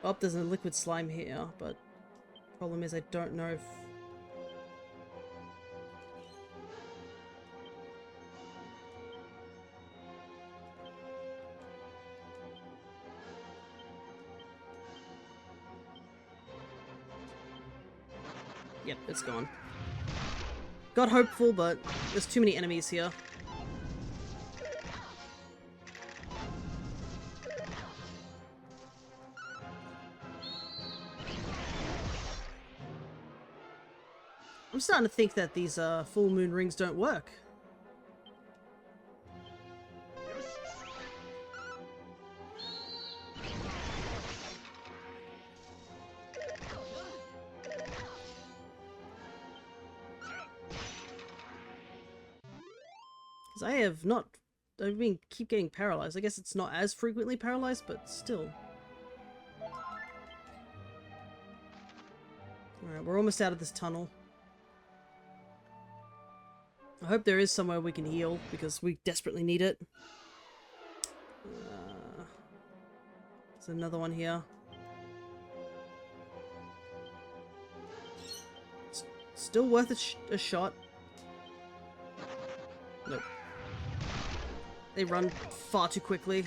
[SPEAKER 1] Oh, there's a liquid slime here, but problem is I don't know if... Yep, it's gone. Got hopeful, but there's too many enemies here. I'm starting to think that these full moon rings don't work. Because I have not... keep getting paralyzed. I guess it's not as frequently paralyzed, but still. Alright, we're almost out of this tunnel. I hope there is somewhere we can heal, because we desperately need it. There's another one here. It's still worth a shot. Nope. They run far too quickly.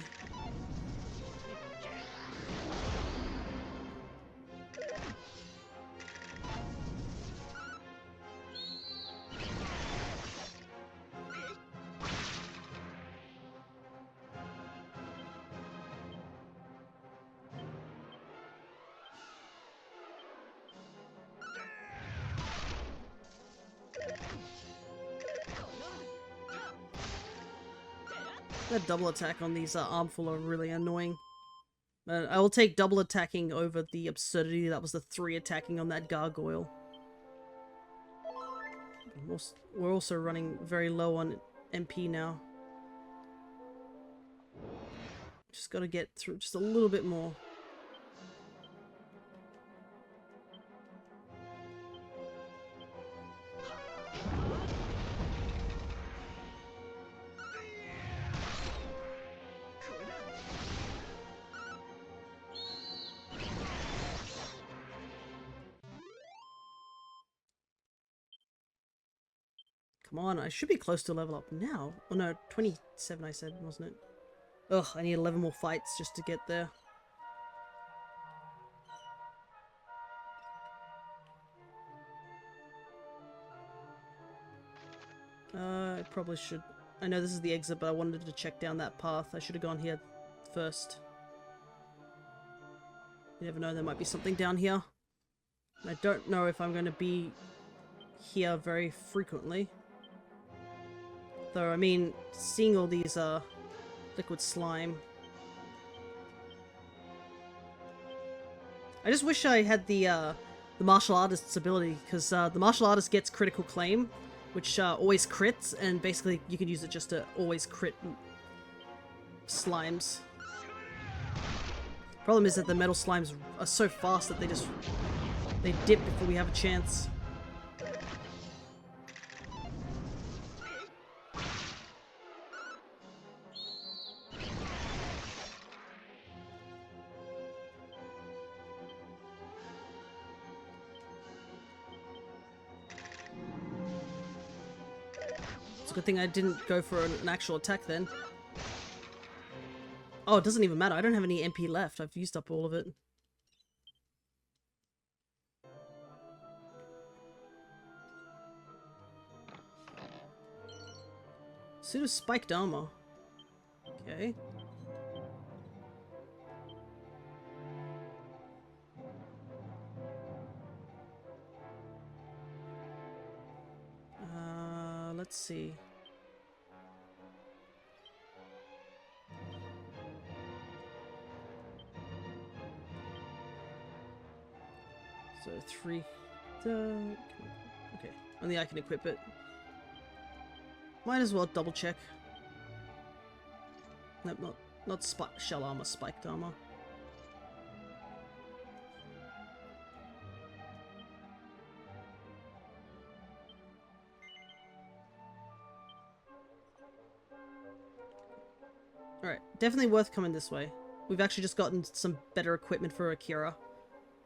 [SPEAKER 1] That double attack on these armful are really annoying. I will take double attacking over the absurdity that was the 3 attacking on that gargoyle. We're also running very low on MP now. Just gotta get through just a little bit more. Come on, I should be close to level up now. Oh no, 27 I said, wasn't it? Ugh, I need 11 more fights just to get there. I probably should... I know this is the exit, but I wanted to check down that path. I should have gone here first. You never know, there might be something down here. I don't know if I'm going to be here very frequently. Though, I mean, seeing all these liquid slime. I just wish I had the martial artist's ability, because the martial artist gets critical claim, which always crits, and basically you can use it just to always crit slimes. Problem is that the metal slimes are so fast that they dip before we have a chance. Good thing I didn't go for an actual attack then. Oh, it doesn't even matter. I don't have any MP left. I've used up all of it. Suit of spiked armor. Okay. Let's see. So 3. Okay, only I can equip it. Might as well double check. Nope, not shell armor, spiked armor. Alright, definitely worth coming this way. We've actually just gotten some better equipment for Akira.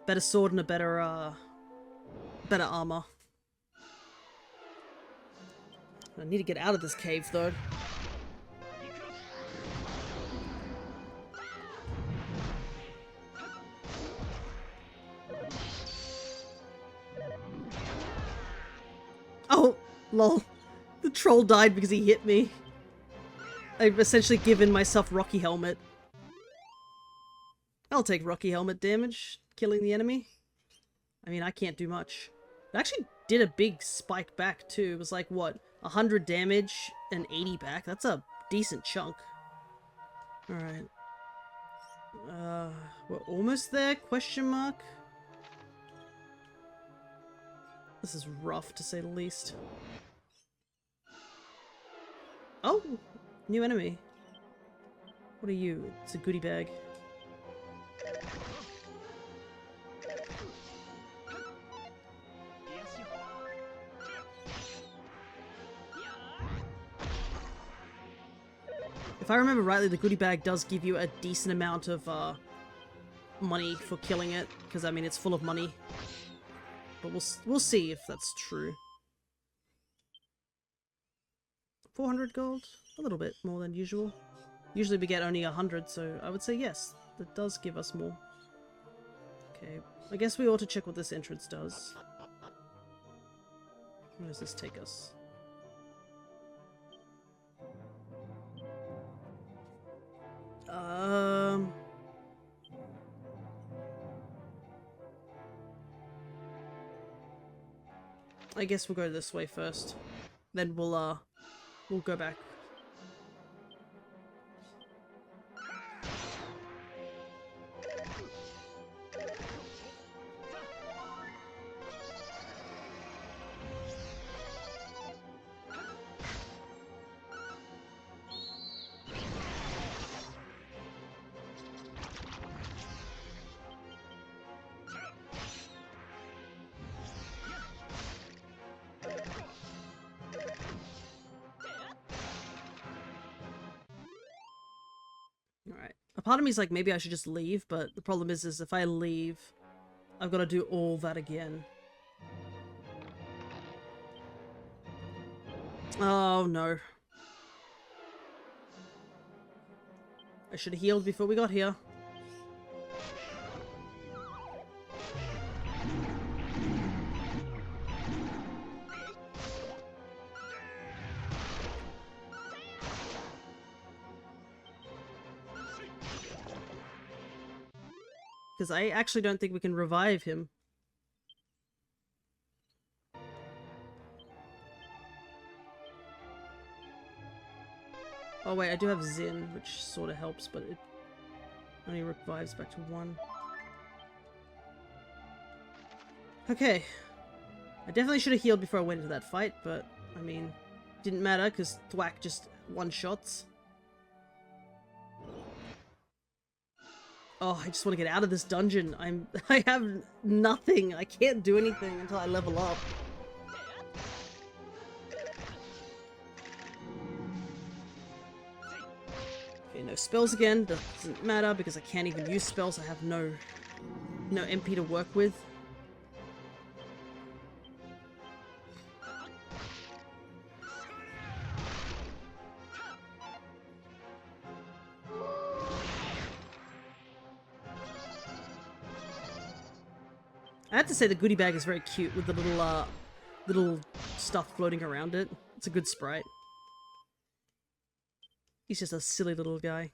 [SPEAKER 1] Better sword and a better armor. I need to get out of this cave, though. Oh, lol. The troll died because he hit me. I've essentially given myself Rocky Helmet. I'll take Rocky Helmet damage, killing the enemy. I mean, I can't do much. It actually did a big spike back, too. It was like, what, 100 damage and 80 back? That's a decent chunk. Alright. We're almost there? Question mark? This is rough, to say the least. Oh! New enemy. What are you? It's a goodie bag. If I remember rightly, the goodie bag does give you a decent amount of money for killing it, because I mean it's full of money. But we'll see if that's true. 400 gold? A little bit more than usual. Usually we get only 100, so I would say yes, that does give us more. Okay, I guess we ought to check what this entrance does. Where does this take us? I guess we'll go this way first. Then we'll go back. A part of me is like, maybe I should just leave, but the problem is if I leave, I've got to do all that again. Oh, no. I should have healed before we got here. Because I actually don't think we can revive him. Oh wait, I do have Zin, which sort of helps, but it only revives back to 1. Okay. I definitely should have healed before I went into that fight, but, I mean, didn't matter, because Thwack just one-shots. Oh, I just want to get out of this dungeon. I have nothing. I can't do anything until I level up. Okay, no spells again. Doesn't matter because I can't even use spells. I have no MP to work with. I have to say the goodie bag is very cute with the little stuff floating around it. It's a good sprite. He's just a silly little guy.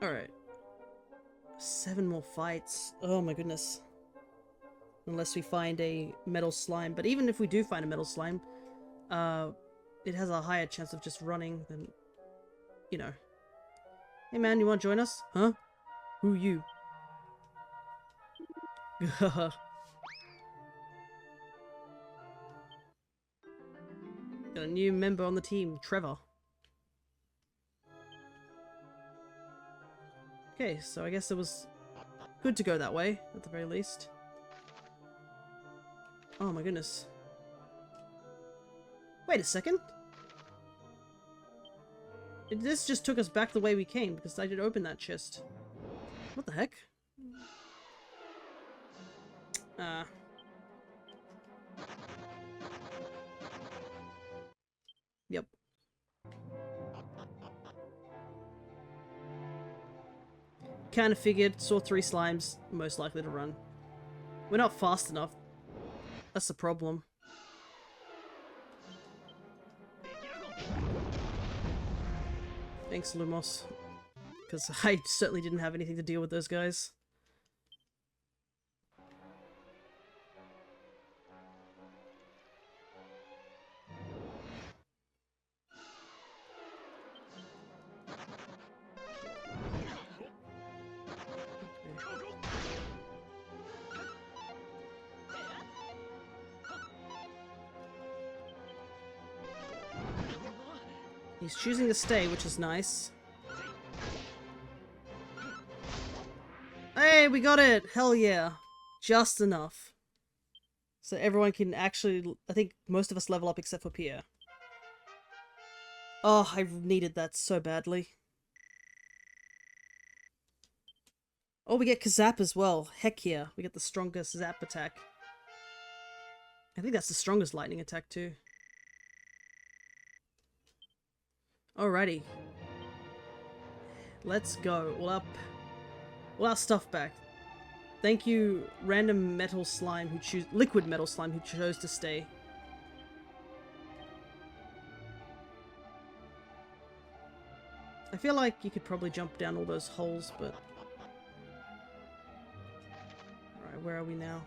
[SPEAKER 1] Alright. 7 more fights. Oh my goodness. Unless we find a metal slime. But even if we do find a metal slime, it has a higher chance of just running than, you know. Hey man, you want to join us? Huh? Who you? Got a new member on the team, Trevor. Okay, so I guess it was good to go that way, at the very least. Oh my goodness. Wait a second. This just took us back the way we came, because I did open that chest. What the heck? Yep. Kinda figured, saw 3 slimes, most likely to run. We're not fast enough. That's the problem. Thanks, Lumos. Because I certainly didn't have anything to deal with those guys. He's choosing to stay, which is nice. Hey, we got it! Hell yeah. Just enough. So everyone can actually... I think most of us level up except for Pierre. Oh, I needed that so badly. Oh, we get Kazap as well. Heck yeah. We get the strongest Zap attack. I think that's the strongest lightning attack too. Alrighty. Let's go. All our stuff back. Thank you, random metal slime who liquid metal slime who chose to stay. I feel like you could probably jump down all those holes, but... Alright, where are we now?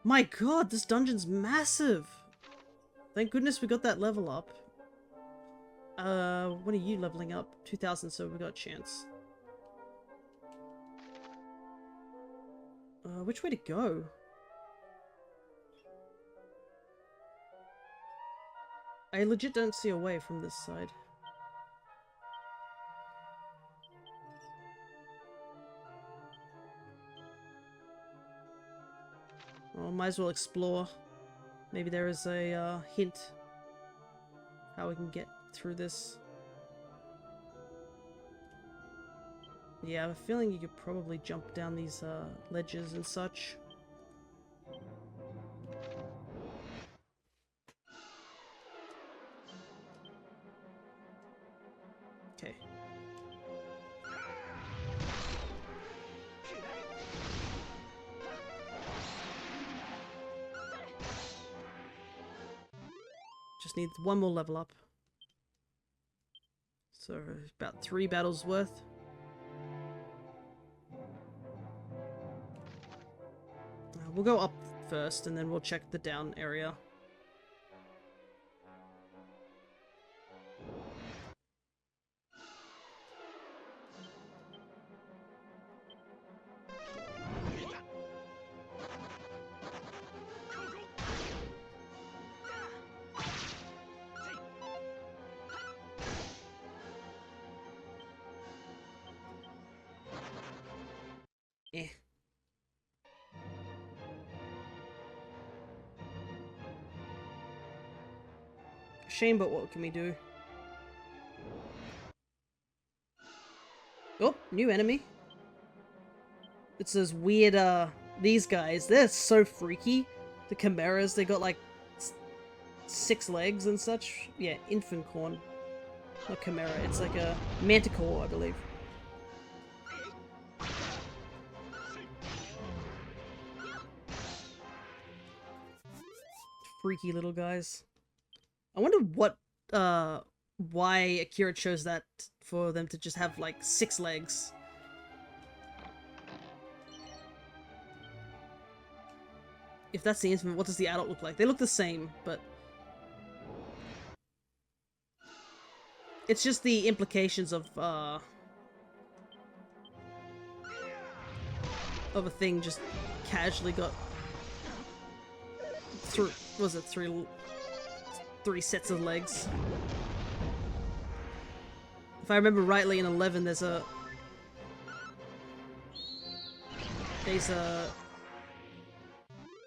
[SPEAKER 1] My god, this dungeon's massive! Thank goodness we got that level up. When are you leveling up? 2000, so we got a chance. Which way to go? I legit don't see a way from this side. Well, might as well explore. Maybe there is a hint how we can get through this. Yeah, I have a feeling you could probably jump down these ledges and such. Okay. Just need one more level up. So, about 3 battles worth. We'll go up first, and then we'll check the down area. Eh. Shame, but what can we do? Oh, new enemy. It's those weird, these guys. They're so freaky. The chimeras, they got like 6 legs and such. Yeah, infant corn. Not chimera, it's like a manticore, I believe. Freaky little guys. I wonder what, why Akira chose that for them to just have like 6 legs. If that's the infant, what does the adult look like? They look the same, but it's just the implications of a thing just casually got through. Was it 3 sets of legs? If I remember rightly, in 11, there's a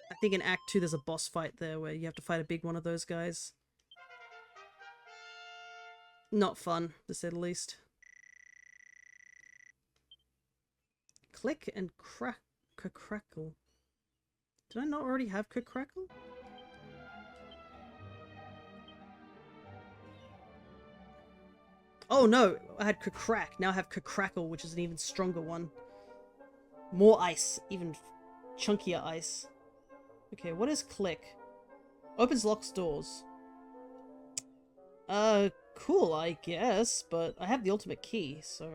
[SPEAKER 1] I think in Act 2 there's a boss fight there where you have to fight a big one of those guys. Not fun, to say the least. Click and crackle. Did I not already have crackle? Oh no, I had crack. Now I have crackle, which is an even stronger one. More ice, even chunkier ice. Okay, what is click? Opens locks doors. Cool, I guess, but I have the ultimate key, so...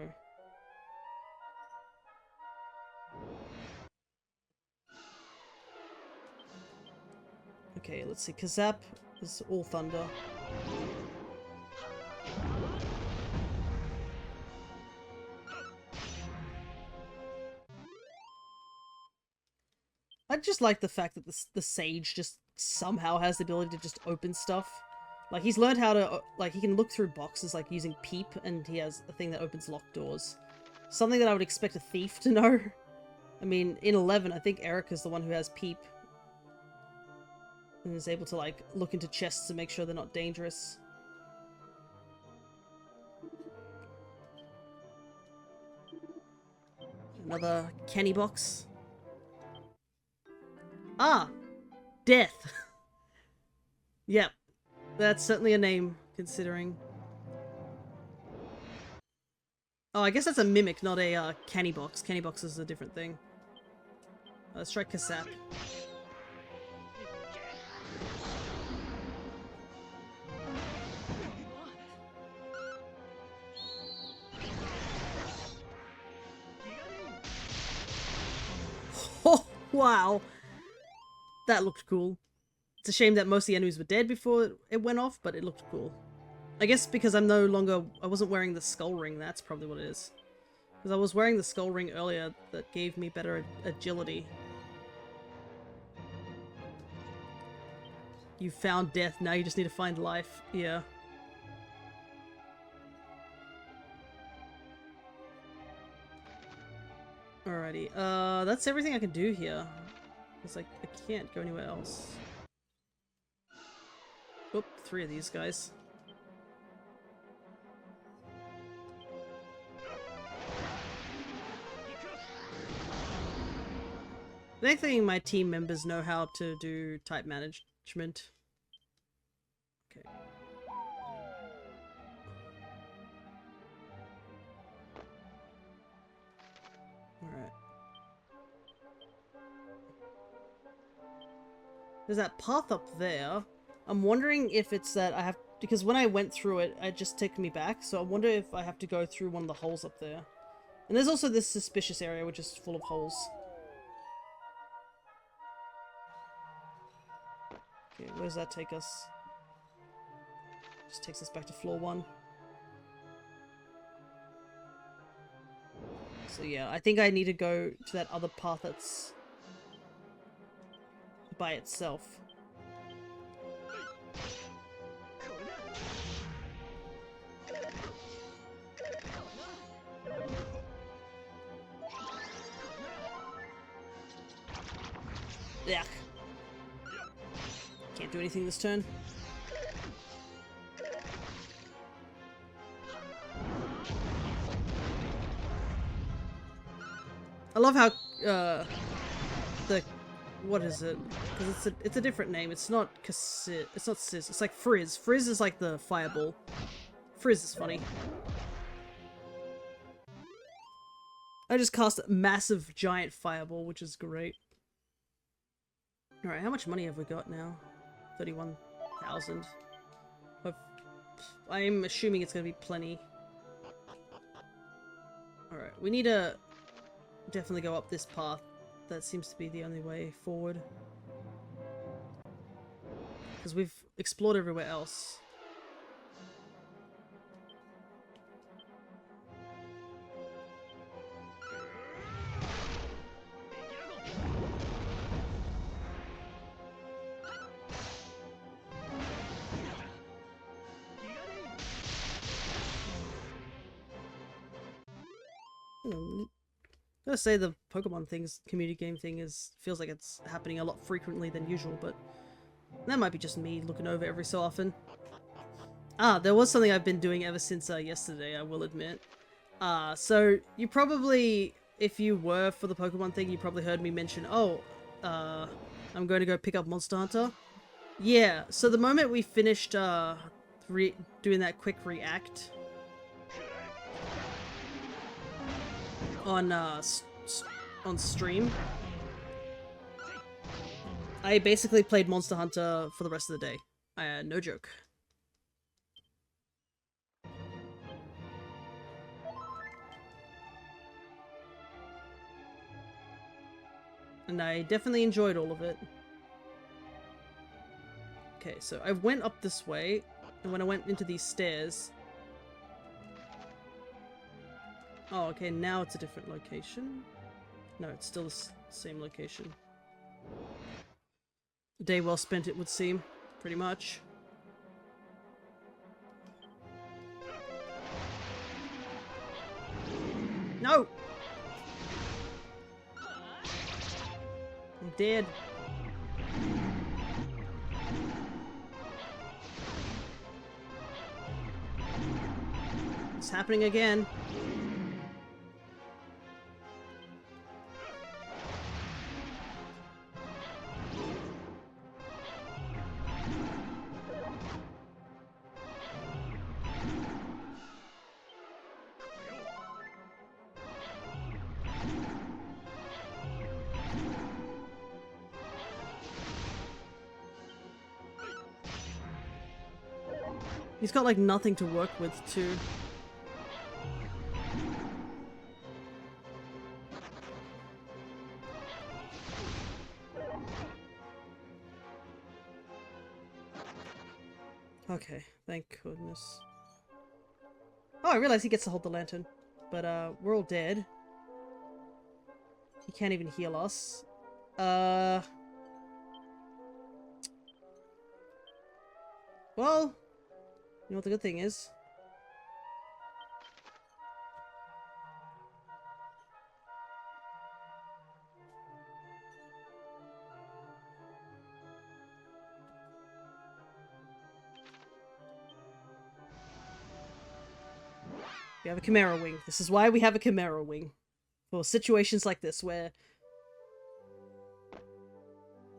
[SPEAKER 1] Okay, let's see. Kazap is all thunder. I just like the fact that the sage just somehow has the ability to just open stuff. Like, he's learned how to, like, he can look through boxes, like, using peep, and he has a thing that opens locked doors. Something that I would expect a thief to know. I mean, in 11, I think Erica's the one who has peep. And is able to, like, look into chests to make sure they're not dangerous. Another candy box. Ah! Death! Yep. That's certainly a name, considering. Oh, I guess that's a mimic, not a candy box. Candy box is a different thing. Let's try Kasap. Oh, wow! That looked cool. It's a shame that most of the enemies were dead before it went off, but it looked cool. I guess because I wasn't wearing the skull ring, that's probably what it is. Because I was wearing the skull ring earlier that gave me better agility. You found death, now you just need to find life. Yeah. Alrighty, that's everything I can do here. It's like, I can't go anywhere else. Oop, 3 of these guys. Thankfully, my team members know how to do type management. Okay. Alright. There's that path up there. I'm wondering if it's that I have... Because when I went through it, it just took me back. So I wonder if I have to go through one of the holes up there. And there's also this suspicious area which is full of holes. Okay, where does that take us? Just takes us back to floor 1. So yeah, I think I need to go to that other path that's by itself. Yuck. Can't do anything this turn. I love how the what is it? Because it's a different name. It's not Cassis. It's not Sis. It's like Frizz. Frizz is like the fireball. Frizz is funny. I just cast a massive giant fireball, which is great. Alright, how much money have we got now? 31,000. I'm assuming it's going to be plenty. Alright, we need to definitely go up this path. That seems to be the only way forward. Because we've explored everywhere else. I gotta say the Pokemon community game thing feels like it's happening a lot frequently than usual, but that might be just me looking over every so often. Ah, there was something I've been doing ever since yesterday, I will admit. So you probably, if you were for the Pokemon thing, you probably heard me mention, oh, I'm going to go pick up Monster Hunter. Yeah, so the moment we finished doing that quick react on stream, I basically played Monster Hunter for the rest of the day. No joke. And I definitely enjoyed all of it. Okay, so I went up this way, and when I went into these stairs... Oh, okay, now it's a different location? No, it's still the same location. A day well spent, it would seem. Pretty much. No! I'm dead. It's happening again. He's got like nothing to work with too. Okay, thank goodness. Oh, I realize he gets to hold the lantern. But we're all dead. He can't even heal us. Well, you know what the good thing is? We have a Chimera Wing. This is why we have a Chimera Wing. For situations like this where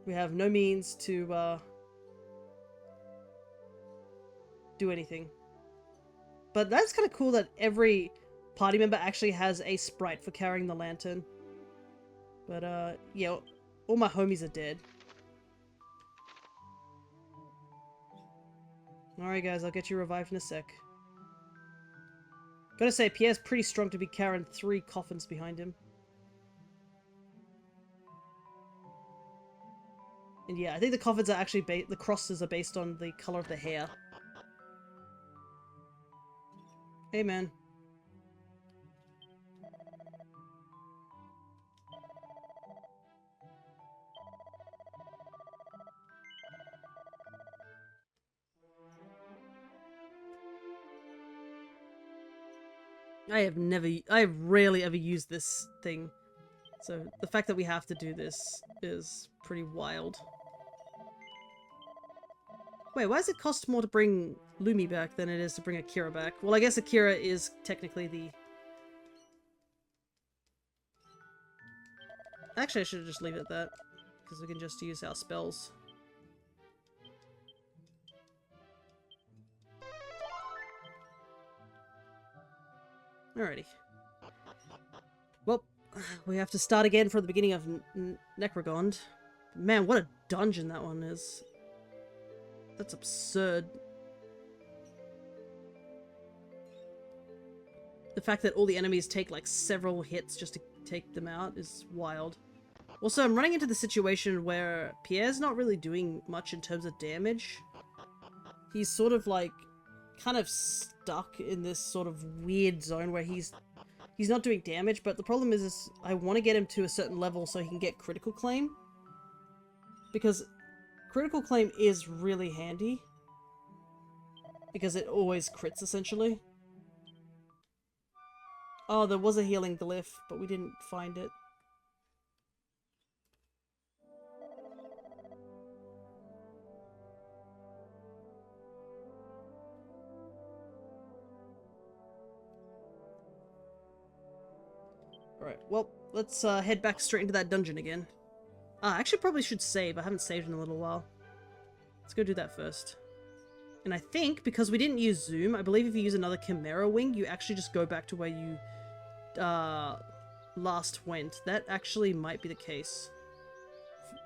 [SPEAKER 1] We have no means to do anything. But that's kind of cool that every party member actually has a sprite for carrying the lantern. But yeah, all my homies are dead. Alright guys, I'll get you revived in a sec. Gotta say, Pierre's pretty strong to be carrying 3 coffins behind him. And yeah, I think the coffins are actually the crosses are based on the color of the hair. Hey man. I have rarely ever used this thing. So the fact that we have to do this is pretty wild. Wait, why does it cost more to bring Lumi back than it is to bring Akira back? Well, I guess Akira is technically the... Actually, I should just leave it at that, because we can just use our spells. Alrighty. Well, we have to start again from the beginning of Necrogond. Man, what a dungeon that one is. That's absurd. The fact that all the enemies take like several hits just to take them out is wild. Also, I'm running into the situation where Pierre's not really doing much in terms of damage. He's sort of like kind of stuck in this sort of weird zone where he's not doing damage, but the problem is I want to get him to a certain level so he can get critical claim. Because critical claim is really handy. Because it always crits, essentially. Oh, there was a healing glyph, but we didn't find it. Alright, well, let's head back straight into that dungeon again. I actually probably should save. I haven't saved in a little while. Let's go do that first. And I think, because we didn't use Zoom, I believe if you use another Chimera Wing, you actually just go back to where you last went. That actually might be the case.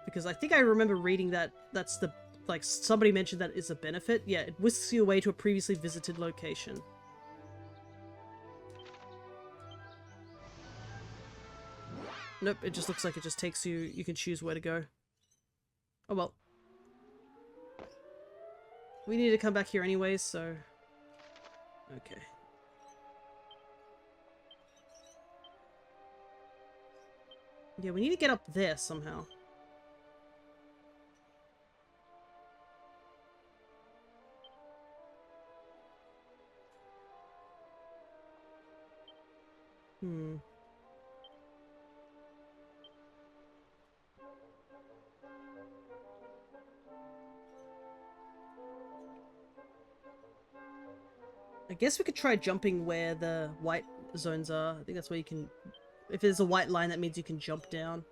[SPEAKER 1] Because I think I remember reading that that's the... Like, somebody mentioned that is a benefit. Yeah, it whisks you away to a previously visited location. Nope, it just looks like it just takes you... You can choose where to go. Oh well. We need to come back here anyways, so... Okay. Yeah, we need to get up there somehow. I guess we could try jumping where the white zones are. I think that's where you can... If there's a white line, that means you can jump down.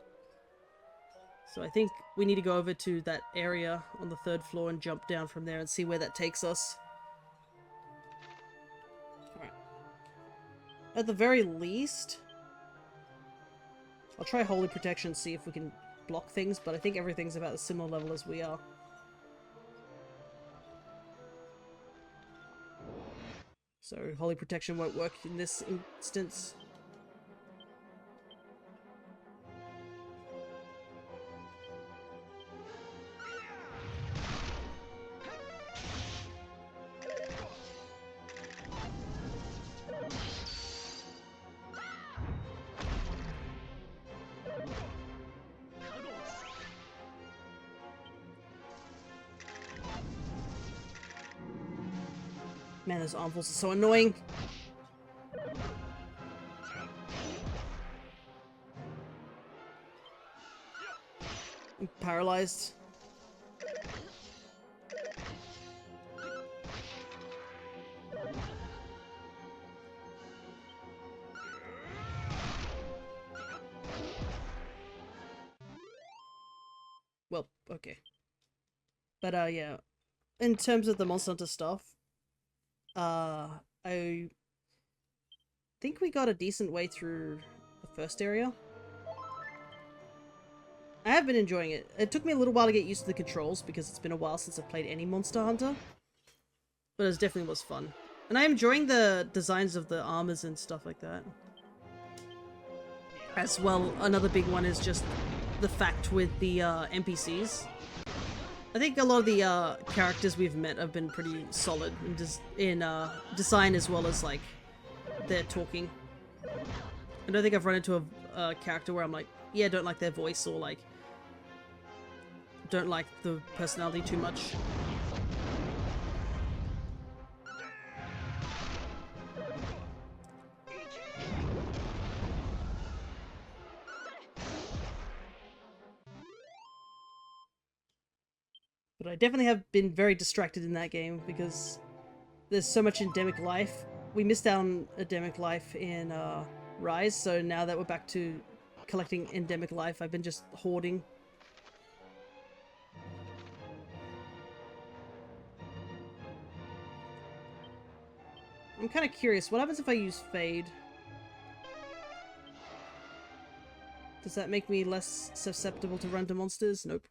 [SPEAKER 1] So I think we need to go over to that area on the 3rd floor and jump down from there and see where that takes us. Alright. At the very least... I'll try Holy Protection, see if we can block things, but I think everything's about a similar level as we are. So Holy Protection won't work in this instance. Man, those armfuls are so annoying. I'm paralyzed. Well, okay. But yeah, in terms of the Monster Hunter stuff, I think we got a decent way through the first area. I have been enjoying it. It took me a little while to get used to the controls because it's been a while since I've played any Monster Hunter. But it definitely was fun. And I'm enjoying the designs of the armors and stuff like that. As well, another big one is just the fact with the NPCs. I think a lot of the characters we've met have been pretty solid in design as well as like their talking. I don't think I've run into a character where I'm like, yeah, don't like their voice or like don't like the personality too much. But I definitely have been very distracted in that game because there's so much endemic life. We missed out on endemic life in Rise, so now that we're back to collecting endemic life, I've been just hoarding. I'm kind of curious, what happens if I use Fade? Does that make me less susceptible to random monsters? Nope.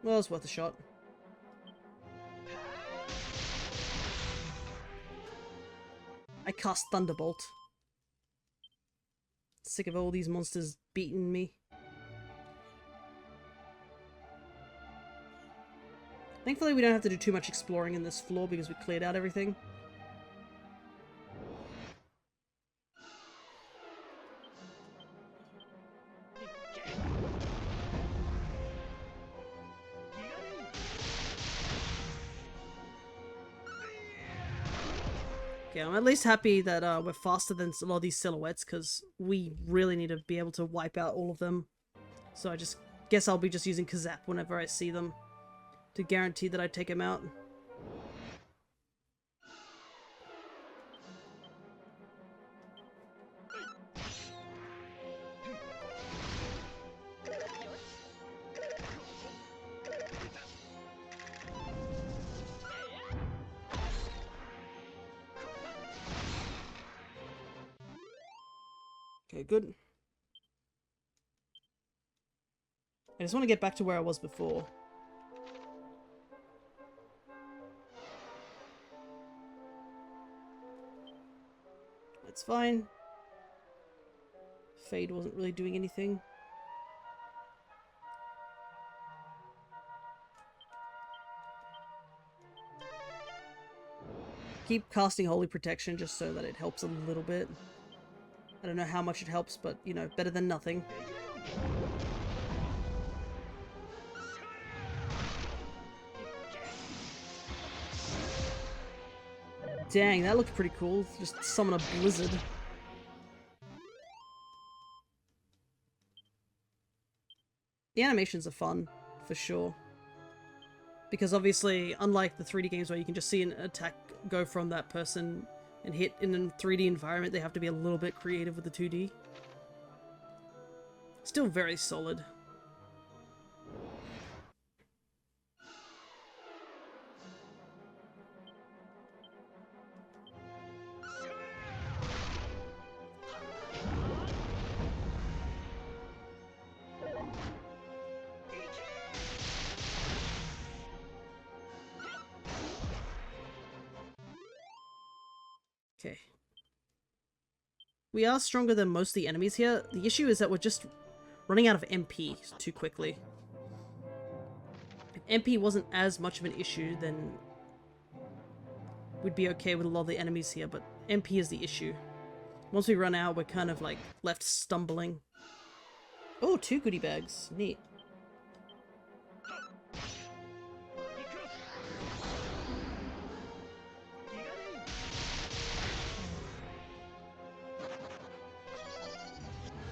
[SPEAKER 1] Well, it's worth a shot. I cast Thunderbolt. Sick of all these monsters beating me. Thankfully we don't have to do too much exploring in this floor because we cleared out everything. Okay, I'm at least happy that we're faster than a lot of these silhouettes because we really need to be able to wipe out all of them. So I just guess I'll be just using Kazap whenever I see them to guarantee that I take him out. Okay, good. I just want to get back to where I was before. It's fine. Fade wasn't really doing anything. Keep casting Holy Protection just so that it helps a little bit. I don't know how much it helps, but, you know, better than nothing. Dang, that looked pretty cool. Just summon a blizzard. The animations are fun, for sure. Because obviously, unlike the 3D games where you can just see an attack go from that person and hit in a 3D environment, they have to be a little bit creative with the 2D. Still very solid. Okay. We are stronger than most of the enemies here. The issue is that we're just running out of MP too quickly. If MP wasn't as much of an issue, then we'd be okay with a lot of the enemies here, but MP is the issue. Once we run out, we're kind of like left stumbling. Oh, 2 goodie bags. Neat.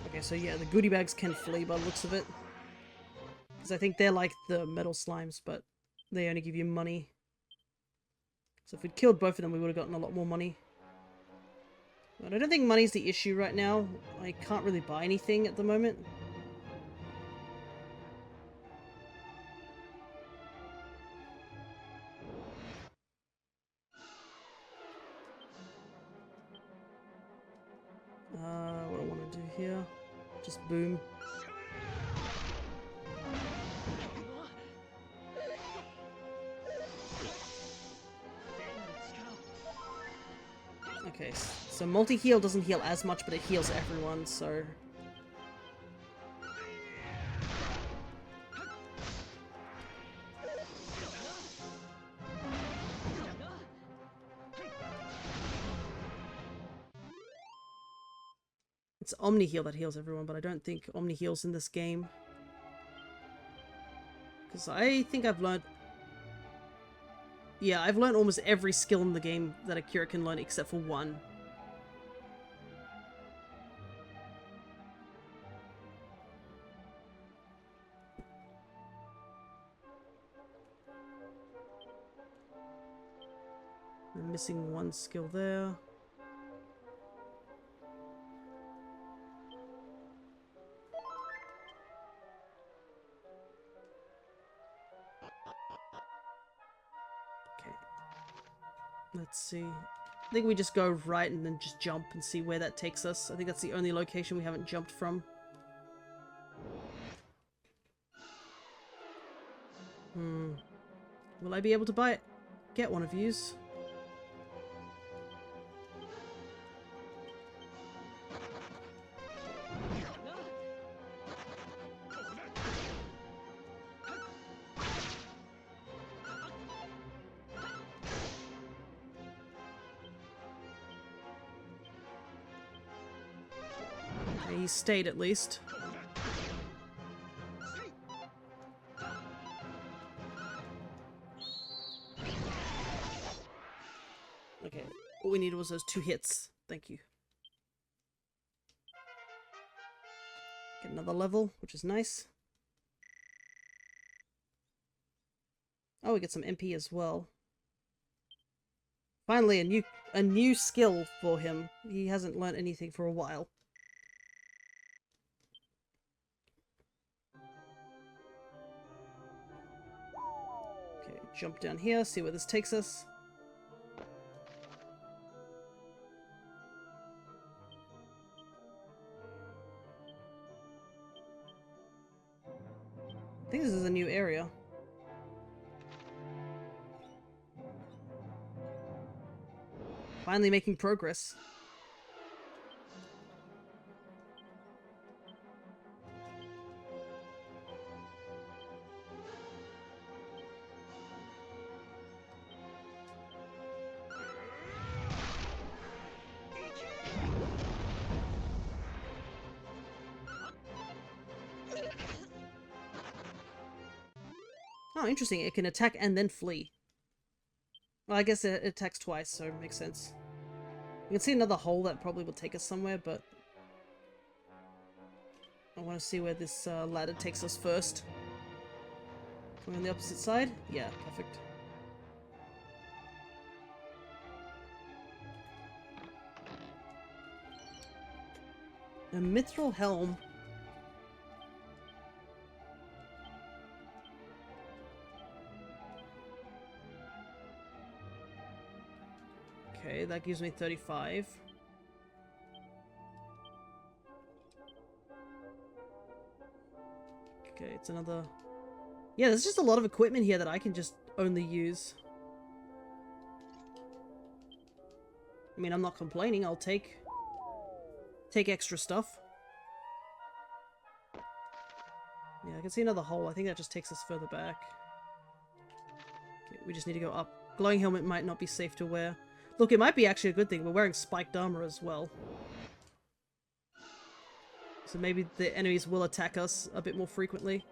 [SPEAKER 1] Okay, so yeah, the goodie bags can flee by the looks of it. Because I think they're like the metal slimes, but they only give you money. So if we'd killed both of them, we would have gotten a lot more money. But I don't think money's the issue right now. I can't really buy anything at the moment. What I want to do here? Just boom. Okay, so multi-heal doesn't heal as much, but it heals everyone, so... It's Omni Heal that heals everyone, but I don't think Omni heals in this game. Because I think I've learned... Yeah, I've learned almost every skill in the game that Akira can learn except for one. I'm missing one skill there. Okay. Let's see. I think we just go right and then just jump and see where that takes us. I think that's the only location we haven't jumped from. Will I be able to get one of yous? Okay, he stayed at least. Okay, all we needed was those 2 hits. Thank you. Get another level, which is nice. Oh, we get some MP as well. Finally, a new skill for him. He hasn't learned anything for a while. Okay, jump down here, see where this takes us. I think this is a new area. Finally making progress. Oh, interesting. It can attack and then flee. Well, I guess it attacks twice, so it makes sense. You can see another hole that probably will take us somewhere, but... I want to see where this ladder takes us first. Going on the opposite side? Yeah, perfect. A mithril helm. Okay, that gives me 35. Okay, it's another... Yeah, there's just a lot of equipment here that I can just only use. I mean, I'm not complaining. I'll take extra stuff. Yeah, I can see another hole. I think that just takes us further back. Okay, we just need to go up. Glowing helmet might not be safe to wear. Look, it might be actually a good thing. We're wearing spiked armor as well. So maybe the enemies will attack us a bit more frequently.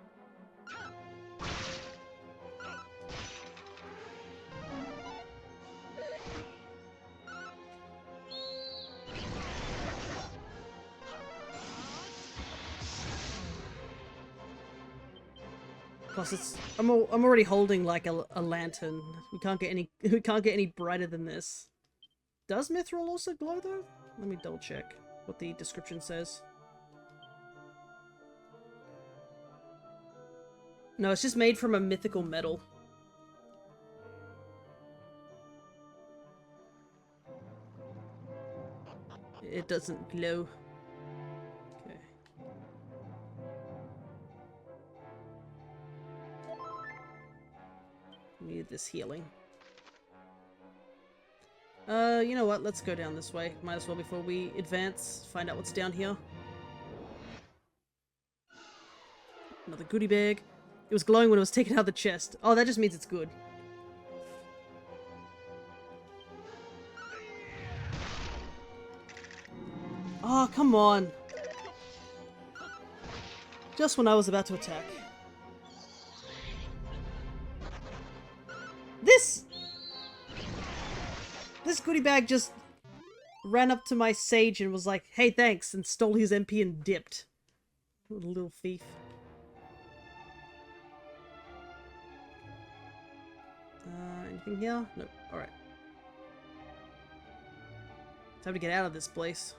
[SPEAKER 1] Plus, I'm already holding like a lantern. We can't get any brighter than this. Does mithril also glow though? Let me double check what the description says. No, it's just made from a mythical metal. It doesn't glow. Okay. Need this healing. You know what? Let's go down this way. Might as well before we advance. Find out what's down here. Another goodie bag. It was glowing when it was taken out of the chest. Oh, that just means it's good. Oh, come on. Just when I was about to attack. This goodie bag just ran up to my sage and was like, hey, thanks, and stole his MP and dipped. What a little thief. Anything here? Nope. Alright. Time to get out of this place.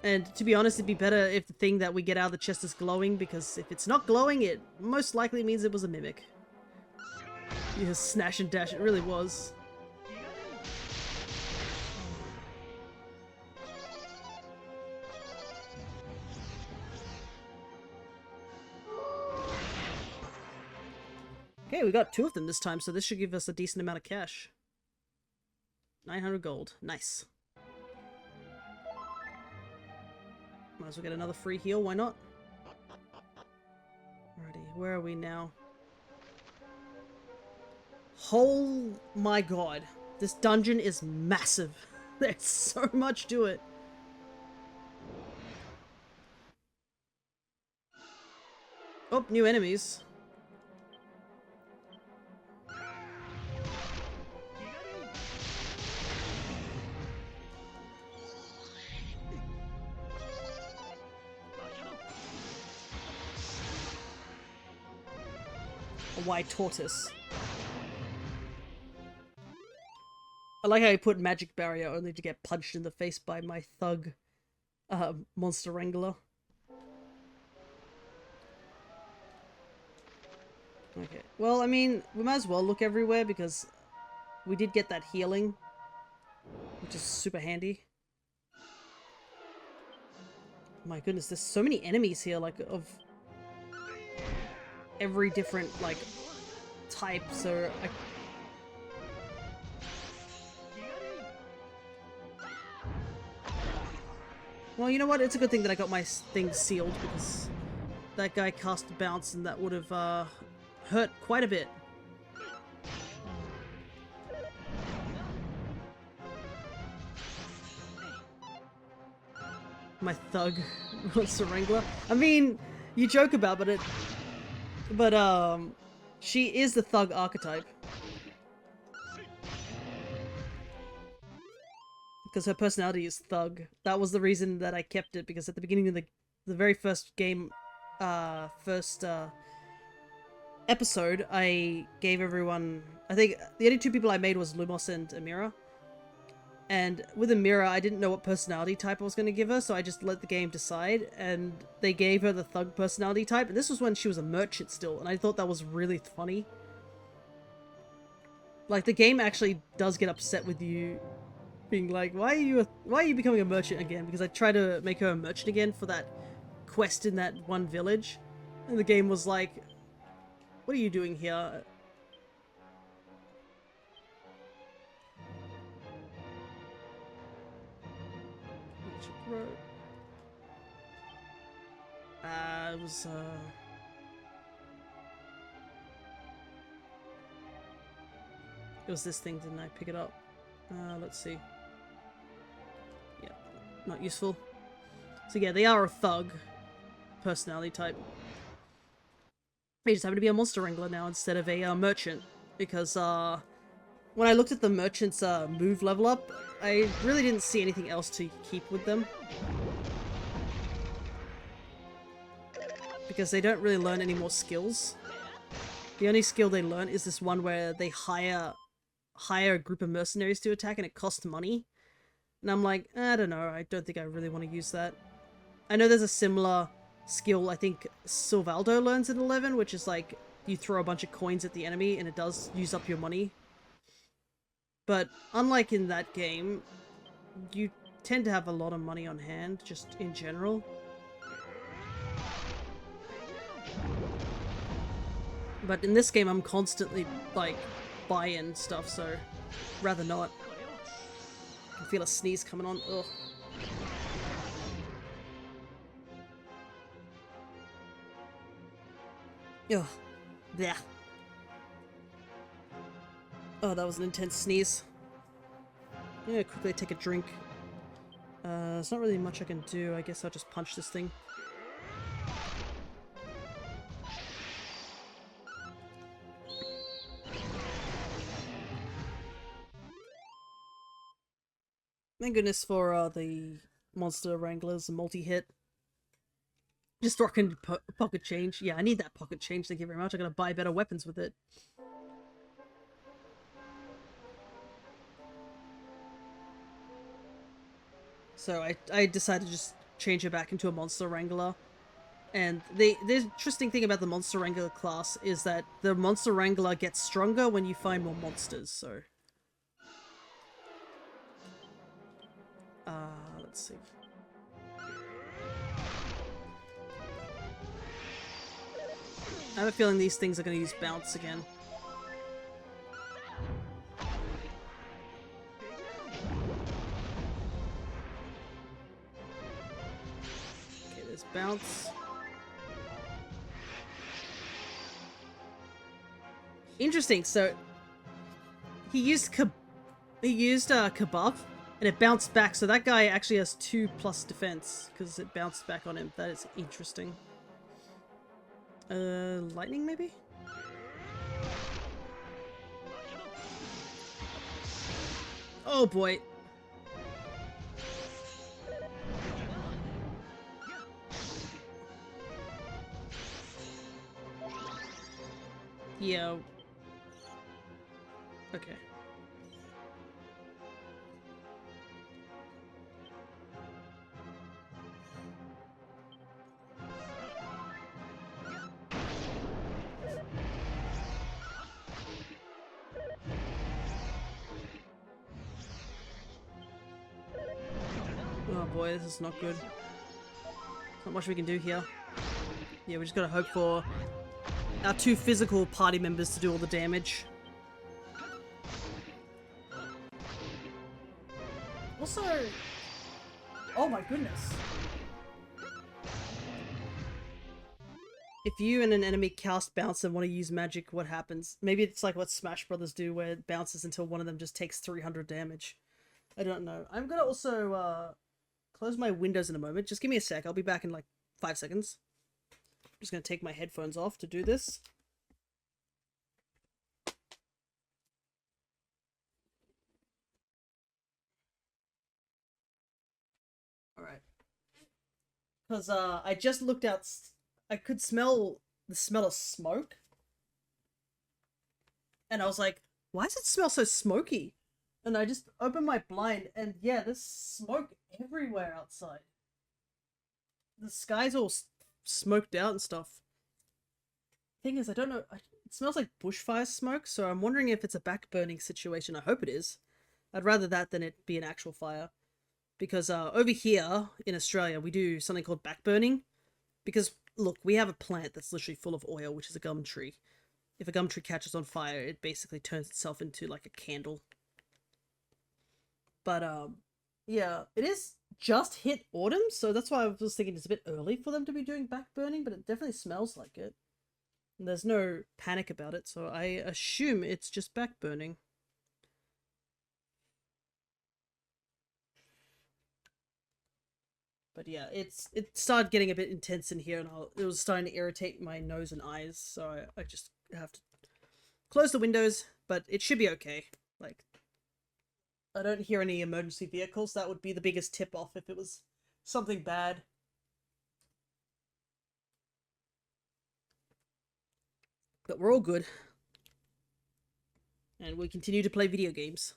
[SPEAKER 1] And to be honest, it'd be better if the thing that we get out of the chest is glowing, because if it's not glowing, it most likely means it was a mimic. Yeah, snash and dash, it really was. Okay, we got 2 of them this time, so this should give us a decent amount of cash. 900 gold. Nice. Might as well get another free heal, why not? Alrighty, where are we now? Oh my god. This dungeon is massive. There's so much to it. Oh, new enemies. A white tortoise. I like how he put magic barrier only to get punched in the face by my thug monster wrangler. Okay, well, I mean, we might as well look everywhere because we did get that healing, which is super handy. My goodness, there's so many enemies here, like, of every different, like, type, so I... Well, you know what? It's a good thing that I got my thing sealed, because that guy cast a bounce and that would have hurt quite a bit. My thug monster wrangler. I mean, you joke about it, but she is the thug archetype. Because her personality is thug. That was the reason that I kept it, because at the beginning of the very first game, episode, I gave everyone... I think the only 2 people I made was Lumos and Amira. And with Amira, I didn't know what personality type I was going to give her, so I just let the game decide, and they gave her the thug personality type, and this was when she was a merchant still, and I thought that was really funny. Like, the game actually does get upset with you being like, why are you becoming a merchant again? Because I tried to make her a merchant again for that quest in that one village, and the game was like, what are you doing here? It was, it was this thing, didn't I pick it up? Let's see. Yeah, not useful. So yeah, they are a thug personality type. They just happen to be a monster wrangler now instead of a merchant, because when I looked at the merchant's move level up, I really didn't see anything else to keep with them. Because they don't really learn any more skills. The only skill they learn is this one where they hire a group of mercenaries to attack and it costs money. And I'm like, I don't know, I don't think I really want to use that. I know there's a similar skill, I think Silvaldo learns in 11, which is like, you throw a bunch of coins at the enemy and it does use up your money. But unlike in that game, you tend to have a lot of money on hand, just in general. But in this game, I'm constantly, like, buying stuff, so rather not. I can feel a sneeze coming on. Ugh. Ugh. Blech. Oh, that was an intense sneeze. Yeah, quickly take a drink. There's not really much I can do. I guess I'll just punch this thing. Thank goodness for the Monster Wranglers multi-hit. Just rocking pocket change. Yeah, I need that pocket change, thank you very much. I gotta buy better weapons with it. So I decided to just change her back into a Monster Wrangler. And the interesting thing about the Monster Wrangler class is that the Monster Wrangler gets stronger when you find more monsters, so... let's see. I have a feeling these things are going to use bounce again. Okay, there's bounce. Interesting, so he used Kabuff, and it bounced back, so that guy actually has 2+ defense, because it bounced back on him. That is interesting. Lightning maybe? Oh boy. Yeah. Okay. Oh boy, this is not good. Not much we can do here. Yeah, we just gotta hope for our 2 physical party members to do all the damage. Also... Oh my goodness. If you and an enemy cast bounce and want to use magic, what happens? Maybe it's like what Smash Brothers do, where it bounces until one of them just takes 300 damage. I don't know. I'm gonna also, close my windows in a moment. Just give me a sec. I'll be back in like 5 seconds. I'm just gonna take my headphones off to do this. Alright. Because, I just looked out... I could smell the smell of smoke. And I was like, why does it smell so smoky? And I just opened my blind, and yeah, there's smoke everywhere outside. The sky's all smoked out and stuff. Thing is, I don't know, it smells like bushfire smoke, so I'm wondering if it's a backburning situation. I hope it is. I'd rather that than it be an actual fire. Because over here in Australia, we do something called backburning. Because, look, we have a plant that's literally full of oil, which is a gum tree. If a gum tree catches on fire, it basically turns itself into like a candle. But, yeah, it is just hit autumn, so that's why I was thinking it's a bit early for them to be doing backburning, but it definitely smells like it. And there's no panic about it, so I assume it's just backburning. But yeah, it started getting a bit intense in here, and it was starting to irritate my nose and eyes, so I just have to close the windows, but it should be okay. Like, I don't hear any emergency vehicles. That would be the biggest tip-off if it was something bad. But we're all good. And we continue to play video games.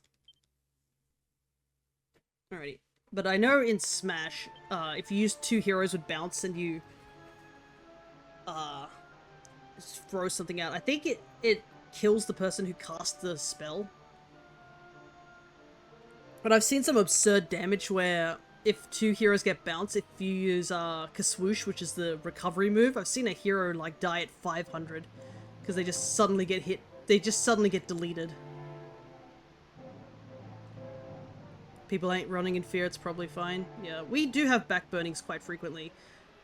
[SPEAKER 1] Alrighty. But I know in Smash, if you use 2 heroes with bounce and you just throw something out, I think it kills the person who cast the spell. But I've seen some absurd damage where if two heroes get bounced, if you use Kaswoosh, which is the recovery move, I've seen a hero like die at 500 because they just suddenly get hit. They just suddenly get deleted. People ain't running in fear, it's probably fine. Yeah, we do have backburnings quite frequently.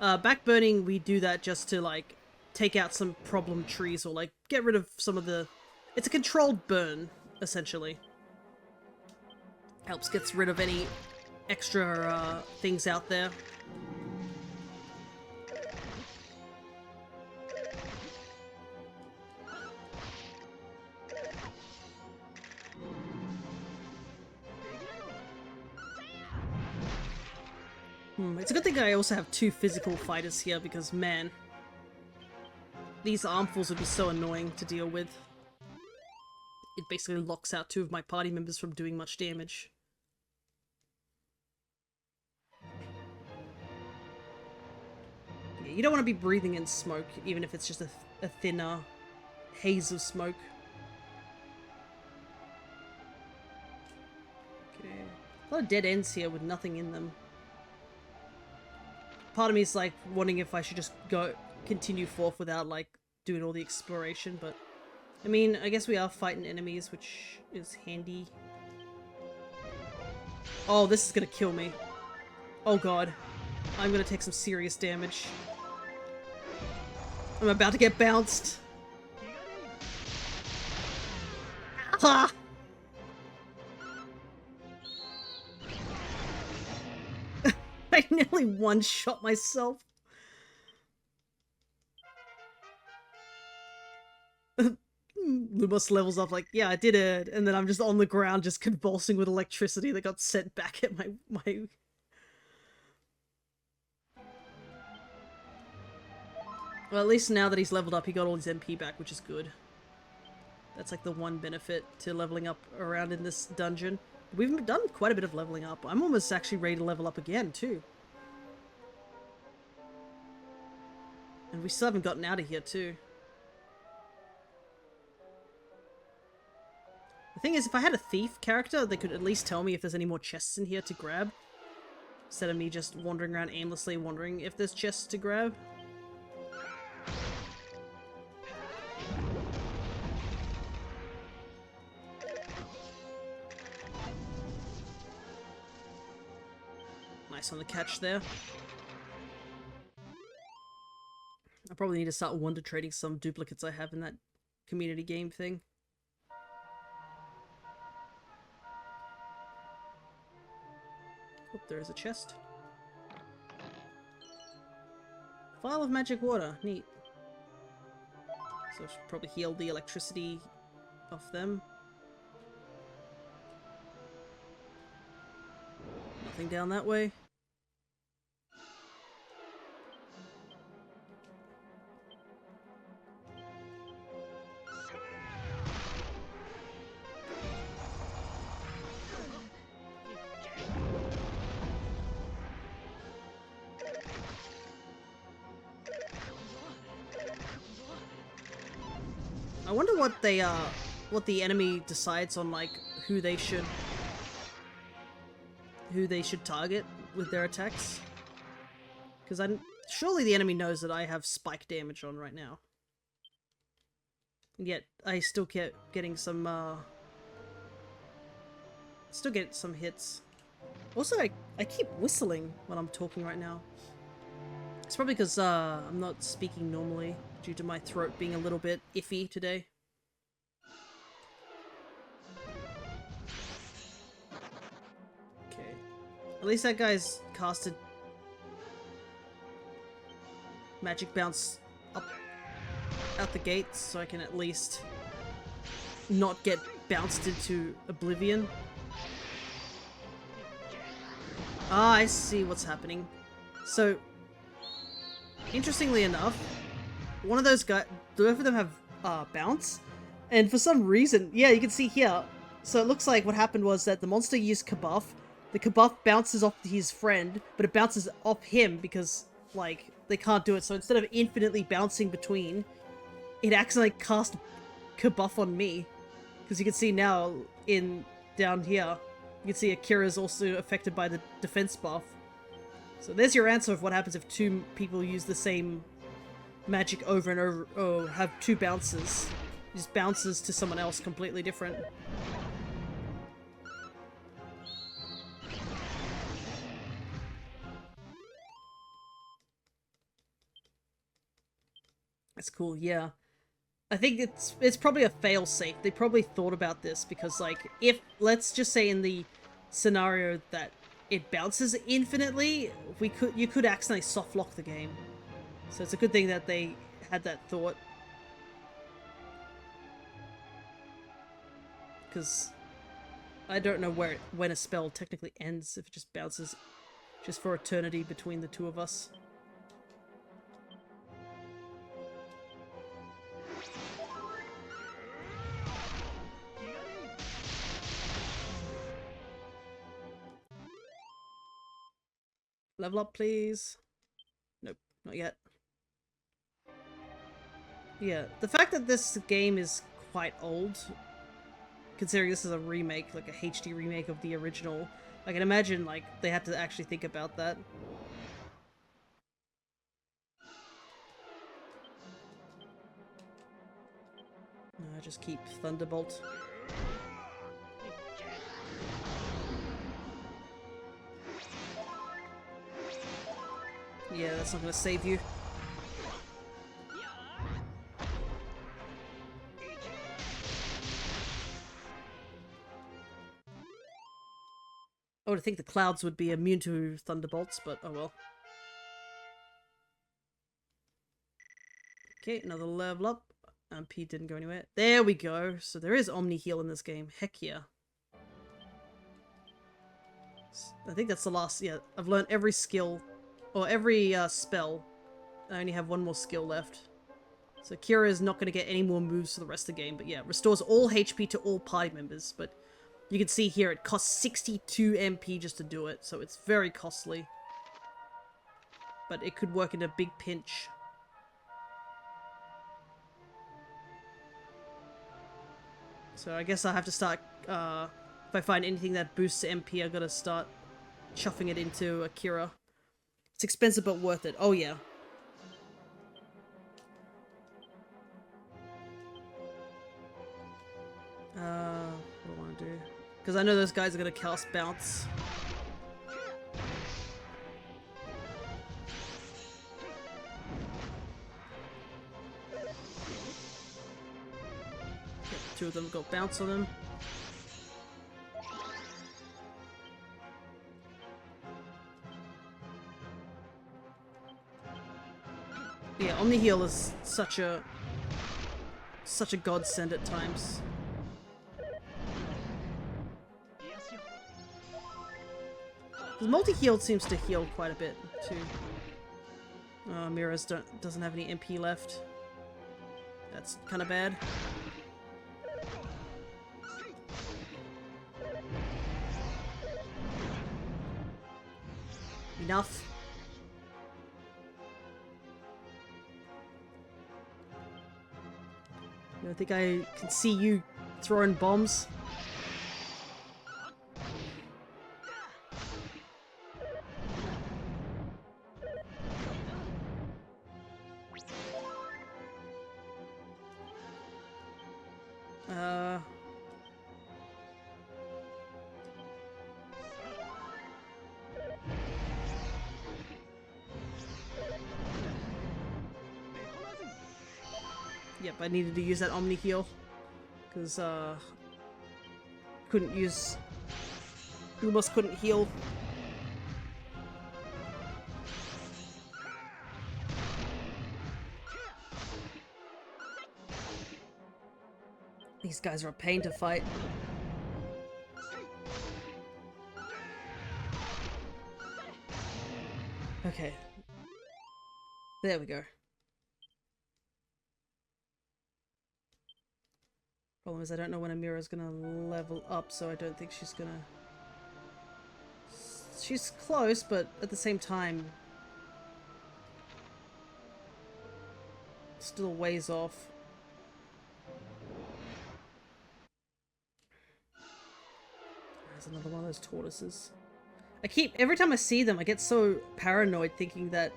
[SPEAKER 1] Backburning, we do that just to like take out some problem trees or like get rid of some of the... It's a controlled burn, essentially. Helps gets rid of any extra things out there. It's a good thing I also have two physical fighters here because, man, these armfuls would be so annoying to deal with. It basically locks out two of my party members from doing much damage. Yeah, you don't want to be breathing in smoke, even if it's just a thinner haze of smoke. Okay. A lot of dead ends here with nothing in them. Part of me is like wondering if I should just continue forth without like doing all the exploration, but I mean, I guess we are fighting enemies, which is handy. Oh, this is gonna kill me. Oh god. I'm gonna take some serious damage. I'm about to get bounced. Ha! I nearly one-shot myself. Lumos levels up like, yeah, I did it. And then I'm just on the ground just convulsing with electricity that got sent back at my... Well, at least now that he's leveled up, he got all his MP back, which is good. That's like the one benefit to leveling up around in this dungeon. We've done quite a bit of leveling up. I'm almost actually ready to level up again, too. And we still haven't gotten out of here, too. The thing is, if I had a thief character, they could at least tell me if there's any more chests in here to grab. Instead of me just wandering around aimlessly wondering if there's chests to grab. Nice on the catch there. I probably need to start wonder trading some duplicates I have in that community game thing. Oh, there is a chest. Vial of magic water. Neat. So I should probably heal the electricity off them. Nothing down that way. I wonder what the enemy decides on, like, who they should target with their attacks. Because surely the enemy knows that I have spike damage on right now. And yet I still kept getting some still get some hits. Also, I keep whistling when I'm talking right now. It's probably because I'm not speaking normally due to my throat being a little bit iffy today. Okay. At least that guy's casted magic bounce up out the gates, so I can at least not get bounced into oblivion. Ah, I see what's happening. So, interestingly enough, one of those guys, both of them have bounce, and for some reason, yeah, you can see here. So it looks like what happened was that the monster used Kabuff. The Kabuff bounces off his friend, but it bounces off him because, like, they can't do it. So instead of infinitely bouncing between, it accidentally cast Kabuff on me. Because you can see now, down here, You can see Akira is also affected by the defense buff. So there's your answer of what happens if two people use the same magic over and over, or have two bounces. Just bounces to someone else completely different. That's cool, yeah. I think it's probably a fail-safe. They probably thought about this because, like, if, let's just say in the scenario that it bounces infinitely, you could accidentally soft lock the game. So it's a good thing that they had that thought. Because I don't know when a spell technically ends, if it just bounces just for eternity between the two of us. Level up, please. Nope, not yet. Yeah, the fact that this game is quite old, considering this is a remake, like a HD remake of the original, I can imagine, like, they had to actually think about that. Just keep Thunderbolt. Yeah, that's not gonna save you. I would think the clouds would be immune to Thunderbolts, but oh well. Okay, another level up. P didn't go anywhere. There we go. So there is Omni Heal in this game. Heck yeah. I think that's the last. Yeah, I've learned every skill, or every spell. I only have one more skill left. So Akira is not going to get any more moves for the rest of the game. But yeah, restores all HP to all party members. But you can see here it costs 62 MP just to do it. So it's very costly. But it could work in a big pinch. So I guess I have to start, if I find anything that boosts MP, I gotta start chuffing it into Akira. It's expensive but worth it. Oh yeah. What do I want to do? Because I know those guys are gonna cast Bounce. Yep, two of them got Bounce on them. Yeah, Omni Heal is such a godsend at times. Because multi-heal seems to heal quite a bit too. Oh, Mira's doesn't have any MP left. That's kind of bad. Enough. I don't think I can see you throwing bombs. Yep, I needed to use that Omni Heal. Because, couldn't use... Almost couldn't heal. These guys are a pain to fight. Okay. There we go. Problem is I don't know when Amira's gonna level up, so I don't think she's gonna... She's close, but at the same time... Still ways off. There's another one of those tortoises. Every time I see them, I get so paranoid thinking that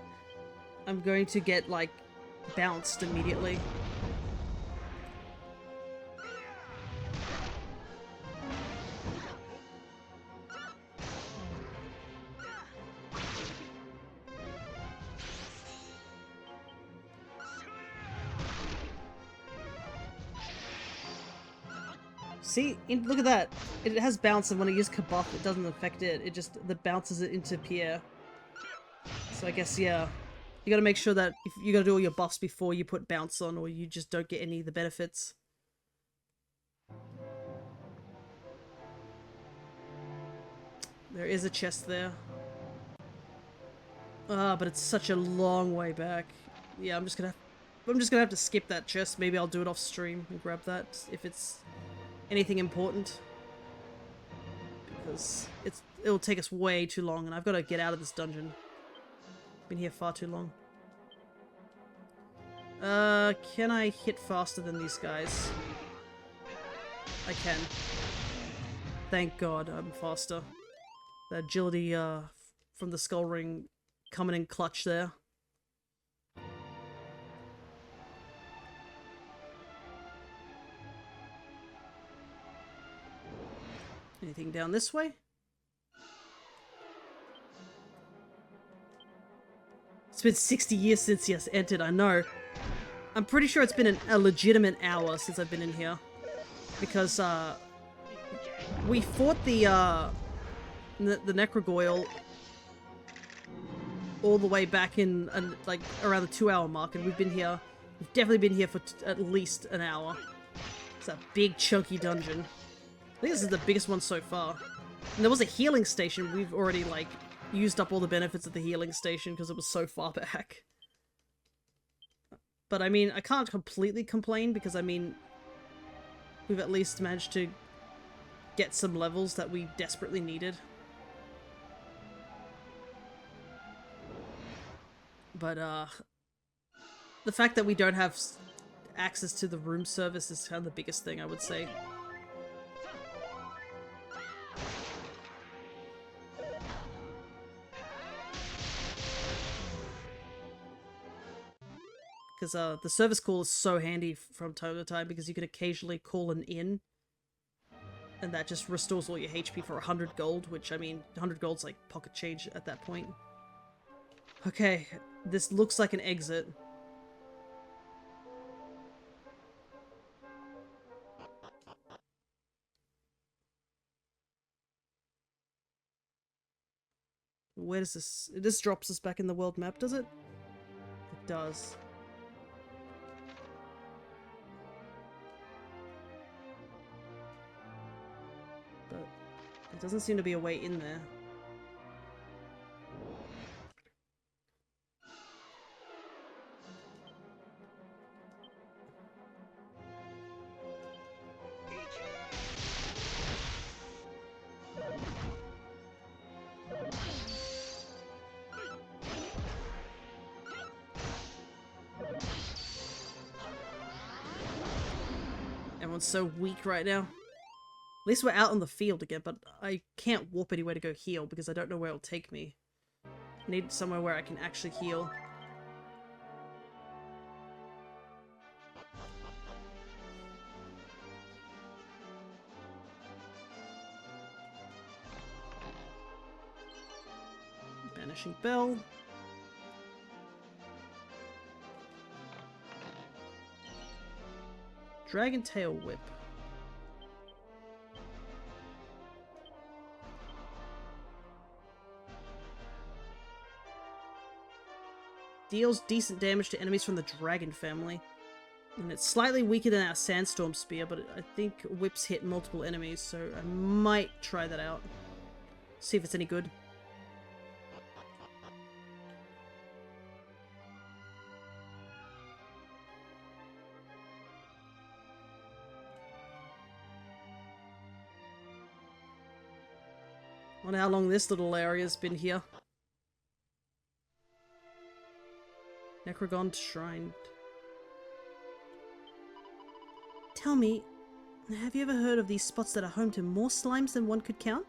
[SPEAKER 1] I'm going to get, like, bounced immediately. See? Look at that. It has bounce, and when I use Kabuff, it doesn't affect it. It just bounces it into Pierre. So I guess, yeah. You gotta make sure that if you gotta do all your buffs before you put bounce on, or you just don't get any of the benefits. There is a chest there. Ah, but it's such a long way back. Yeah, I'm just gonna have to skip that chest. Maybe I'll do it off stream and grab that if it's anything important. Because it'll take us way too long, and I've got to get out of this dungeon. Been here far too long. Can I hit faster than these guys? I can. Thank God I'm faster. The agility, from the skull ring coming in clutch there. Anything down this way? It's been 60 years since he entered, I know. I'm pretty sure it's been a legitimate hour since I've been in here. Because, we fought the Necrogoyle all the way back in, like, around the 2-hour mark, and we've definitely been here for at least an hour. It's a big, chunky dungeon. I think this is the biggest one so far. And there was a healing station. We've already, like, used up all the benefits of the healing station because it was so far back. But, I mean, I can't completely complain because, I mean, we've at least managed to get some levels that we desperately needed. But, the fact that we don't have access to the room service is kind of the biggest thing, I would say. Because the service call is so handy from time to time because you can occasionally call an inn. And that just restores all your HP for 100 gold, which, I mean, 100 gold's like pocket change at that point. Okay, this looks like an exit. Where does this... This drops us back in the world map, does it? It does. But there doesn't seem to be a way in there. Everyone's so weak right now. At least we're out on the field again, but I can't warp anywhere to go heal because I don't know where it'll take me. I need somewhere where I can actually heal. Banishing Bell. Dragon Tail Whip. Deals decent damage to enemies from the dragon family. And it's slightly weaker than our Sandstorm Spear, but I think whips hit multiple enemies, so I might try that out. See if it's any good. I wonder how long this little area's been here. Necrogon Shrine. Tell me, have you ever heard of these spots that are home to more slimes than one could count?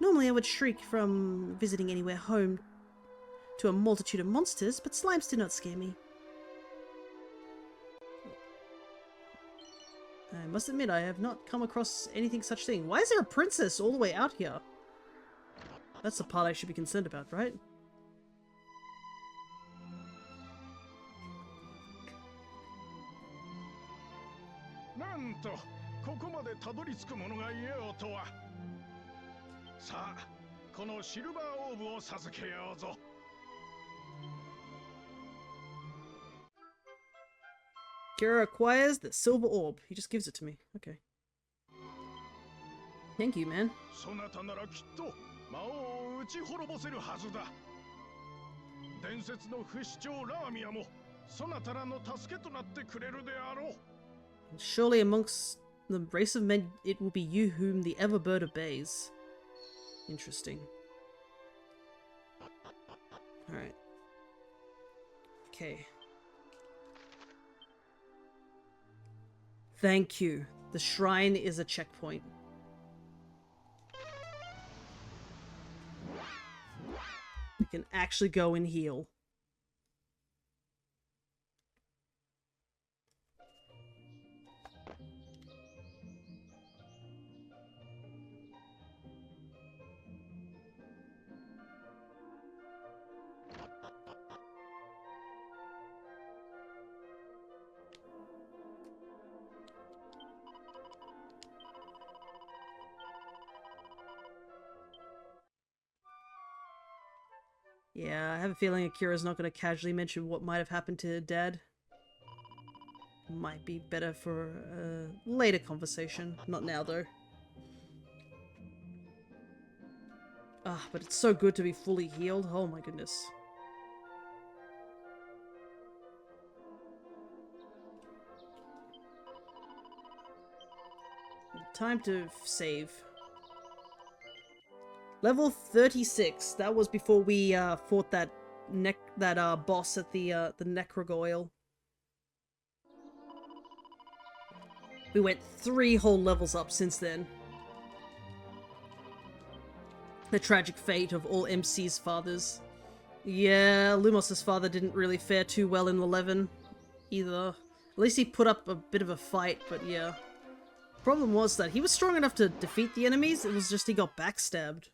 [SPEAKER 1] Normally I would shriek from visiting anywhere home to a multitude of monsters, but slimes do not scare me. I must admit, I have not come across anything such thing. Why is there a princess all the way out here? That's the part I should be concerned about, right? Akira acquires the silver orb. He just gives it to me. Okay. Thank you, man. Surely amongst the race of men, it will be you whom the Everbird obeys. Interesting. Alright. Okay. Thank you. The shrine is a checkpoint. We can actually go and heal. Yeah, I have a feeling Akira's not going to casually mention what might have happened to Dad. Might be better for a later conversation. Not now, though. Ah, but it's so good to be fully healed. Oh my goodness. Time to save. Level 36. That was before we fought that boss at the Necrogoyle. We went 3 whole levels up since then. The tragic fate of all MC's fathers. Yeah, Lumos's father didn't really fare too well in 11 either. At least he put up a bit of a fight, but yeah. Problem was that he was strong enough to defeat the enemies, it was just he got backstabbed.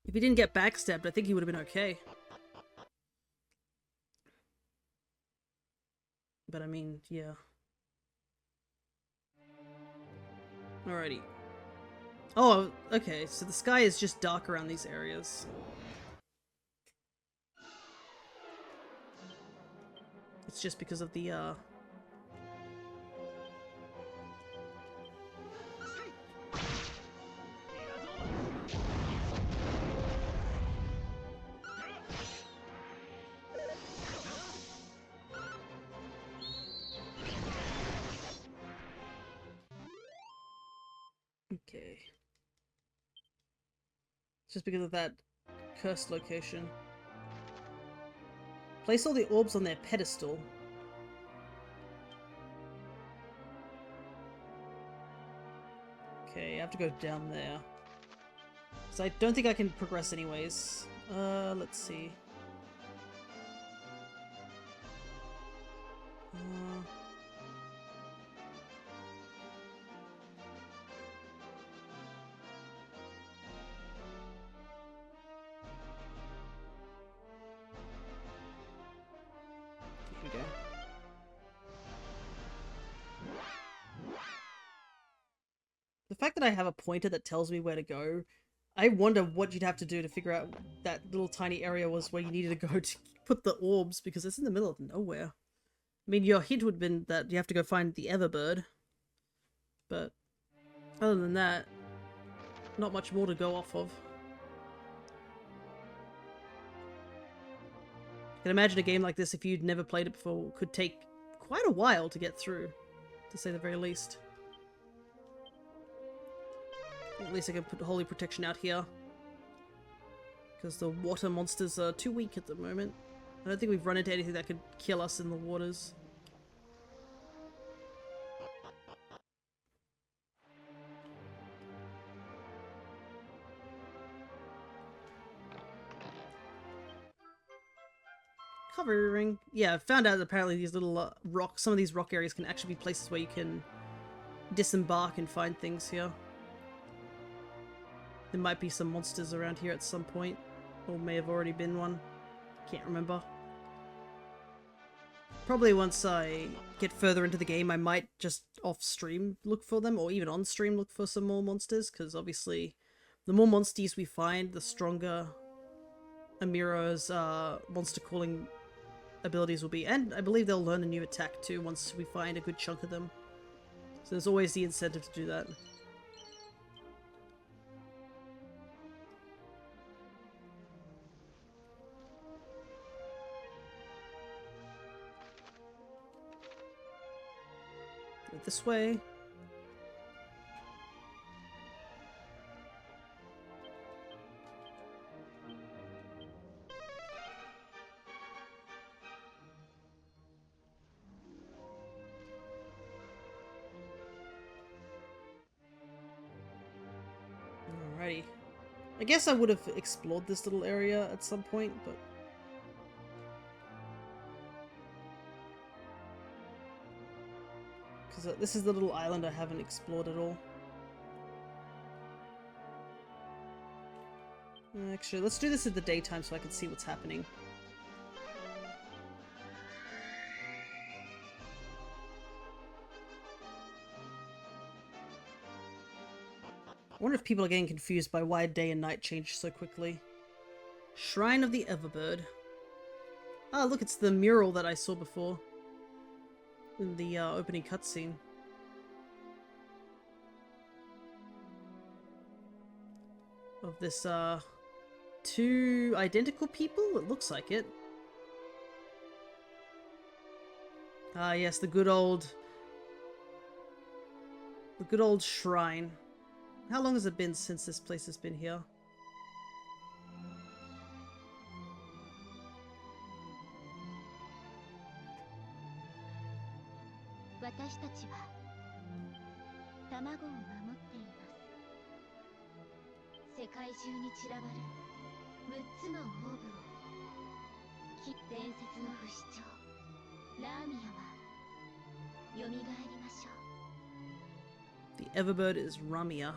[SPEAKER 1] If he didn't get backstabbed, I think he would have been okay. But I mean, yeah. Alrighty. Oh, okay, so the sky is just dark around these areas. It's just because of the, Okay. It's just because of that cursed location. Place all the orbs on their pedestal. Okay, I have to go down there. So I don't think I can progress anyways. Let's see. Here we go. The fact that I have a pointer that tells me where to go, I wonder what you'd have to do to figure out that little tiny area was where you needed to go to put the orbs, because it's in the middle of nowhere. I mean, your hint would have been that you have to go find the Everbird. But other than that, not much more to go off of. I can imagine a game like this, if you'd never played it before, could take quite a while to get through, to say the very least. At least I can put Holy Protection out here. Because the water monsters are too weak at the moment. I don't think we've run into anything that could kill us in the waters. Hovering. Yeah, I found out that apparently these little some of these rock areas can actually be places where you can disembark and find things here. There might be some monsters around here at some point, or may have already been one. Can't remember. Probably once I get further into the game, I might just off-stream look for them, or even on-stream look for some more monsters, because obviously the more monsters we find, the stronger Amiro's monster calling abilities will be. And I believe they'll learn a new attack too once we find a good chunk of them. So there's always the incentive to do that. This way. Alrighty. I guess I would have explored this little area at some point, but... because this is the little island I haven't explored at all. Actually, let's do this in the daytime so I can see what's happening. I wonder if people are getting confused by why day and night change so quickly. Shrine of the Everbird. Ah, look, it's the mural that I saw before. In the opening cutscene. Of this, two identical people? It looks like it. Ah, yes, the good old shrine. How long has it been since this place has been here? The Everbird is Ramia.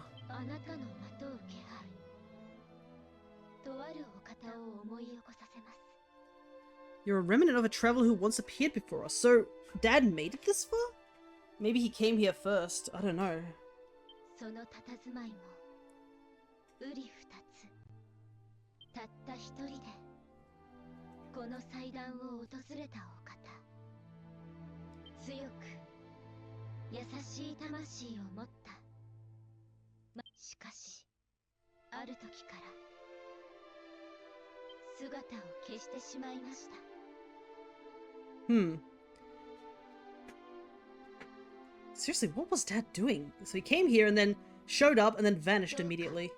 [SPEAKER 1] You're a remnant of a traveler who once appeared before us, so Dad made it this far? Maybe he came here first, I don't know. Seriously, what was Dad doing? So he came here and then showed up and then vanished immediately.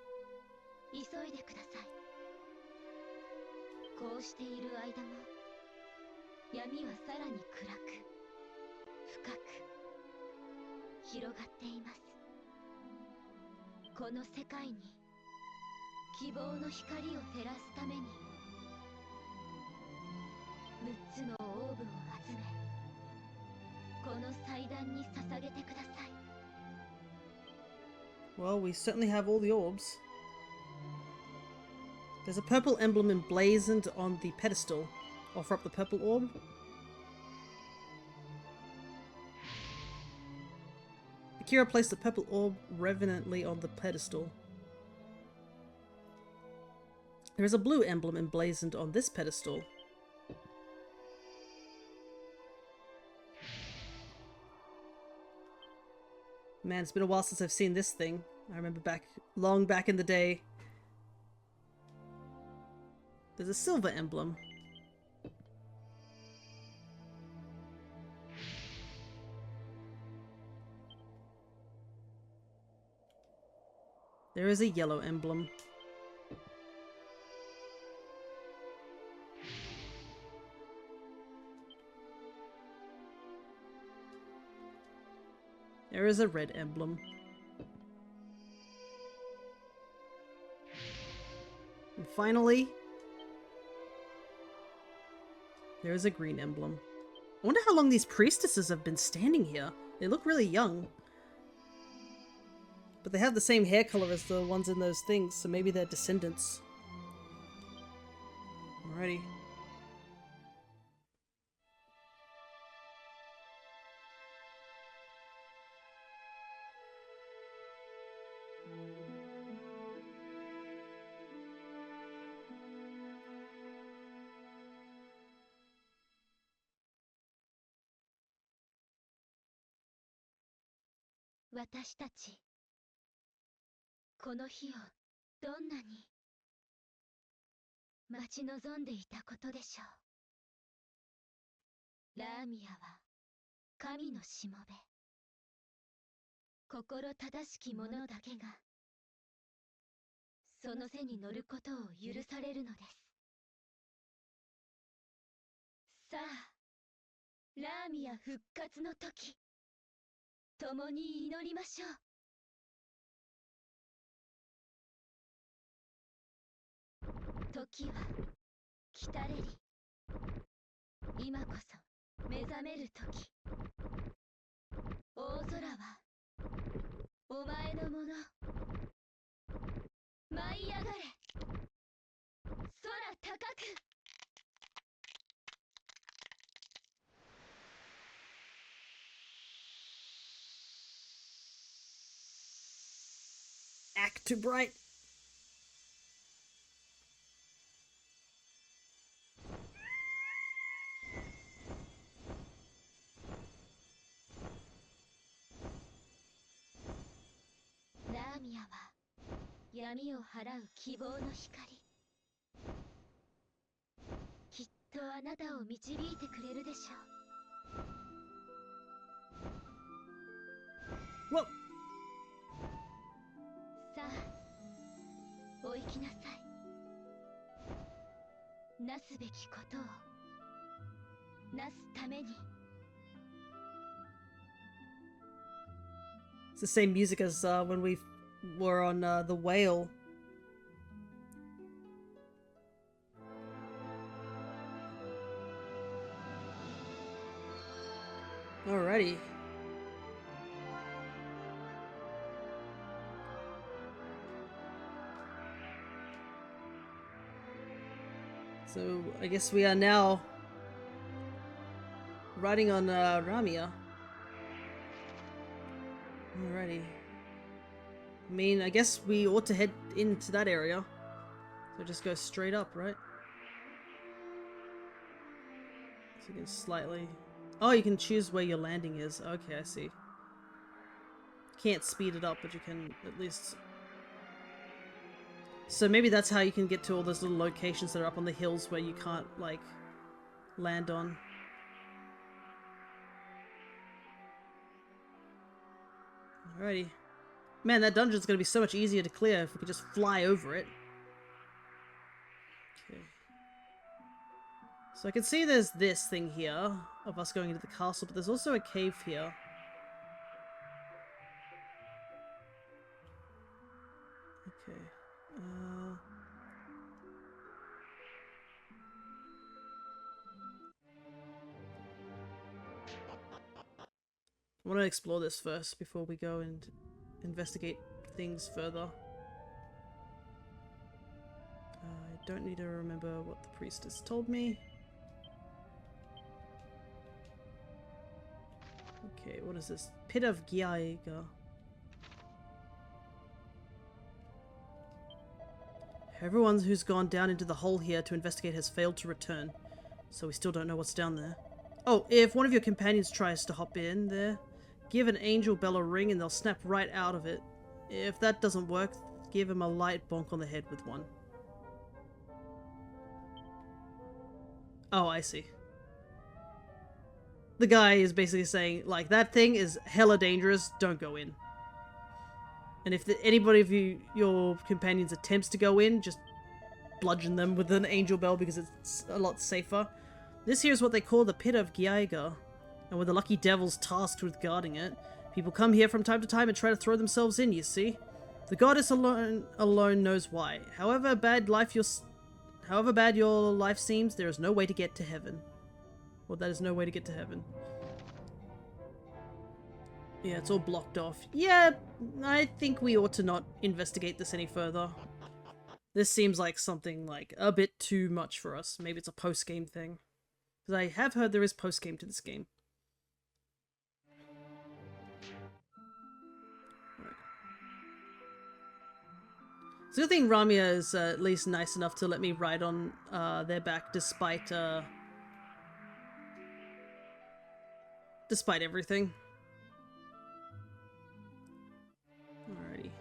[SPEAKER 1] Well, we certainly have all the orbs. There's a purple emblem emblazoned on the pedestal. Offer up the purple orb. Akira placed the purple orb reverently on the pedestal. There is a blue emblem emblazoned on this pedestal. Man, it's been a while since I've seen this thing. I remember long back in the day. There's a silver emblem. There is a yellow emblem. There is a red emblem. And finally, There is a green emblem. I wonder how long these priestesses have been standing here. They look really young. But they have the same hair color as the ones in those things, so maybe they're descendants. Alrighty.
[SPEAKER 3] Watashi この日をどんなに待ち望んでいたことでしょう。ラーミアは神のしもべ。心正しき者だけがその背に乗ることを許されるのです。さあ、ラーミア復活の時、共に祈りましょう。時は来たれり。今こそ目覚める時。大空はお前のもの。舞い上がれ。空高く。
[SPEAKER 1] Act too bright.
[SPEAKER 3] Lamia は闇を払う希望の光。きっとあなたを導いてくれるでしょう。
[SPEAKER 1] Whoa.
[SPEAKER 3] さあ、お行きなさい。なすべきことをなすために。
[SPEAKER 1] It's the same music as when we were on the whale. Alrighty. So I guess we are now riding on Ramia. Alrighty. I mean, I guess we ought to head into that area. So just go straight up, right? So you can slightly... Oh, you can choose where your landing is. Okay, I see. Can't speed it up, but you can at least... So maybe that's how you can get to all those little locations that are up on the hills where you can't, like, land on. Alrighty. Man, that dungeon's gonna be so much easier to clear if we could just fly over it. Okay. So I can see there's this thing here of us going into the castle, but there's also a cave here. Okay. I want to explore this first before we go and investigate things further. I don't need to remember what the priestess told me. Okay, what is this? Pit of Gyaiga. Everyone who's gone down into the hole here to investigate has failed to return, so we still don't know what's down there. Oh, if one of your companions tries to hop in there, give an angel bell a ring and they'll snap right out of it. If that doesn't work, give him a light bonk on the head with one. Oh, I see. The guy is basically saying, like, that thing is hella dangerous, don't go in. And if anybody of your companions attempts to go in, just bludgeon them with an angel bell because it's a lot safer. This here is what they call the Pit of Gyaiga, and we're the lucky devils tasked with guarding it. People come here from time to time and try to throw themselves in, you see. The goddess alone knows why. However bad your life seems, there is no way to get to heaven. Well, that is no way to get to heaven. Yeah, it's all blocked off. Yeah, I think we ought to not investigate this any further. This seems like something like a bit too much for us. Maybe it's a post-game thing. Because I have heard there is post-game to this game. Right. So the thing, Ramia is at least nice enough to let me ride on their back despite everything. Alrighty.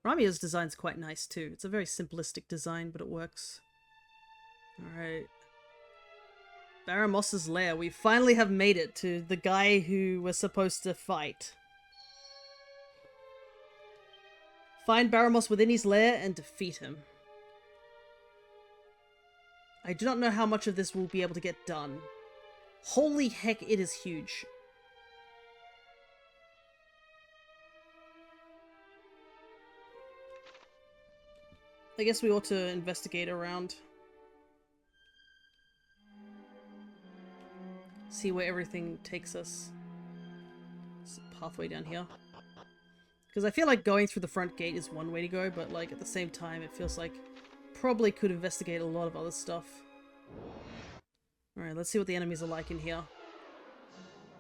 [SPEAKER 1] Ramia's design's quite nice too. It's a very simplistic design, but it works. Alright. Baramos' lair. We finally have made it to the guy who we're supposed to fight. Find Baramos within his lair and defeat him. I do not know how much of this we'll be able to get done. Holy heck, it is huge. I guess we ought to investigate around. See where everything takes us. There's a pathway down here. Because I feel like going through the front gate is one way to go, but like at the same time it feels like probably could investigate a lot of other stuff. Alright, let's see what the enemies are like in here.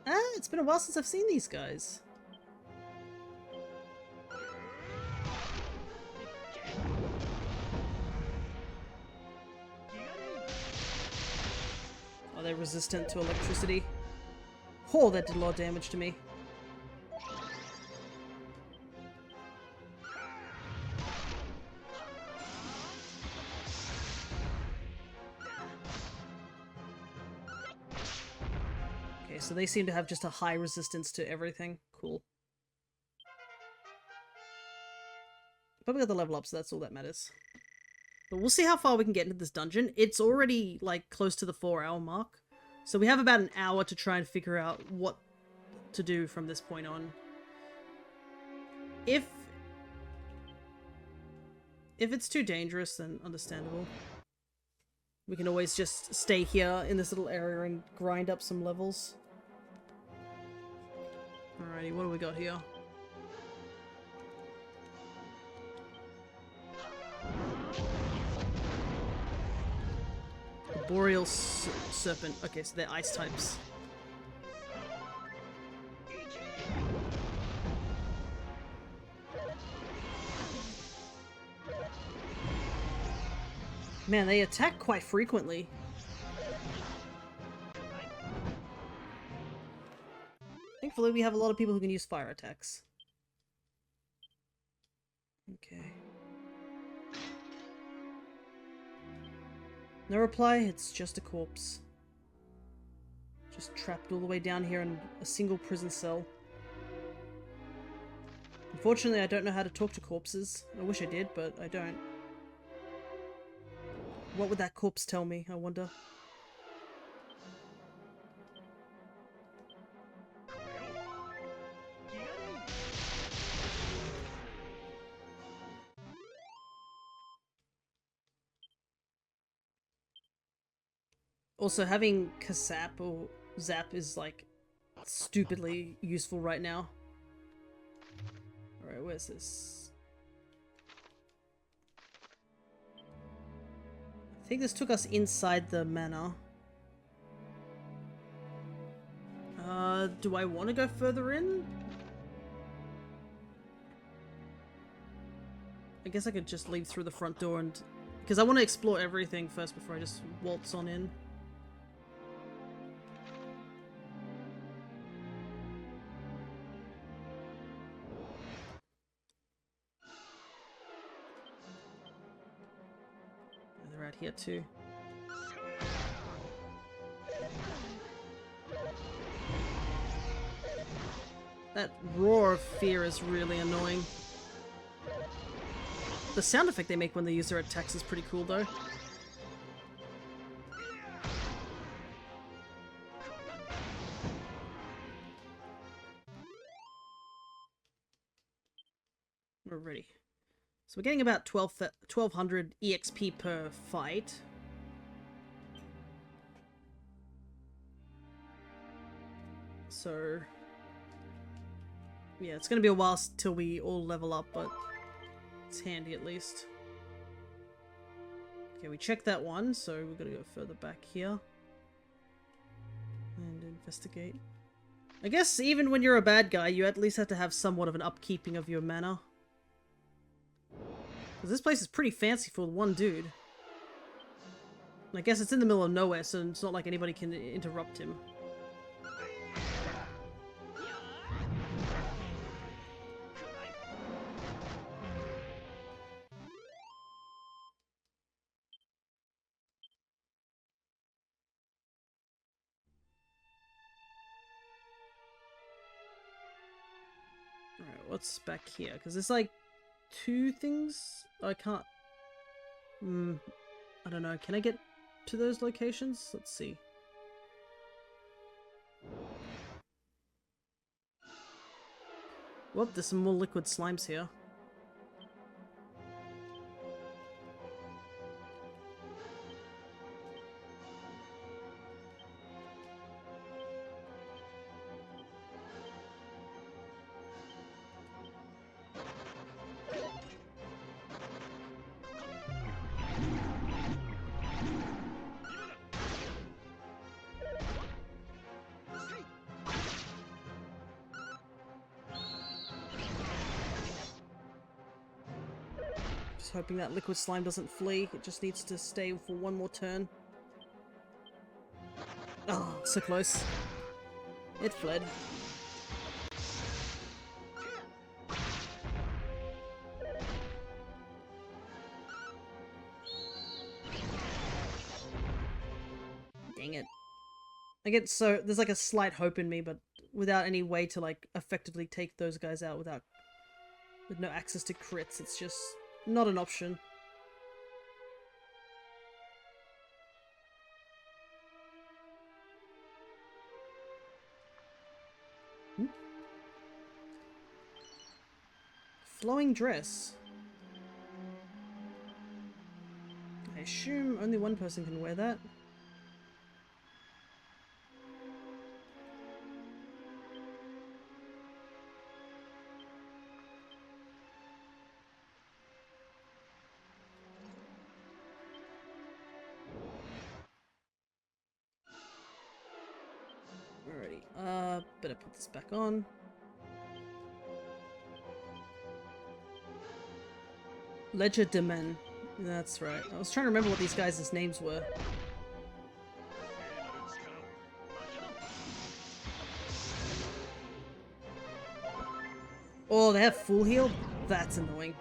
[SPEAKER 1] Ah, it's been a while since I've seen these guys. Oh, they're resistant to electricity. Oh, that did a lot of damage to me. Okay, so they seem to have just a high resistance to everything. Cool. But we got the level up, so that's all that matters. But we'll see how far we can get into this dungeon. It's already, like, close to the 4-hour mark. So we have about an hour to try and figure out what to do from this point on. If it's too dangerous, then understandable. We can always just stay here in this little area and grind up some levels. Alrighty, what do we got here? Boreal Serpent. Okay, so they're ice types. Man, they attack quite frequently. Thankfully, we have a lot of people who can use fire attacks. Okay. No reply, it's just a corpse. Just trapped all the way down here in a single prison cell. Unfortunately, I don't know how to talk to corpses. I wish I did, but I don't. What would that corpse tell me, I wonder? Also, having Kasap or Zap is, like, stupidly useful right now. Alright, where's this? I think this took us inside the manor. Do I want to go further in? I guess I could just leave through the front door and... because I want to explore everything first before I just waltz on in. They're out here too. That roar of fear is really annoying. The sound effect they make when they use their attacks is pretty cool though. We're ready. So we're getting about 1200 EXP per fight. So yeah, it's gonna be a while till we all level up, but it's handy at least. Okay, we checked that one, so we're gonna go further back here and investigate. I guess even when you're a bad guy, you at least have to have somewhat of an upkeeping of your mana. Because this place is pretty fancy for one dude. And I guess it's in the middle of nowhere, so it's not like anybody can interrupt him. Alright, what's back here? Because there's like two things I can't... I don't know. Can I get to those locations? Let's see. Well, there's some more liquid slimes here. Just hoping that liquid slime doesn't flee. It just needs to stay for one more turn. Oh, so close. It fled. Dang it. I get so... There's like a slight hope in me, but without any way to like effectively take those guys out with no access to crits, it's just not an option. Flowing dress. I assume only one person can wear that. Alrighty, better put this back on. Ledger de Men. That's right. I was trying to remember what these guys' names were. Oh, they have full heal? That's annoying.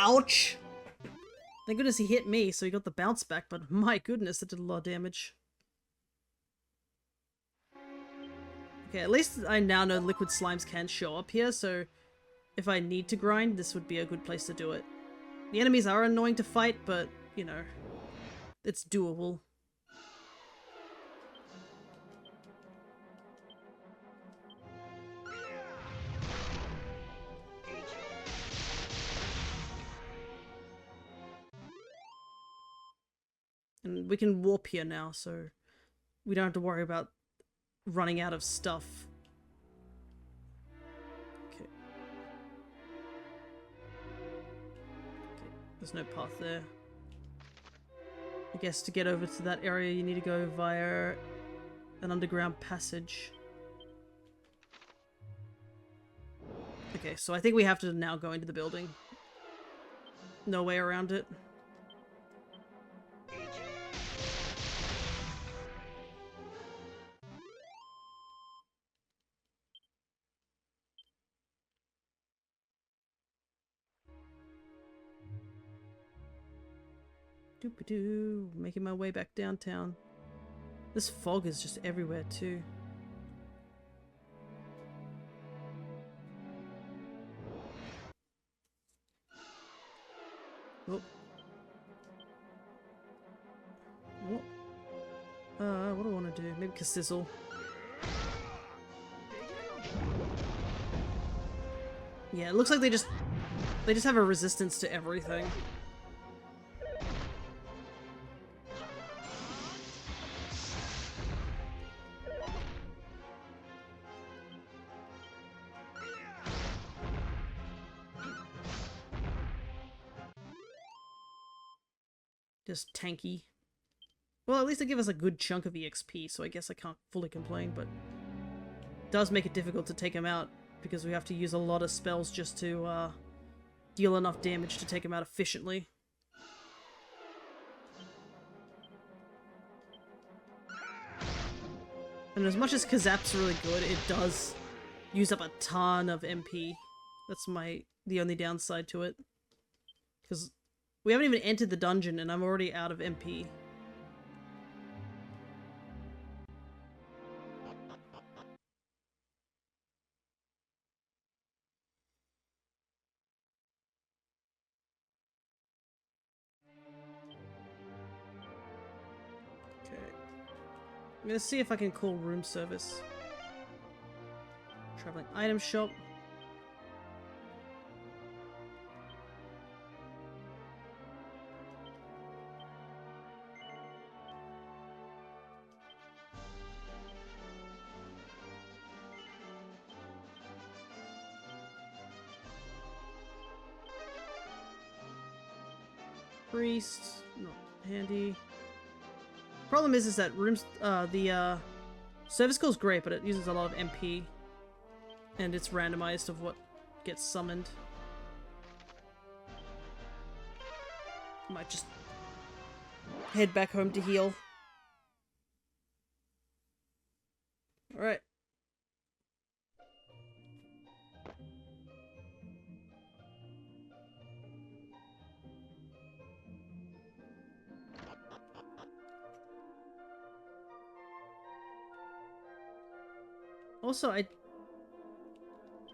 [SPEAKER 1] Ouch! Thank goodness he hit me, so he got the bounce back, but my goodness, that did a lot of damage. Okay, at least I now know liquid slimes can show up here, so if I need to grind, this would be a good place to do it. The enemies are annoying to fight, but, you know, it's doable. And we can warp here now, so we don't have to worry about running out of stuff. Okay. There's no path there. I guess to get over to that area you need to go via an underground passage. Okay, so I think we have to now go into the building. No way around it. Doop-a-doo, making my way back downtown. This fog is just everywhere too. Oh. What? What do I want to do? Maybe Sizzle. Yeah, it looks like they just have a resistance to everything. Just tanky. Well, at least they give us a good chunk of EXP, so I guess I can't fully complain, but it does make it difficult to take him out, because we have to use a lot of spells just to deal enough damage to take him out efficiently. And as much as Kazap's really good, it does use up a ton of MP. That's the only downside to it. Because we haven't even entered the dungeon and I'm already out of MP. Okay. I'm gonna see if I can call room service. Traveling item shop. Priest, not handy. Problem is that rooms, the service call is great, but it uses a lot of MP, and it's randomized of what gets summoned. Might just head back home to heal. All right. Also, I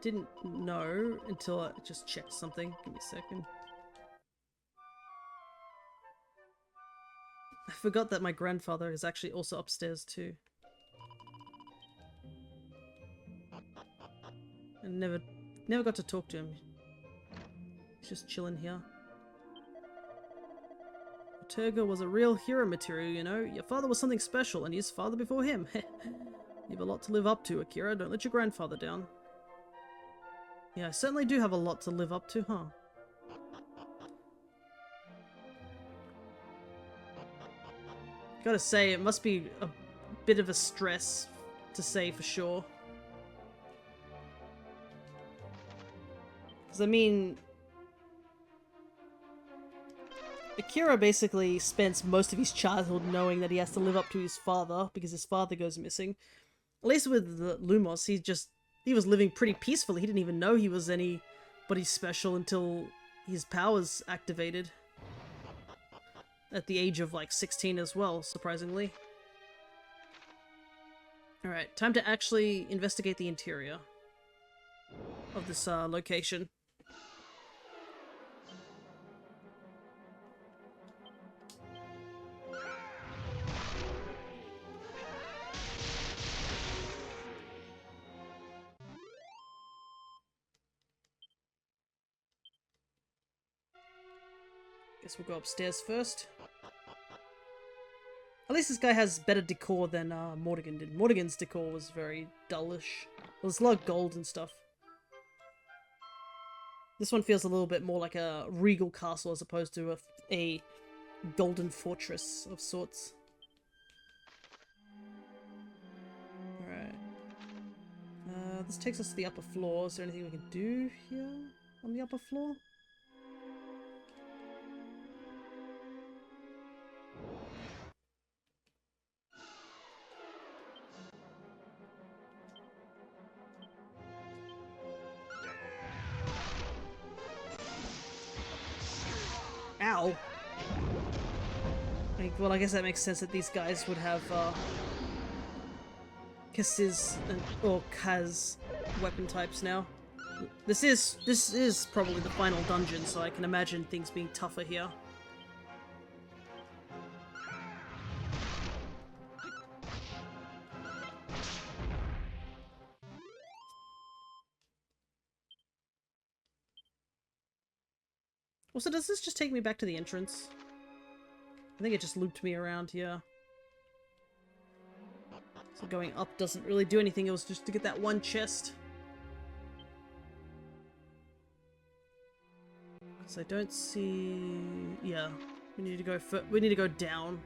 [SPEAKER 1] didn't know until I just checked something. Give me a second. I forgot that my grandfather is actually also upstairs too. And never got to talk to him. He's just chilling here. Turga was a real hero material, you know. Your father was something special, and his father before him. You have a lot to live up to, Akira. Don't let your grandfather down. Yeah, I certainly do have a lot to live up to, huh? Gotta say, it must be a bit of a stress, to say for sure. Because, I mean, Akira basically spends most of his childhood knowing that he has to live up to his father, because his father goes missing. At least with the Lumos, he was living pretty peacefully. He didn't even know he was anybody special until his powers activated. At the age of like 16 as well, surprisingly. Alright, time to actually investigate the interior of this location. Guess we'll go upstairs first. At least this guy has better decor than Mortigan did. Mortigan's decor was very dullish. There's a lot of gold and stuff. This one feels a little bit more like a regal castle as opposed to a golden fortress of sorts. Alright. This takes us to the upper floor. Is there anything we can do here on the upper floor? Ow! Well, I guess that makes sense that these guys would have Kaz's or Kaz weapon types now. This is probably the final dungeon, so I can imagine things being tougher here. Also, does this just take me back to the entrance? I think it just looped me around here. So going up doesn't really do anything, it was just to get that one chest. Because I don't see... yeah, we need to go down.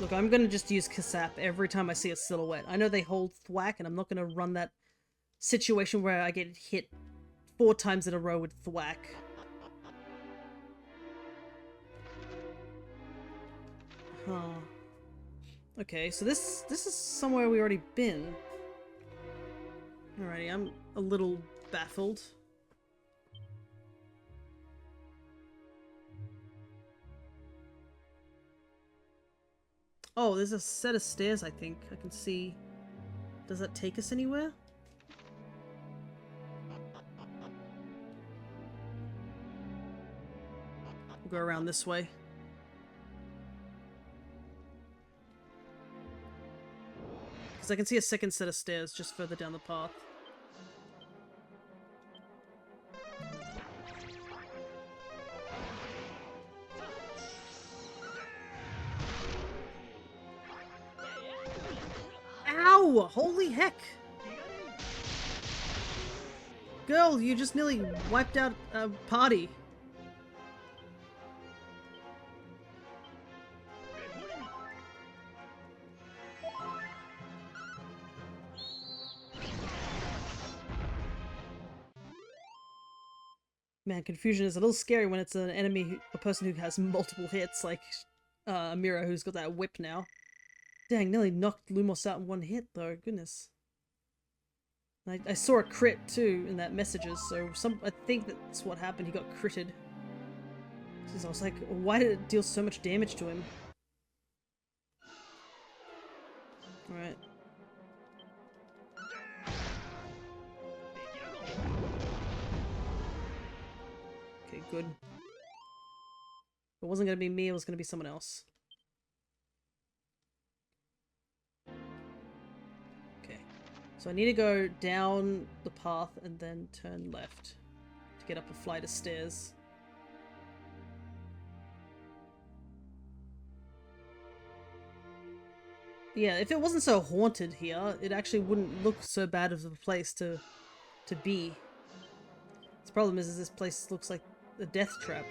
[SPEAKER 1] Look, I'm gonna just use Kasap every time I see a silhouette. I know they hold thwack, and I'm not gonna run that situation where I get hit 4 times in a row with thwack. Huh. Okay, so this is somewhere we already been. Alrighty, I'm a little baffled. Oh, there's a set of stairs, I think. I can see. Does that take us anywhere? We'll go around this way. Because I can see a second set of stairs just further down the path. Ow! Holy heck! Girl, you just nearly wiped out a party. Man, confusion is a little scary when it's an enemy, a person who has multiple hits, like Amira, who's got that whip now. Dang, nearly knocked Lumos out in one hit, though. Goodness. I saw a crit, too, in that messages, so I think that's what happened. He got critted. I was like, why did it deal so much damage to him? Alright. Okay, good. It wasn't gonna be me, it was gonna be someone else. Okay. So I need to go down the path and then turn left to get up a flight of stairs. Yeah, if it wasn't so haunted here, it actually wouldn't look so bad of a place to be. The problem is this place looks like a death trap.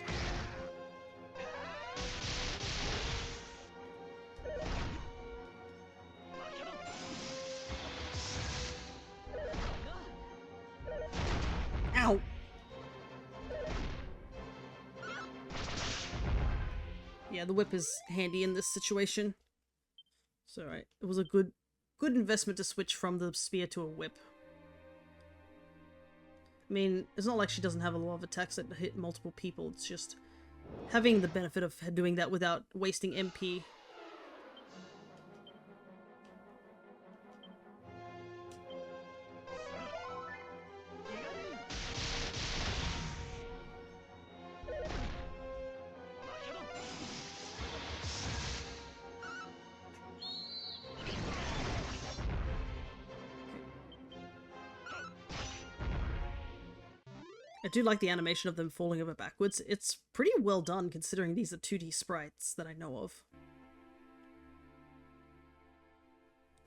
[SPEAKER 1] Ow! Yeah, the whip is handy in this situation. It's alright. It was a good investment to switch from the spear to a whip. I mean, it's not like she doesn't have a lot of attacks that hit multiple people, it's just having the benefit of doing that without wasting MP. I do like the animation of them falling over backwards. It's pretty well done considering these are 2D sprites that I know of.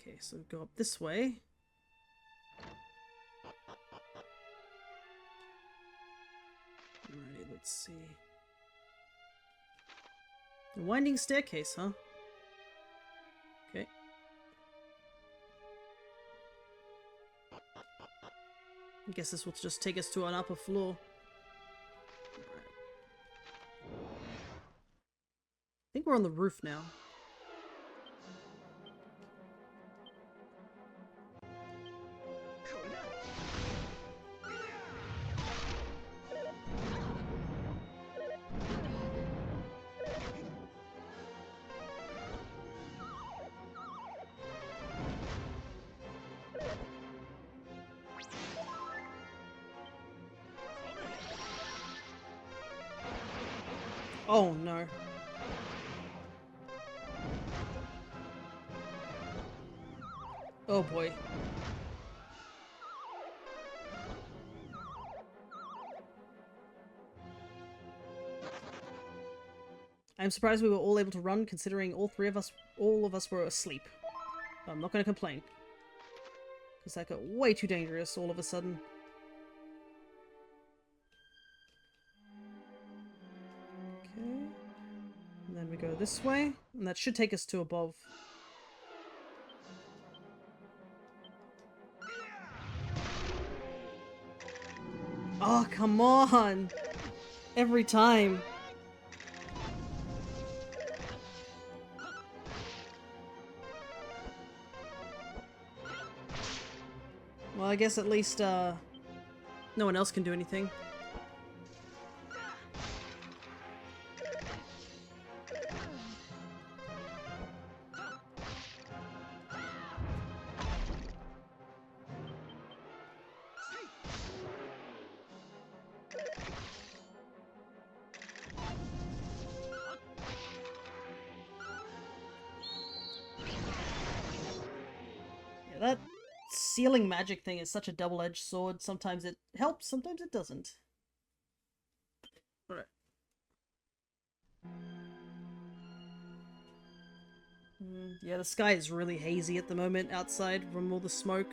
[SPEAKER 1] Okay, so go up this way. Alrighty, let's see. A winding staircase, huh? Okay. I guess this will just take us to an upper floor. I think we're on the roof now. Oh no. Oh boy. I'm surprised we were all able to run considering all of us were asleep. But I'm not going to complain. Because that got way too dangerous all of a sudden. Okay. And then we go this way. And that should take us to above. Oh, come on! Every time. Well, I guess at least, no one else can do anything. Yeah, that sealing magic thing is such a double-edged sword. Sometimes it helps, sometimes it doesn't. Alright. Yeah, the sky is really hazy at the moment outside from all the smoke.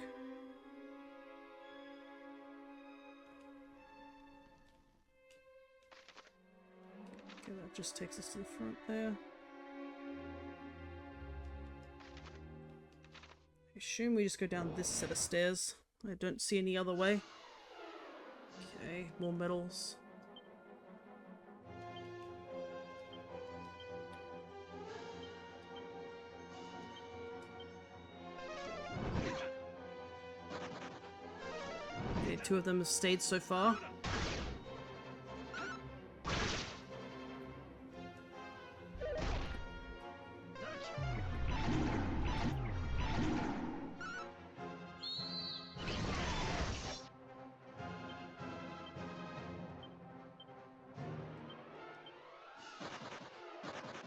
[SPEAKER 1] Okay, that just takes us to the front there. I assume we just go down this set of stairs. I don't see any other way. Okay, more medals. Okay, 2 of them have stayed so far.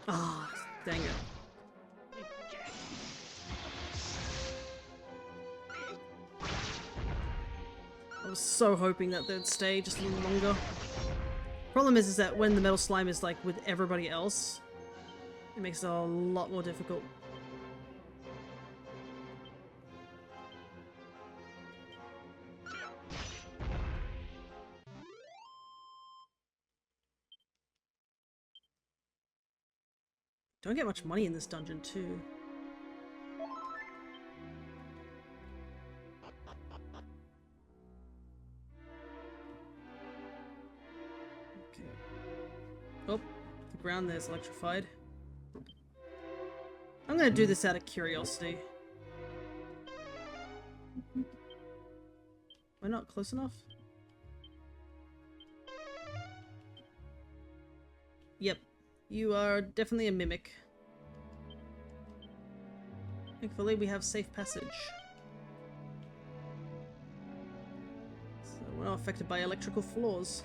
[SPEAKER 1] Ah, dang it. I was so hoping that they'd stay just a little longer. Problem is that when the metal slime is like with everybody else, it makes it a lot more difficult. Don't get much money in this dungeon too. Okay. Oh, the ground there's electrified. I'm gonna do this out of curiosity. Am I not close enough? Yep, you are definitely a mimic. Thankfully, we have safe passage. So we're not affected by electrical flaws.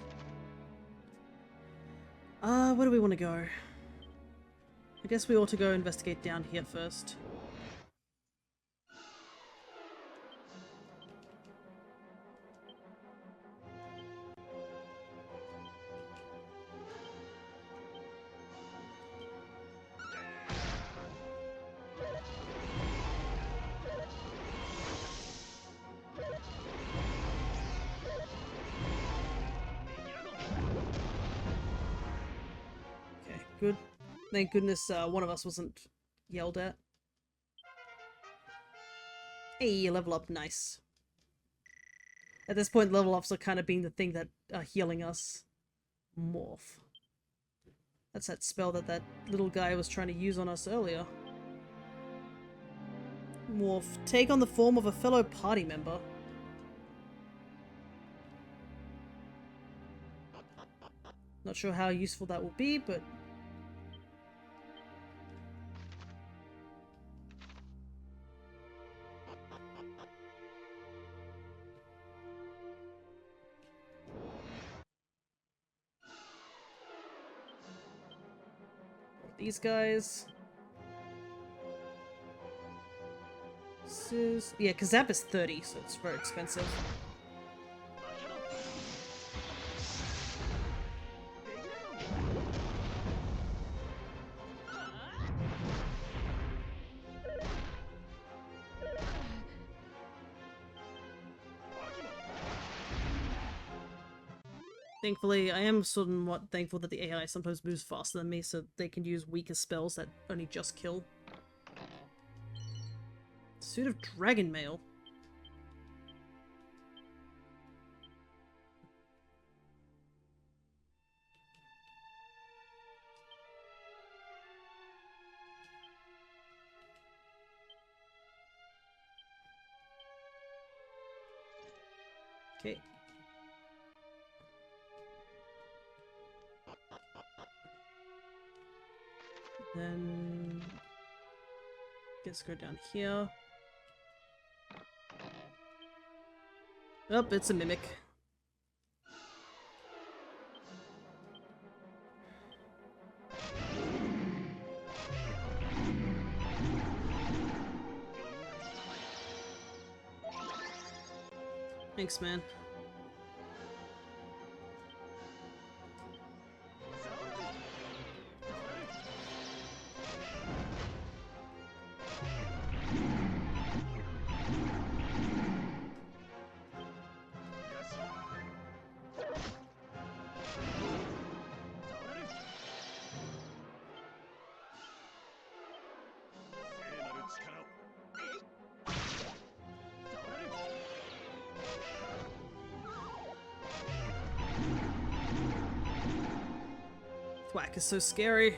[SPEAKER 1] Where do we want to go? I guess we ought to go investigate down here first. Okay, good. Thank goodness one of us wasn't yelled at. Hey, level up, nice. At this point, level ups are kind of being the thing that are healing us. Morph. That's that spell that that little guy was trying to use on us earlier. Morph. Take on the form of a fellow party member. Not sure how useful that will be, but... these guys. This is... yeah, because Zap is 30, so it's very expensive. Thankfully, I am somewhat thankful that the AI sometimes moves faster than me, so they can use weaker spells that only just kill. Suit of Dragon Mail. Okay. Then... guess go down here. Oh, it's a mimic. Thanks, man. Thwack is so scary.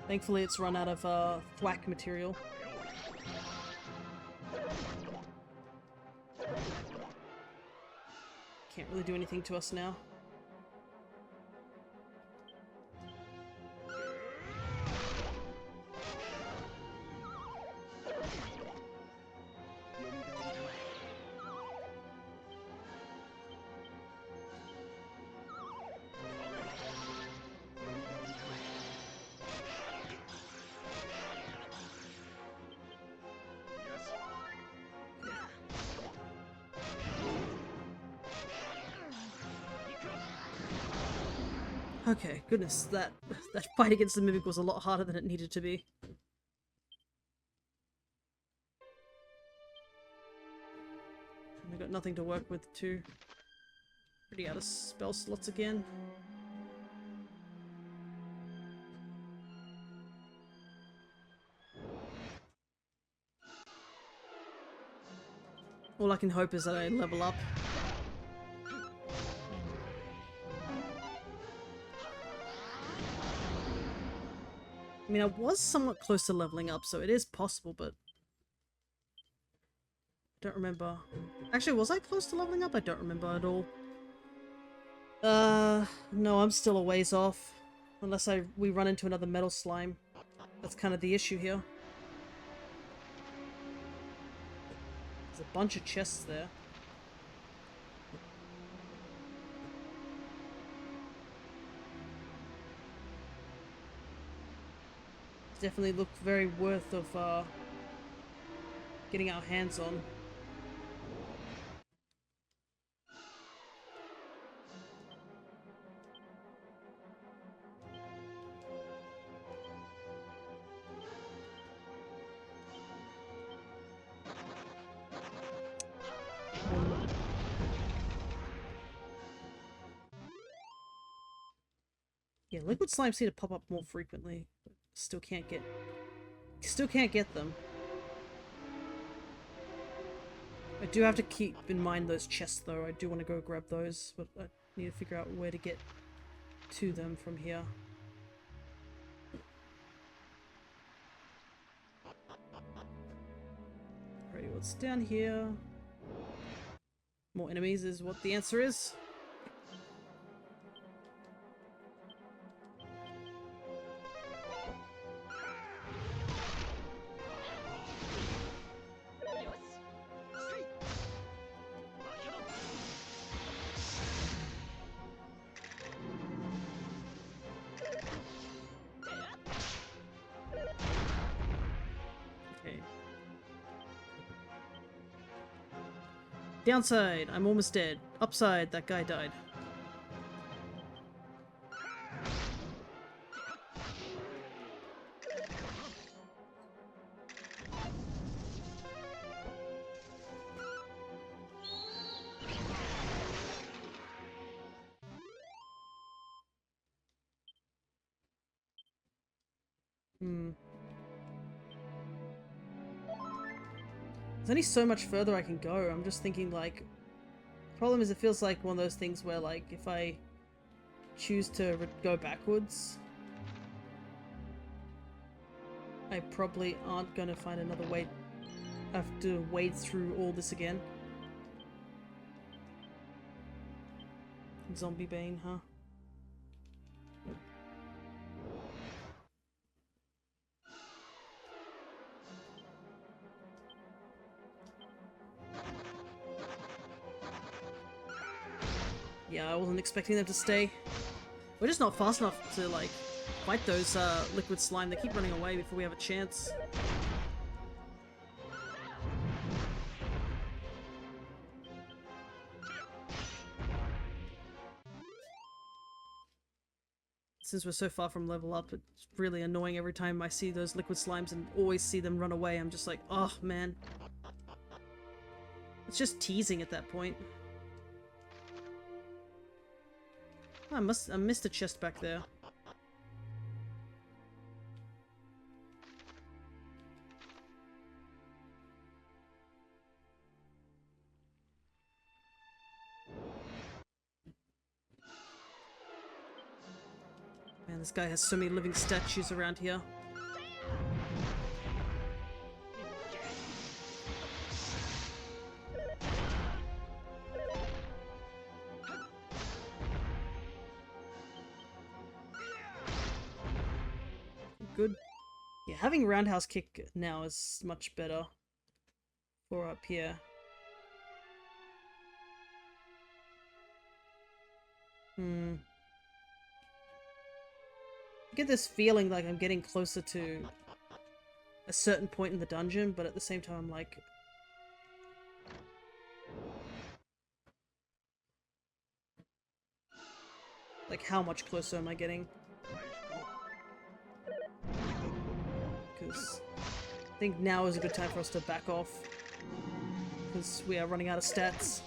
[SPEAKER 1] Thankfully it's run out of thwack material. Can't really do anything to us now. Okay, goodness, that fight against the Mimic was a lot harder than it needed to be. And I got nothing to work with too. Pretty out of spell slots again. All I can hope is that I level up. I mean, I was somewhat close to leveling up, so it is possible, but... I don't remember. Actually, was I close to leveling up? I don't remember at all. No, I'm still a ways off. Unless we run into another metal slime. That's kind of the issue here. There's a bunch of chests there. Definitely looked very worth of getting our hands on. Yeah, liquid slimes seem to pop up more frequently. Still can't get them. I do have to keep in mind those chests though. I do want to go grab those, but I need to figure out where to get to them from here. Alright, what's down here? More enemies is what the answer is. Downside, I'm almost dead. Upside, that guy died. There's only so much further I can go. I'm just thinking, like... Problem is, it feels like one of those things where, like, if I choose to go backwards, I probably aren't gonna find another way. I have to wade through all this again. Zombie Bane, huh? Yeah, I wasn't expecting them to stay. We're just not fast enough to, like, fight those liquid slime. They keep running away before we have a chance. Since we're so far from level up, it's really annoying every time I see those liquid slimes and always see them run away. I'm just like, oh man. It's just teasing at that point. I missed a chest back there. Man, this guy has so many living statues around here. Good. Yeah, having roundhouse kick now is much better for up here. I get this feeling like I'm getting closer to a certain point in the dungeon, but at the same time I'm like how much closer am I getting? Because I think now is a good time for us to back off, because we are running out of stats.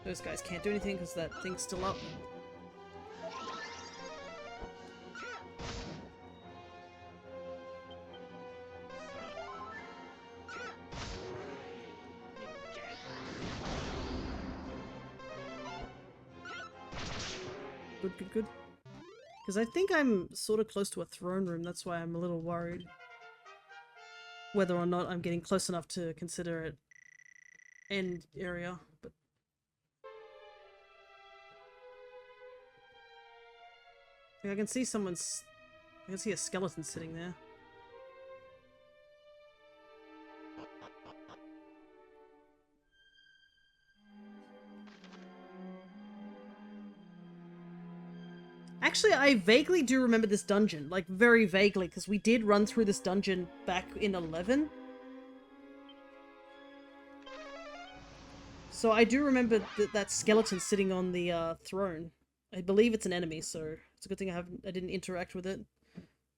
[SPEAKER 1] Those guys can't do anything because that thing's still up. Good, good, good. Because I think I'm sort of close to a throne room, that's why I'm a little worried. Whether or not I'm getting close enough to consider it end area, but... I can see someone's... I can see a skeleton sitting there. Actually, I vaguely do remember this dungeon. Like, very vaguely, because we did run through this dungeon back in 11. So I do remember that skeleton sitting on the throne. I believe it's an enemy, so it's a good thing I didn't interact with it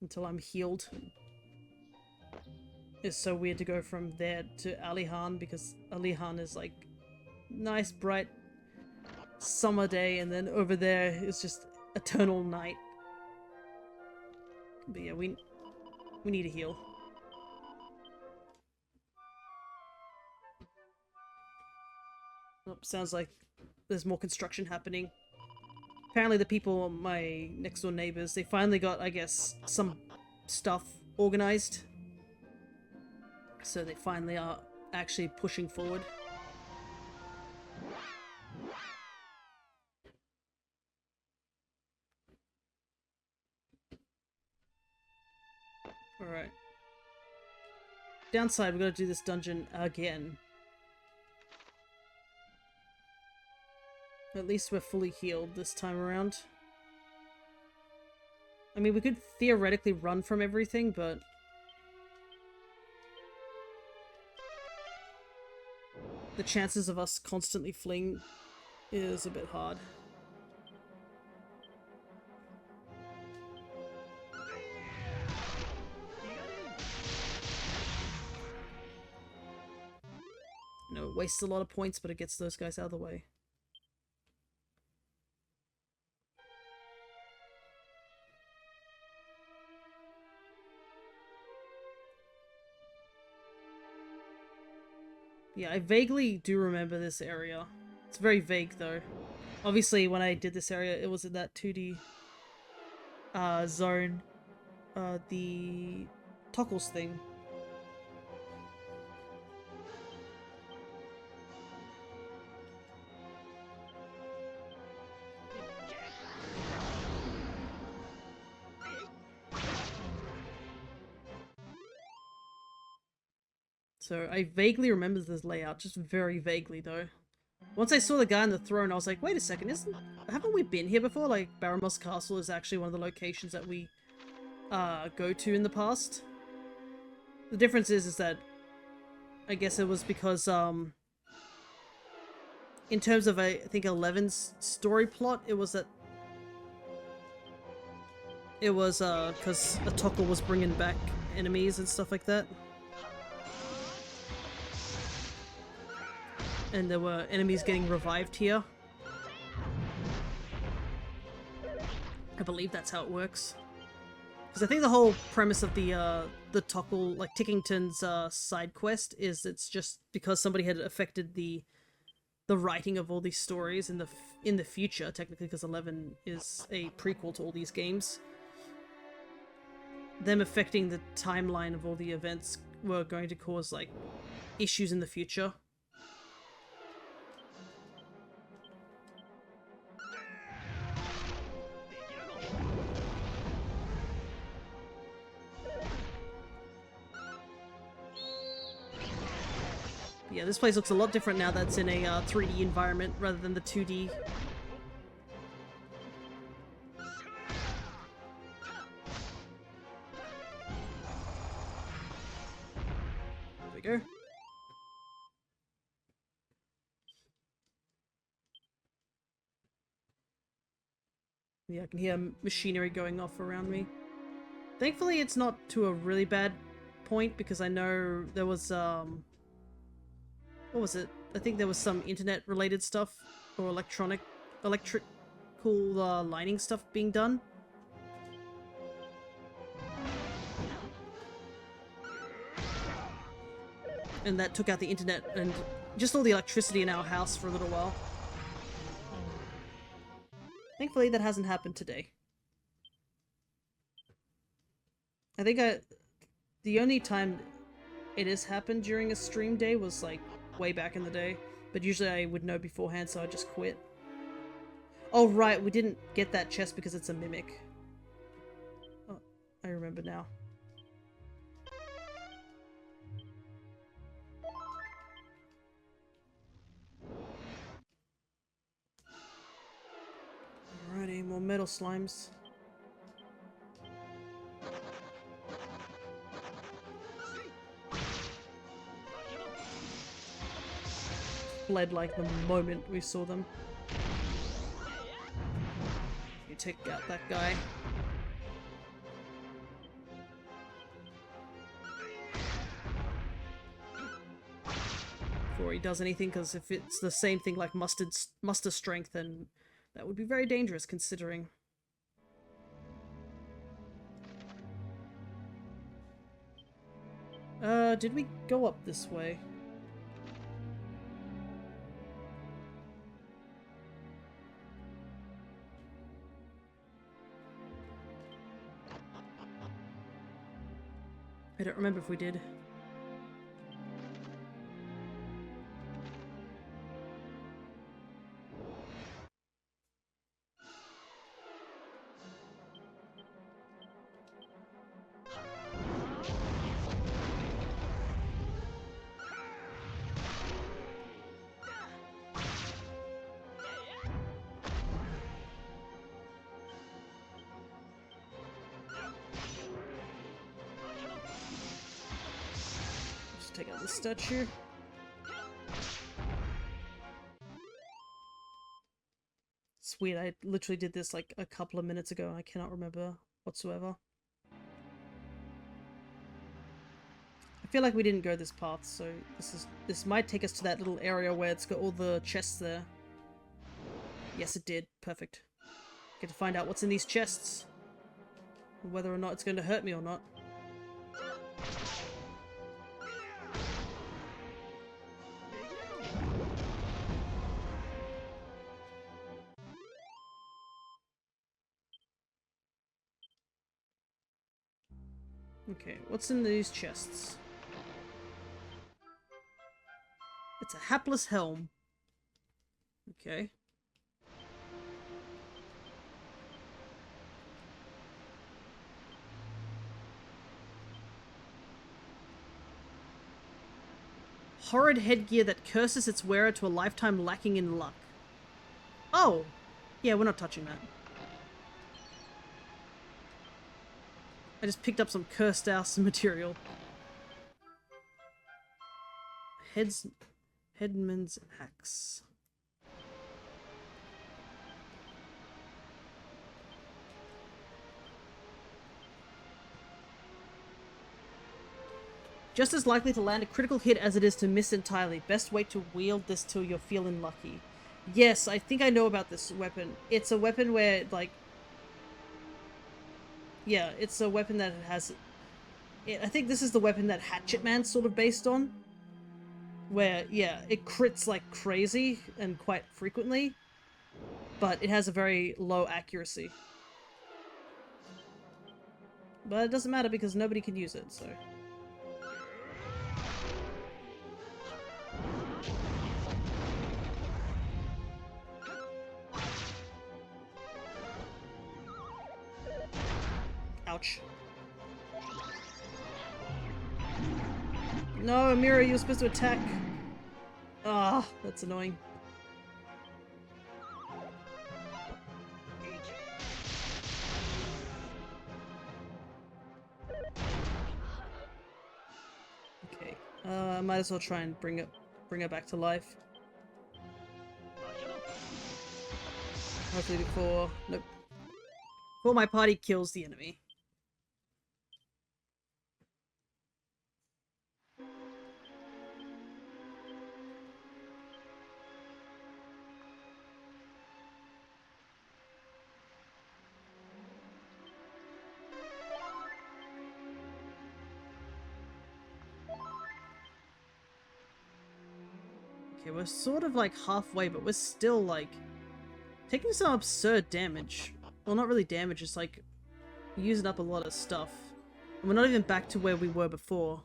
[SPEAKER 1] until I'm healed. It's so weird to go from there to Alihan, because Alihan is like nice, bright summer day, and then over there is just eternal night. But yeah, we need a heal. Oh, sounds like there's more construction happening. Apparently the people, my next door neighbors, they finally got, I guess, some stuff organized. So they finally are actually pushing forward. Alright. Downside, we gotta do this dungeon again. At least we're fully healed this time around. I mean, we could theoretically run from everything, but... the chances of us constantly fleeing is a bit hard. No, it wastes a lot of points, but it gets those guys out of the way. Yeah, I vaguely do remember this area. It's very vague, though. Obviously, when I did this area, it was in that 2D zone. The Tockles thing. So I vaguely remember this layout, just very vaguely though. Once I saw the guy on the throne, I was like, wait a second, haven't we been here before? Like, Baramos Castle is actually one of the locations that we go to in the past. The difference is that I guess it was because in terms of I think 11's story plot, it was because a Tockle was bringing back enemies and stuff like that. And there were enemies getting revived here. I believe that's how it works. Because I think the whole premise of the Tockle, like Tickington's side quest is it's just because somebody had affected the writing of all these stories in the future, technically, because 11 is a prequel to all these games. Them affecting the timeline of all the events were going to cause like issues in the future. Yeah, this place looks a lot different now that's in a 3D environment rather than the 2D. There we go. Yeah, I can hear machinery going off around me. Thankfully, it's not to a really bad point because I know there was, what was it? I think there was some internet-related stuff or electrical lining stuff being done. And that took out the internet and just all the electricity in our house for a little while. Thankfully, that hasn't happened today. I think the only time it has happened during a stream day was like way back in the day, but usually I would know beforehand, so I just quit. Oh right, we didn't get that chest because it's a mimic. Oh, I remember now. Alrighty, more metal slimes. Fled like the moment we saw them. You take out that guy. Before he does anything, because if it's the same thing like muster strength, then that would be very dangerous considering. Did we go up this way? I don't remember if we did. to take out the statue. It's weird, I literally did this like a couple of minutes ago and I cannot remember whatsoever. I feel like we didn't go this path, so this might take us to that little area where it's got all the chests there. Yes, it did. Perfect. Get to find out what's in these chests. Whether or not it's going to hurt me or not. Okay, what's in these chests? It's a hapless helm. Okay. Horrid headgear that curses its wearer to a lifetime lacking in luck. Oh! Yeah, we're not touching that. I just picked up some cursed ass material. Headman's axe. Just as likely to land a critical hit as it is to miss entirely. Best wait to wield this till you're feeling lucky. Yes, I think I know about this weapon. It's a weapon where, like... Yeah, it's a weapon that has... I think this is the weapon that Hatchet Man's sort of based on. Where, yeah, it crits like crazy and quite frequently. But it has a very low accuracy. But it doesn't matter because nobody can use it, so... Ouch. No, Amira, you were supposed to attack. Ah, that's annoying. Okay. Might as well try and bring her back to life. Hopefully before... Nope. Before my party kills the enemy. Okay, we're sort of like halfway, but we're still like taking some absurd damage. Well, not really damage, it's like using up a lot of stuff. And we're not even back to where we were before.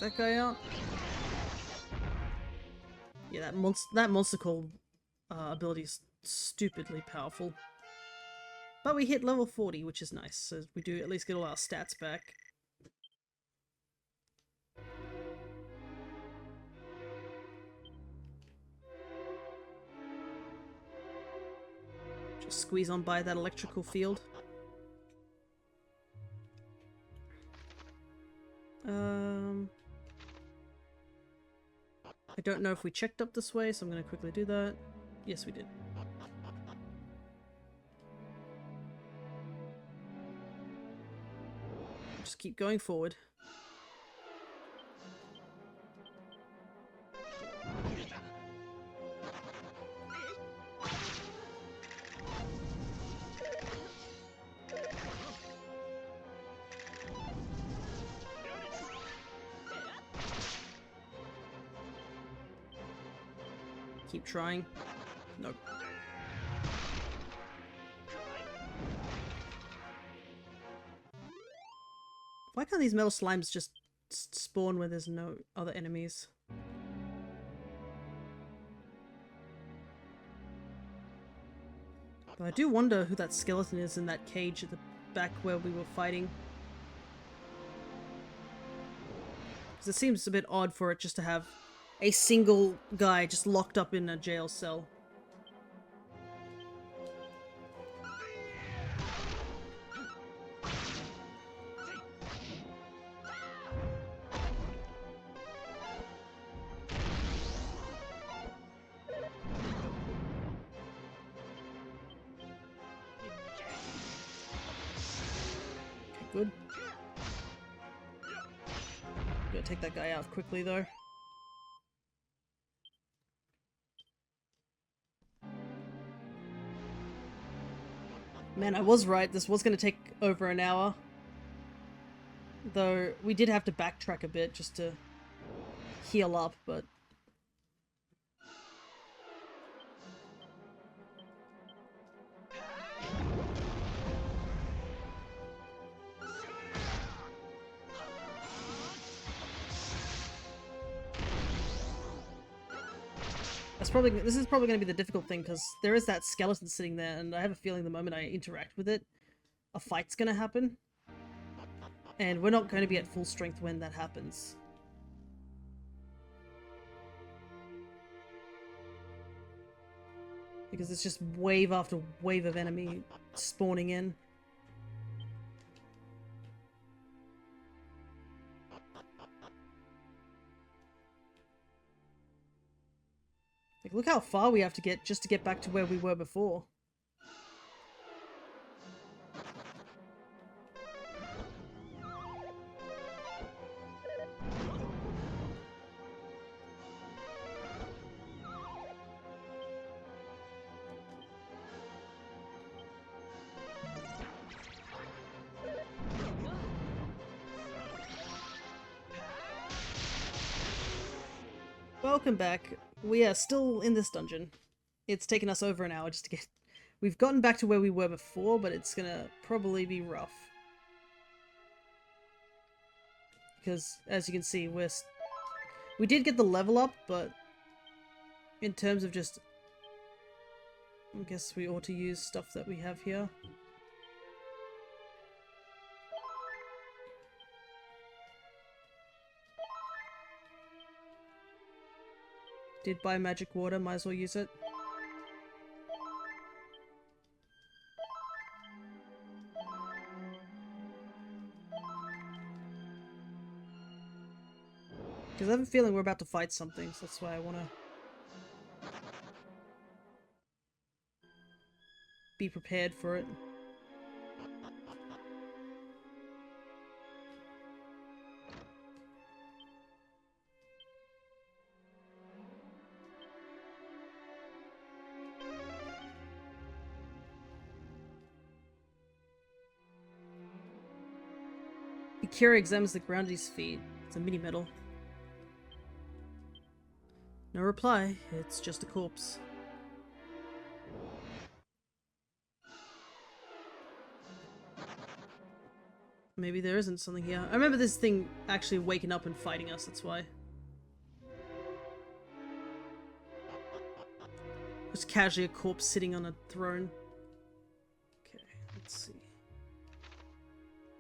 [SPEAKER 1] That guy out. Yeah, that monster call ability is stupidly powerful. But we hit level 40, which is nice, so we do at least get all our stats back. Just squeeze on by that electrical field. I don't know if we checked up this way, so I'm going to quickly do that. Yes, we did. Just keep going forward. Keep trying. Nope. Why can't these metal slimes just spawn where there's no other enemies? But I do wonder who that skeleton is in that cage at the back where we were fighting. Because it seems a bit odd for it just to have a single guy just locked up in a jail cell. Good. Gotta take that guy out quickly though. Man, I was right. This was gonna take over an hour. Though we did have to backtrack a bit just to heal up, but this is probably going to be the difficult thing, because there is that skeleton sitting there, and I have a feeling the moment I interact with it, a fight's going to happen. And we're not going to be at full strength when that happens. Because it's just wave after wave of enemy spawning in. Like, look how far we have to get just to get back to where we were before. Welcome back. We are still in this dungeon. It's taken us over an hour just to get... We've gotten back to where we were before, but it's gonna probably be rough. Because, as you can see, we did get the level up, but in terms of just... I guess we ought to use stuff that we have here. Did buy magic water, might as well use it. Because I have a feeling we're about to fight something, so that's why I want to be prepared for it. Akira examines the ground at his feet. It's a mini medal. No reply. It's just a corpse. Maybe there isn't something here. I remember this thing actually waking up and fighting us, that's why. Just casually a corpse sitting on a throne. Okay, let's see.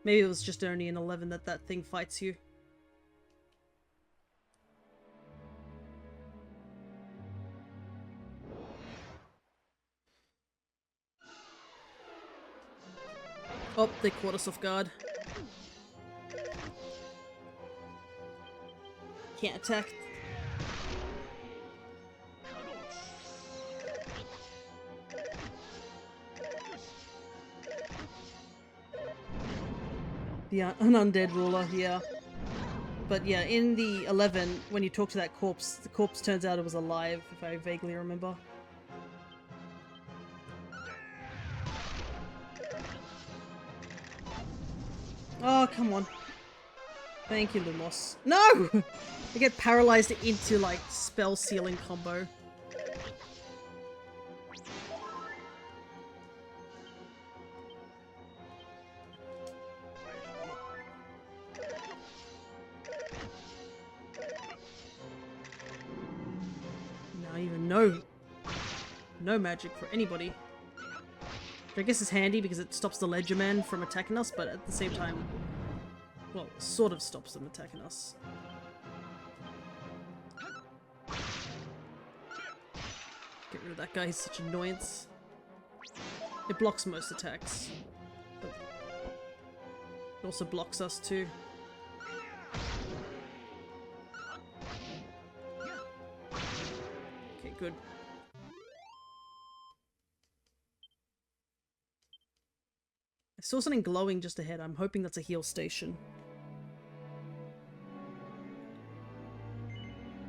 [SPEAKER 1] Maybe it was just only in 11 that thing fights you. Oh, they caught us off guard. Can't attack. Yeah, an undead ruler, yeah. But yeah, in the 11, when you talk to that corpse, the corpse turns out it was alive, if I vaguely remember. Oh, come on. Thank you, Lumos. No! I get paralyzed into, like, spell sealing combo. Now even no magic for anybody. Which I guess is handy because it stops the Ledger Man from attacking us, but at the same time, well, sort of stops them attacking us. Get rid of that guy, he's such an annoyance. It blocks most attacks, but it also blocks us too. Okay, good. I saw something glowing just ahead. I'm hoping that's a heal station.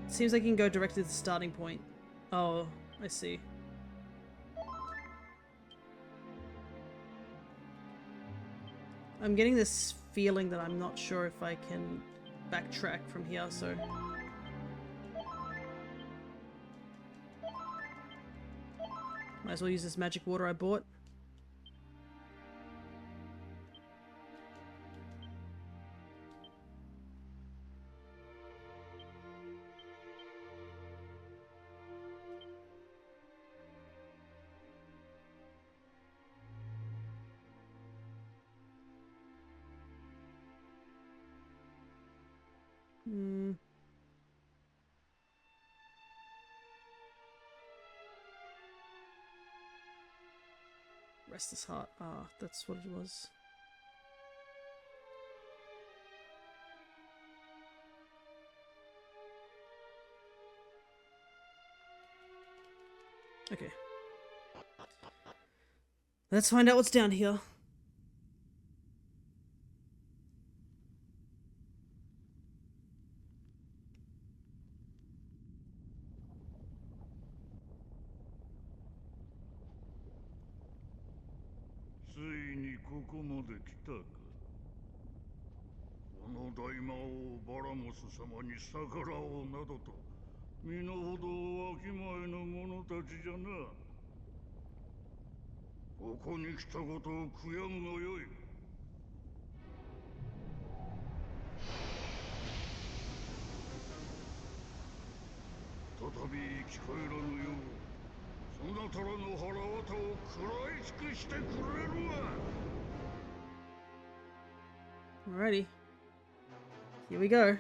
[SPEAKER 1] Seems like you can go directly to the starting point. Oh, I see. I'm getting this feeling that I'm not sure if I can backtrack from here, so... Might as well use this magic water I bought. Restless heart. Ah, that's what it was. Okay. Let's find out what's down here. Alrighty. Here we go.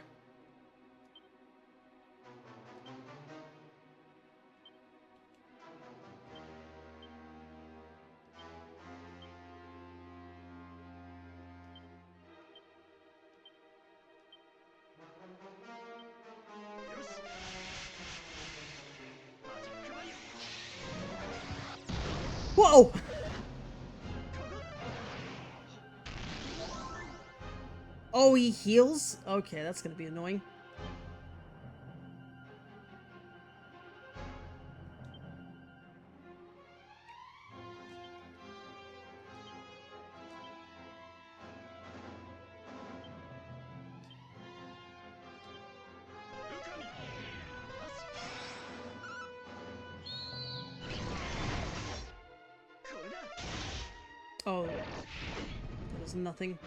[SPEAKER 1] Whoa! Oh, he heals? Okay, that's gonna be annoying. Oh, that is nothing.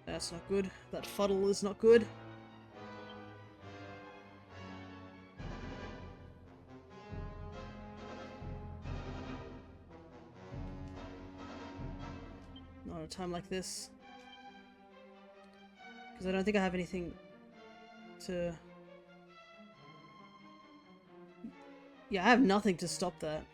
[SPEAKER 1] That's not good. That fuddle is not good. Not at a time like this. Because I don't think I have anything to... Yeah, I have nothing to stop that.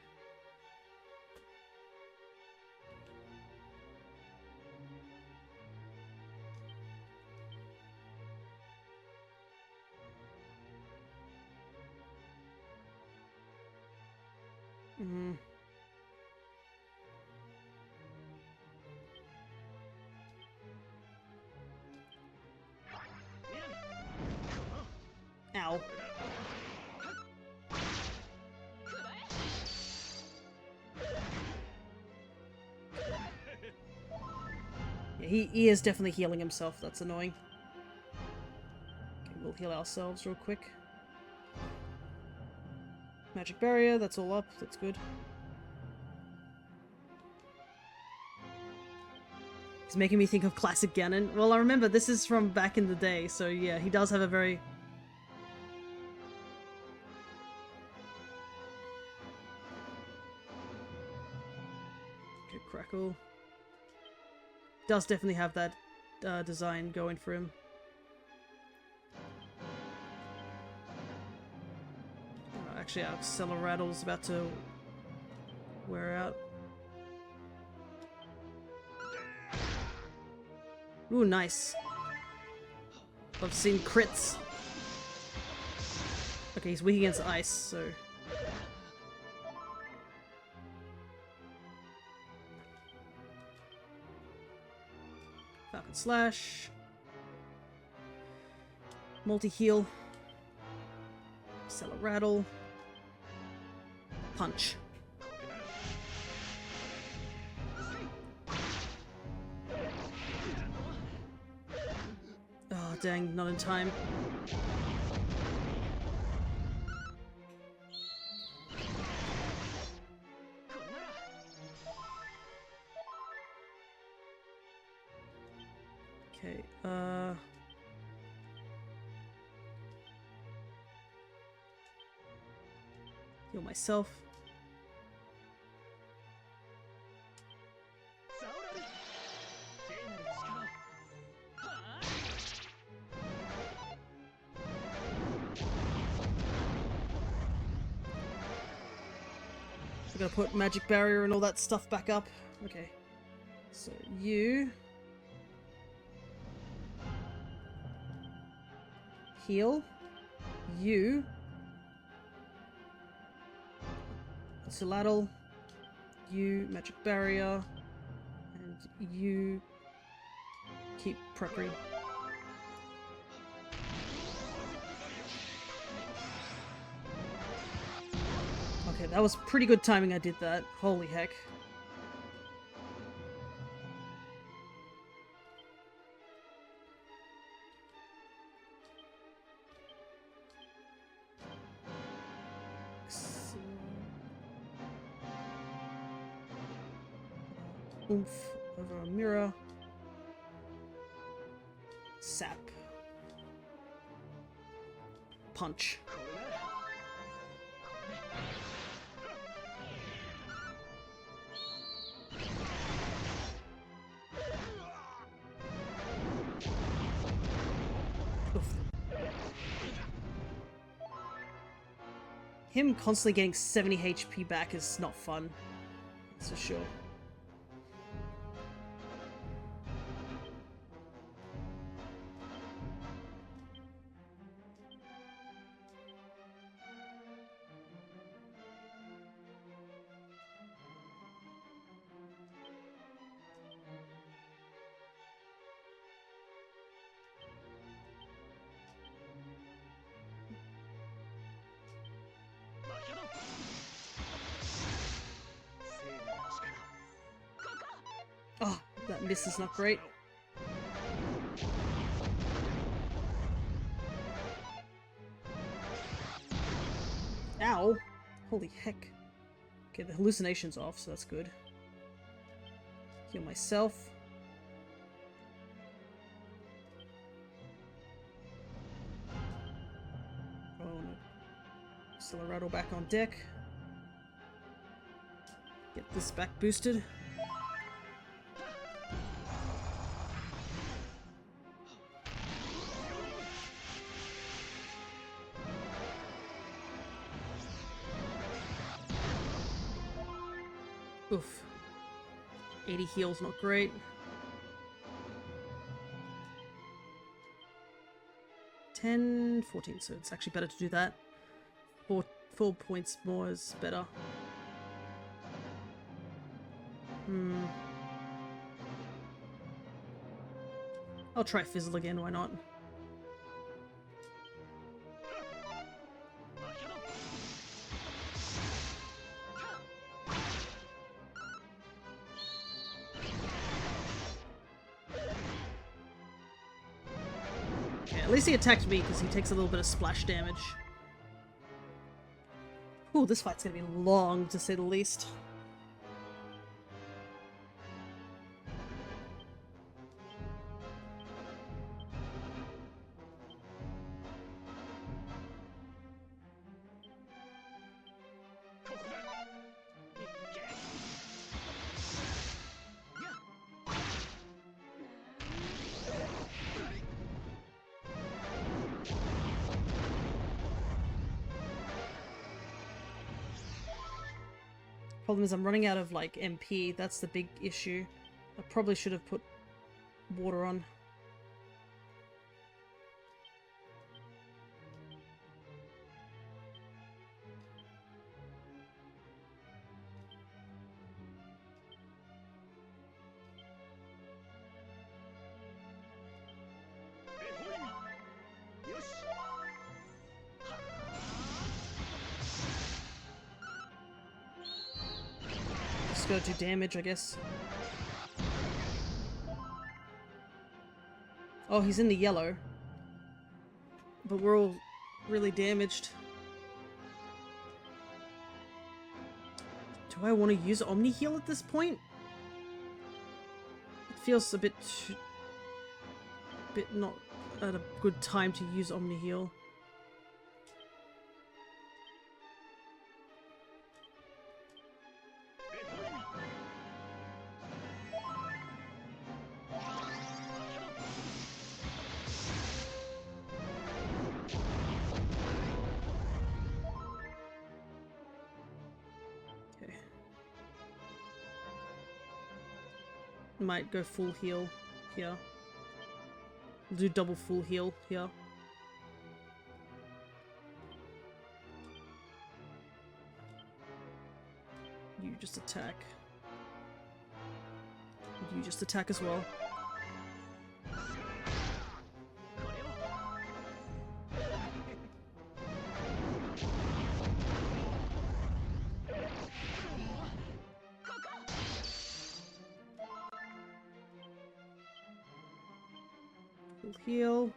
[SPEAKER 1] Ow. He is definitely healing himself. That's annoying. Okay, we'll heal ourselves real quick. Magic barrier, that's all up. That's good. He's making me think of classic Ganon. Well, I remember this is from back in the day, so yeah, he does have a very... Okay, Crackle. Does definitely have that design going for him. Actually, our Accelerattle's about to wear out. Ooh, nice. I've seen crits. Okay, he's weak against ice, so... Falcon Slash. Multi-heal. Acceleratle. Punch. Oh, dang, not in time. Okay, heal myself. I gotta put magic barrier and all that stuff back up. Okay. So you heal. You Silatl. You magic barrier. And you keep prepping. Okay, that was pretty good timing I did that. Holy heck. Oomph over a mirror. Sap. Punch. Oof. Him constantly getting 70 HP back is not fun. That's for sure. Oh, that miss is not great. Ow! Holy heck. Okay, the hallucination's off, so that's good. Heal myself. Oh no. Accelerator back on deck. Get this back boosted. Oof. 80 heal's not great. 10, 14, so it's actually better to do that. 4 points more is better. I'll try Fizzle again, why not? Okay, at least he attacked me because he takes a little bit of splash damage. Ooh, this fight's gonna be long, to say the least. Problem is I'm running out of, like, MP. That's the big issue. I probably should have put water on. Just gotta do damage, I guess. Oh, he's in the yellow. But we're all really damaged. Do I want to use Omni Heal at this point? It feels a bit not at a good time to use Omni Heal. Might go full heal here. We'll do double full heal here. You just attack. You just attack as well. Heal.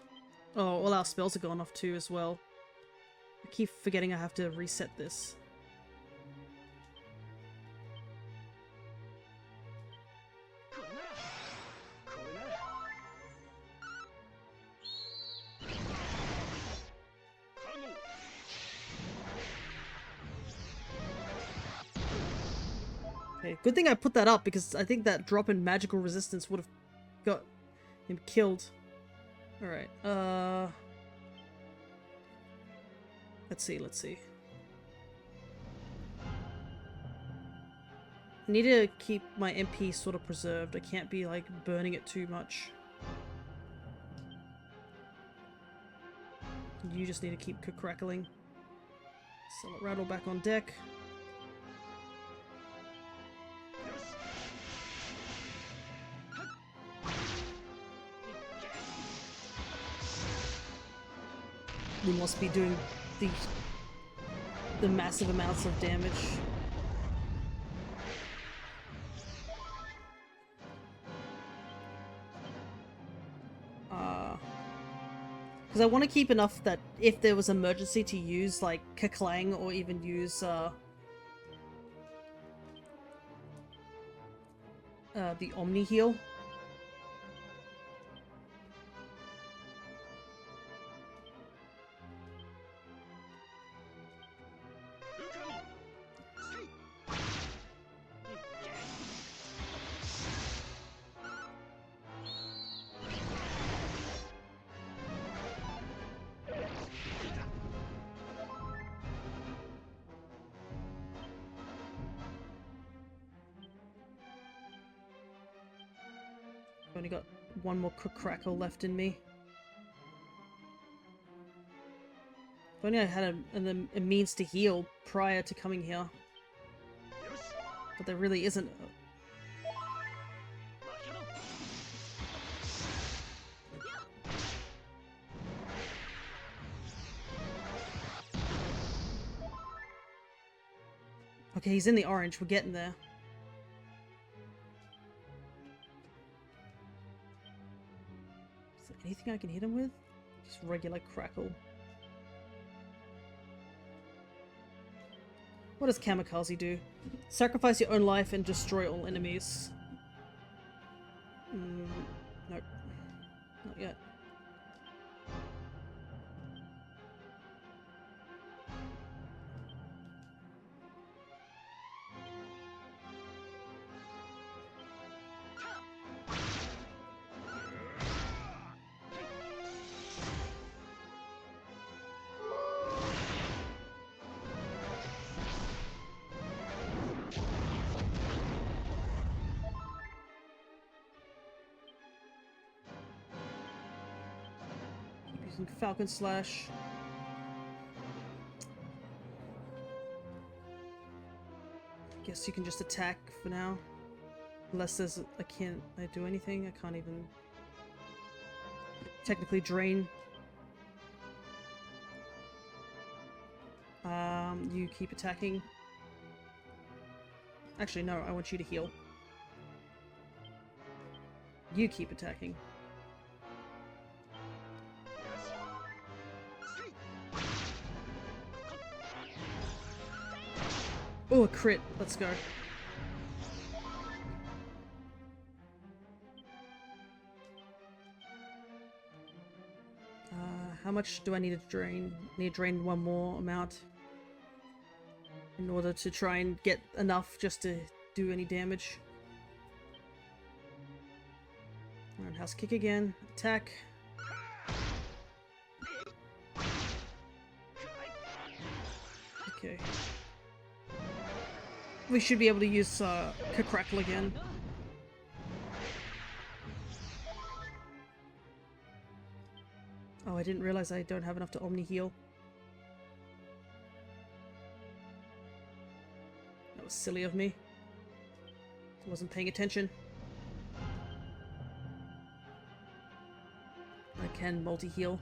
[SPEAKER 1] Oh, all our spells are gone off too as well. I keep forgetting I have to reset this. Okay, good thing I put that up because I think that drop in magical resistance would have got him killed. Alright, let's see. I need to keep my MP sort of preserved. I can't be, like, burning it too much. You just need to keep crackling. Solid Rattle back on deck. We must be doing the massive amounts of damage. Because I want to keep enough that if there was emergency to use like Kaklang or even use the Omni Heal. I've only got one more crackle left in me. If only I had a means to heal prior to coming here. But there really isn't. Okay, he's in the orange. We're getting there. Is there anything I can hit him with? Just regular crackle. What does Kamikaze do? Sacrifice your own life and destroy all enemies. Nope. Not yet. Using Falcon Slash. Guess you can just attack for now. Unless there's I do anything? I can't even technically drain. You keep attacking. Actually, no, I want you to heal. You keep attacking. Oh, a crit. Let's go. How much do I need to drain? I need to drain one more amount in order to try and get enough just to do any damage. Roundhouse kick again. Attack. Okay. We should be able to use Crackle again. Oh, I didn't realize I don't have enough to Omni heal. That was silly of me. I wasn't paying attention. I can multi-heal.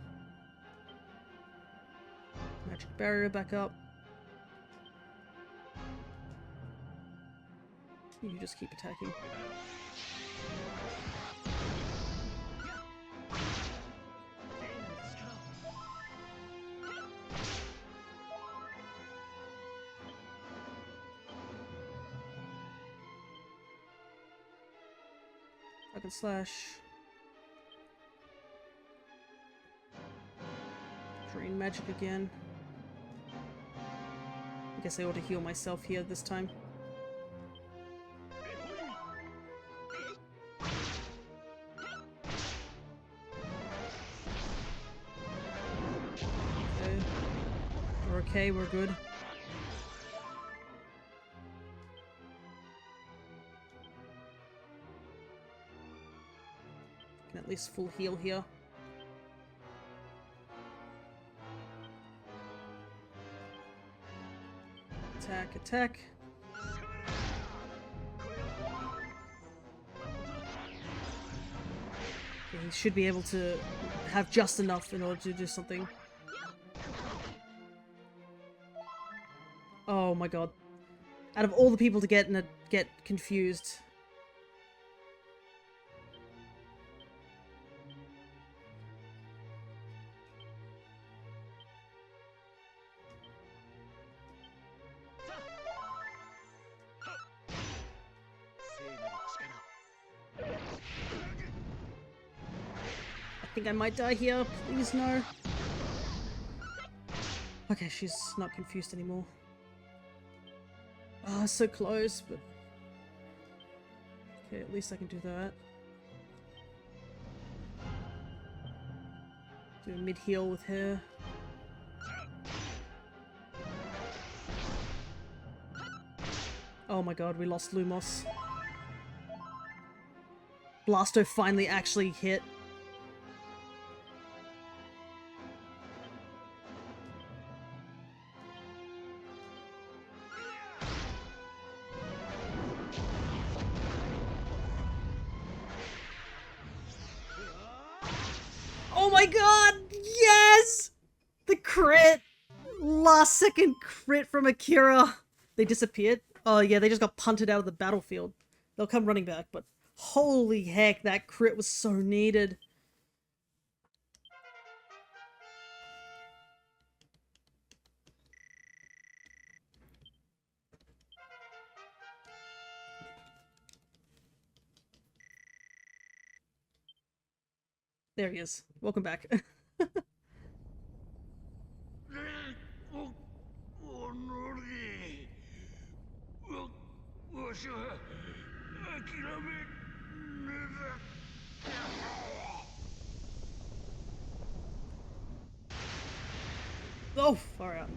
[SPEAKER 1] Magic barrier back up. You just keep attacking. Falcon Slash. Drain magic again. I guess I ought to heal myself here this time. Okay, we're good. Can at least full heal here. Attack, attack. Okay, he should be able to have just enough in order to do something. Oh my god. Out of all the people to get confused. I think I might die here. Please no. Okay, she's not confused anymore. Oh, so close, but... Okay, at least I can do that. Do a mid-heal with her. Oh my god, we lost Lumos. Blasto finally actually hit. Oh my god! Yes! The crit! Last second crit from Akira. They disappeared? Oh yeah, they just got punted out of the battlefield. They'll come running back, but holy heck, that crit was so needed. There he is. Welcome back. Oh, far out.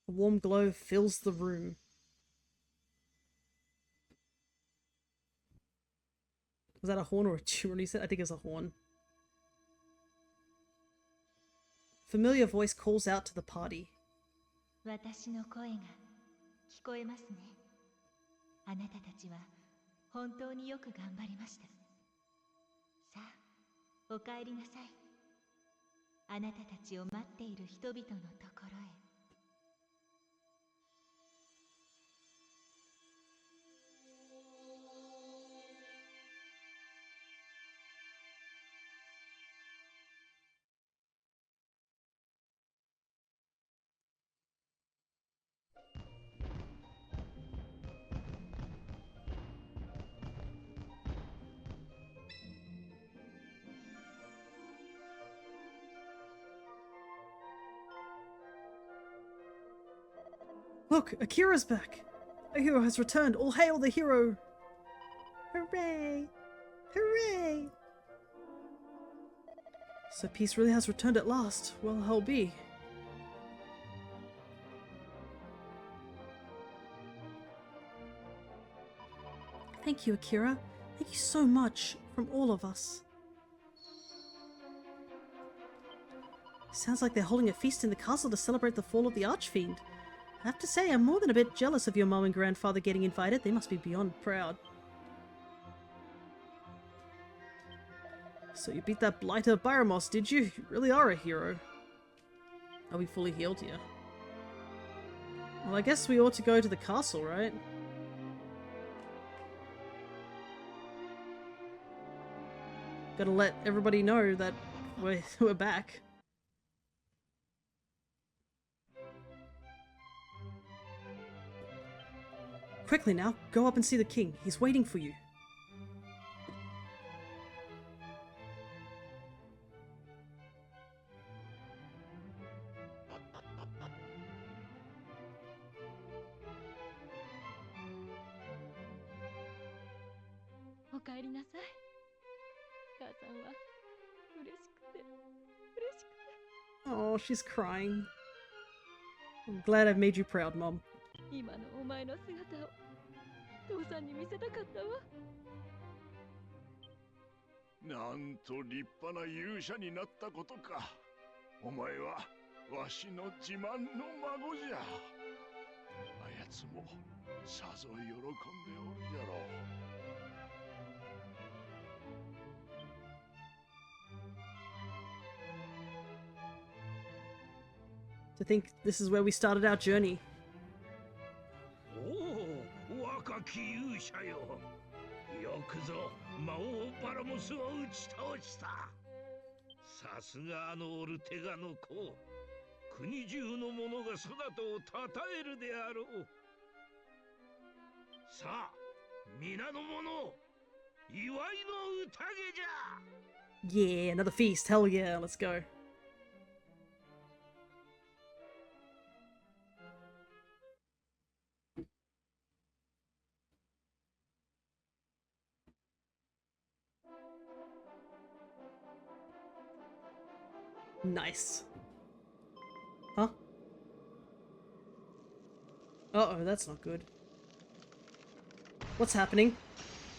[SPEAKER 1] A warm glow fills the room. Was that a horn or a tune he said? I think it was a horn. Familiar voice calls out to the party.
[SPEAKER 3] 私の声が聞こえますね。あなたたちは本当によく頑張りました。さあ、お帰りなさい。あなたたちを待っている人々のところへ。
[SPEAKER 1] Look, Akira's back! A hero has returned! All hail the hero! Hooray! Hooray! So peace really has returned at last. Well, hell be. Thank you, Akira. Thank you so much from all of us. Sounds like they're holding a feast in the castle to celebrate the fall of the Archfiend. I have to say, I'm more than a bit jealous of your mum and grandfather getting invited. They must be beyond proud. So you beat that blighter Byramos, did you? You really are a hero. Are we fully healed here? Well, I guess we ought to go to the castle, right? Gotta let everybody know that we're back. Quickly now, go up and see the king. He's waiting for you. Oh, she's crying. I'm glad I've made you proud, Mom.
[SPEAKER 3] 今のお前の姿を父さんに見せたかったわ。
[SPEAKER 4] なんと立派な勇者になったことか。お前はわしの自慢の孫じゃ。あやつもさぞ喜んでおるじゃろう。
[SPEAKER 1] To think this is where we started our journey.
[SPEAKER 5] おお、若き勇者よ。よくぞ魔王バラモスを打ち倒した。さすがあのオルテガの子。国中の者がそなたをたたえるであろう。さあ、皆の者、祝いの宴じゃ。
[SPEAKER 1] Yeah, another feast. Hell yeah, let's go. Nice. Huh? Uh-oh, that's not good. What's happening?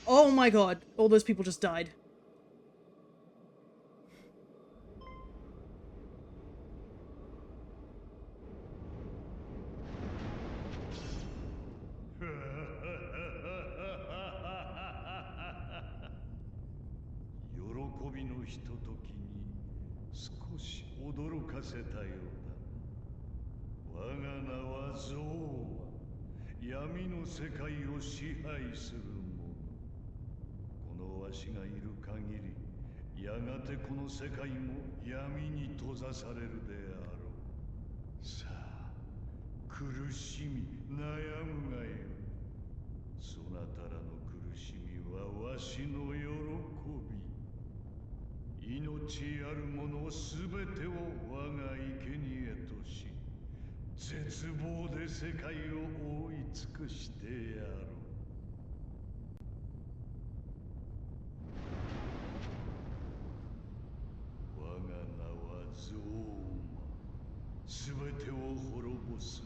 [SPEAKER 1] Oh my god, all those people just died.
[SPEAKER 4] ちあるものすべてを我が生贄とし、絶望で世界を覆い尽くしてやろう。我が名はゾーマ。すべてを滅ぼす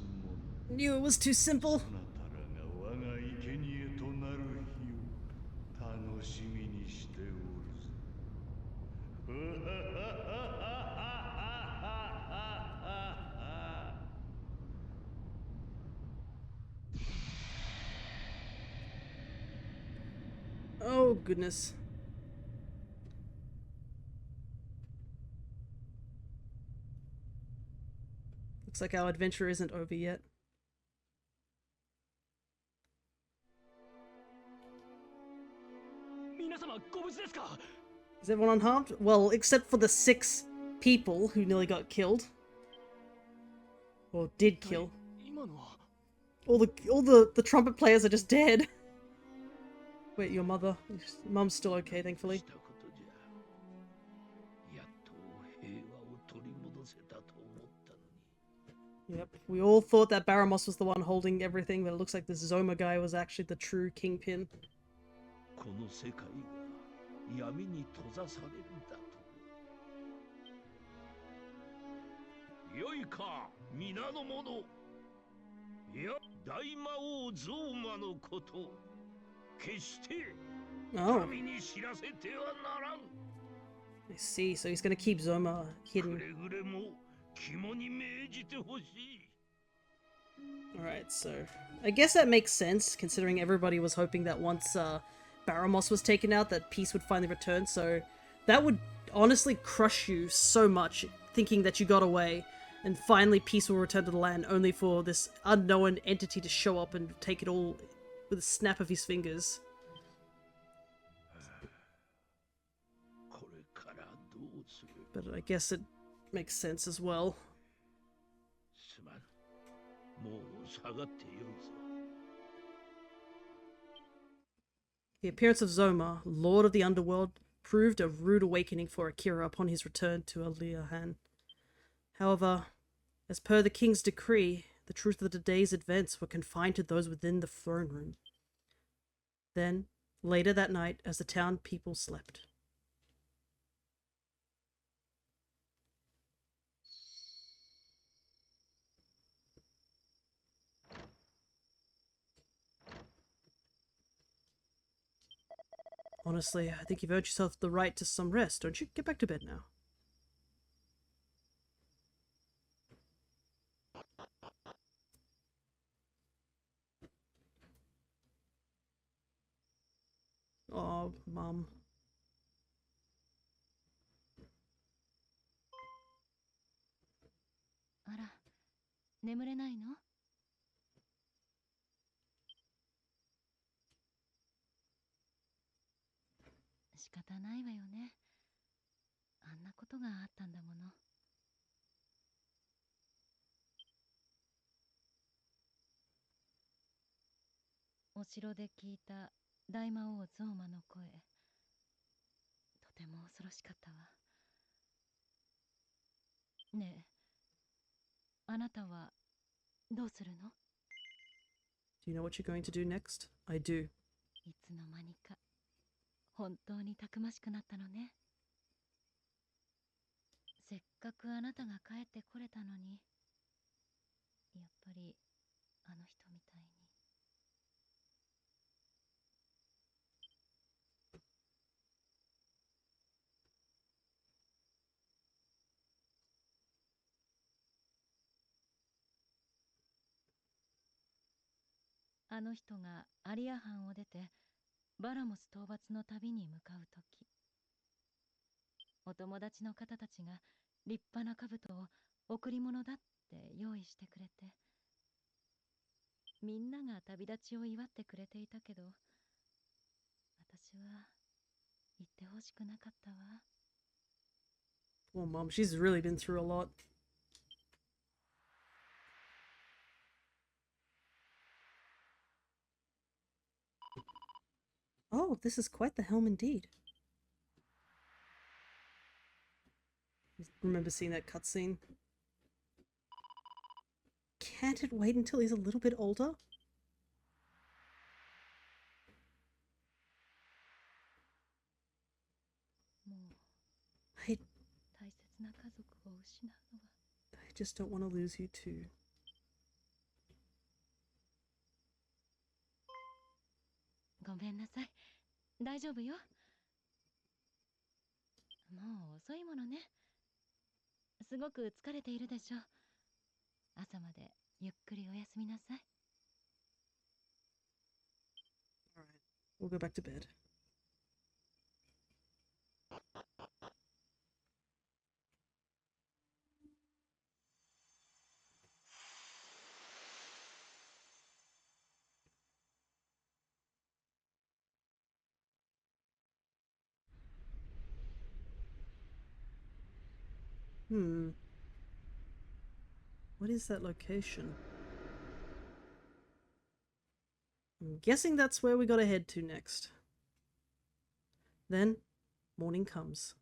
[SPEAKER 4] 者。
[SPEAKER 1] Knew it was too simple.
[SPEAKER 4] そなたらが我が生贄となる日を楽しみにしておるぞ。
[SPEAKER 1] Oh, goodness. Looks like our adventure isn't over yet. Is everyone unharmed? Well, except for the 6 people who nearly got killed. Or did kill. All the trumpet players are just dead. Wait, your mother? Mum's still okay, thankfully.
[SPEAKER 5] したことじゃ。やっと平和を取り戻せたと思ったのに。
[SPEAKER 1] Yep, we all thought that Baramos was the one holding everything, but it looks like this Zoma guy was actually the true kingpin.
[SPEAKER 5] この世界が闇に閉ざされるだと。よいか、皆の者。いや、大魔王ゾーマのこと。決して
[SPEAKER 1] Oh,
[SPEAKER 5] 民に知らせてはならん。
[SPEAKER 1] I see. So he's gonna keep Zoma
[SPEAKER 5] く
[SPEAKER 1] hidden.
[SPEAKER 5] れぐれも肝に銘じてほしい。
[SPEAKER 1] Alright, so I guess that makes sense, considering everybody was hoping that once Baramos was taken out, that peace would finally return. So that would honestly crush you so much, thinking that you got away, and finally peace will return to the land, only for this unknown entity to show up and take it all with a snap of his fingers.
[SPEAKER 5] これからどうする。
[SPEAKER 1] But I guess it makes sense as well.
[SPEAKER 5] すまん。もう下がってよいぞ。
[SPEAKER 1] The appearance of Zoma, Lord of the Underworld, proved a rude awakening for Akira upon his return to Aliahan. However, as per the king's decree, the truth of the day's events were confined to those within the throne room. Then, later that night, as the town people slept. Honestly, I think you've earned yourself the right to some rest, don't you? Get back to bed now. Oh, Mum.
[SPEAKER 3] あら、眠れないの？仕方ないわよね。あんなことがあったんだもの。お城で聞いた大魔王ゾーマの声、とても恐ろしかったわ。ねえ、あなたはどうするの？
[SPEAKER 1] Do you know what you're going to do next? I do.
[SPEAKER 3] いつの間にか本当にたくましくなったのね。せっかくあなたが帰ってこれたのに、やっぱりあの人みたいに。あの人がアリア藩を出てバラモス討伐の旅に向かうとき、お友達の方たちが立派な兜を贈り物だって用意してくれて、みんなが旅立ちを祝ってくれていたけど、私は言ってほしくなかったわ。
[SPEAKER 1] Well, Mom, she's really been through a lot. Oh, this is quite the helm indeed. remember seeing that cutscene. Can't it wait until he's a little bit older? I just don't want to lose you too.
[SPEAKER 3] ごめんなさい。大丈夫よ。もう遅いものね。すごく疲れているでしょう。朝までゆっくりお休みなさい。
[SPEAKER 1] Alright, we'll go back to bed. What is that location? I'm guessing that's where we gotta head to next. Then, morning comes.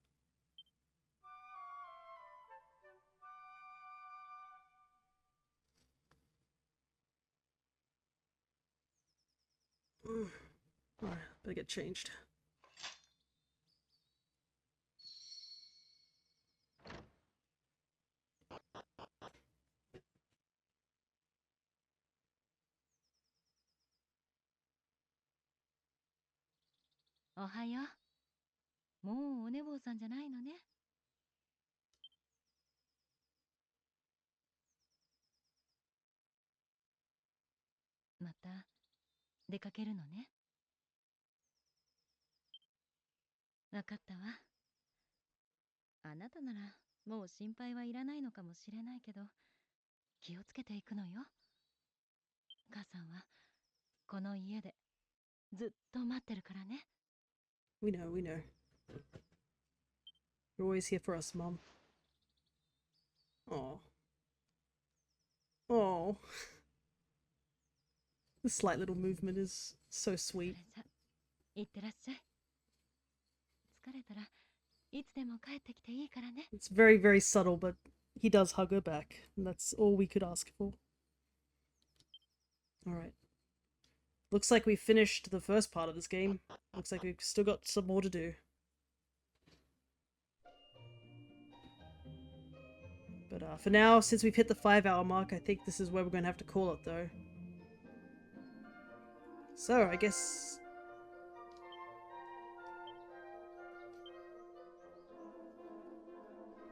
[SPEAKER 1] Alright, better get changed.
[SPEAKER 3] Oh, おはよう。もうお寝坊さんじゃないのね。また出かけるのね。わかったわ。あなたならもう心配はいらないのかもしれないけど、気をつけていくのよ。母さんはこの家でずっと待ってるからね。
[SPEAKER 1] We know, we know. You're always here for us, Mom. Oh. Oh. The slight little movement is so sweet.
[SPEAKER 3] いってらっしゃい。疲れたらいつでも帰ってきていいからね。
[SPEAKER 1] It's very, very subtle, but he does hug her back, and that's all we could ask for. Alright. Looks like we finished the first part of this game. Looks like we've still got some more to do. But for now, since we've hit the 5-hour mark, I think this is where we're going to have to call it, though. So, I guess...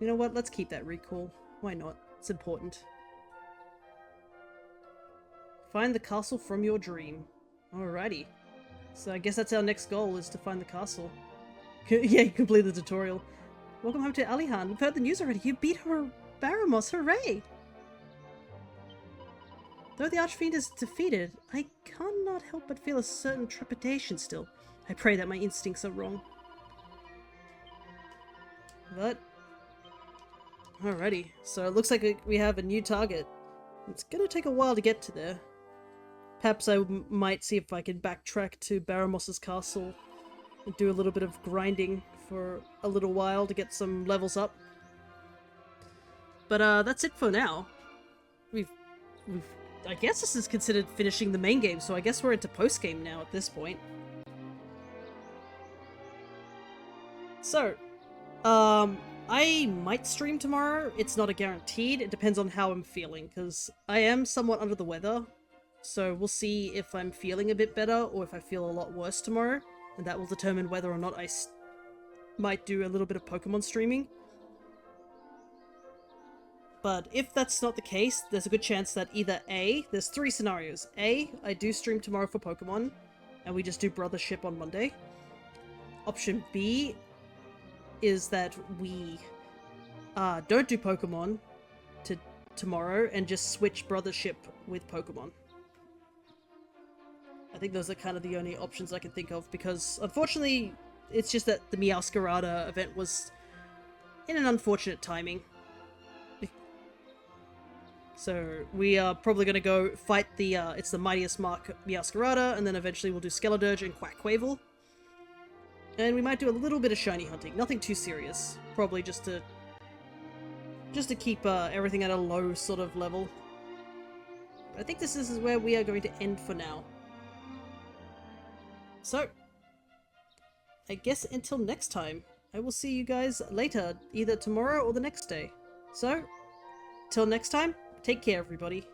[SPEAKER 1] You know what? Let's keep that recall. Why not? It's important. Find the castle from your dream. Alrighty. So I guess that's our next goal, is to find the castle. Yeah, complete the tutorial. Welcome home to Alihan. We've heard the news already. You beat her Baramos. Hooray! Though the Archfiend is defeated, I cannot help but feel a certain trepidation still. I pray that my instincts are wrong. But... Alrighty. So it looks like we have a new target. It's gonna take a while to get to there. Perhaps I might see if I can backtrack to Baramos's castle and do a little bit of grinding for a little while to get some levels up. But that's it for now. I guess this is considered finishing the main game, so I guess we're into post-game now at this point. So, I might stream tomorrow. It's not a guaranteed. It depends on how I'm feeling, because I am somewhat under the weather. So we'll see if I'm feeling a bit better or if I feel a lot worse tomorrow. And that will determine whether or not I might do a little bit of Pokemon streaming. But if that's not the case, there's a good chance that either A, there's 3 scenarios. A, I do stream tomorrow for Pokemon, and we just do Brothership on Monday. Option B is that we don't do Pokemon tomorrow and just switch Brothership with Pokemon. I think those are kind of the only options I can think of, because unfortunately it's just that the Meowscarada event was in an unfortunate timing. So we are probably going to go fight the, it's the Mightiest Mark Meowscarada, and then eventually we'll do Skeledirge and Quackquavel. And we might do a little bit of shiny hunting, nothing too serious. Probably just to just to keep everything at a low sort of level. I think this is where we are going to end for now. So, I guess until next time, I will see you guys later, either tomorrow or the next day. So, till next time, take care everybody.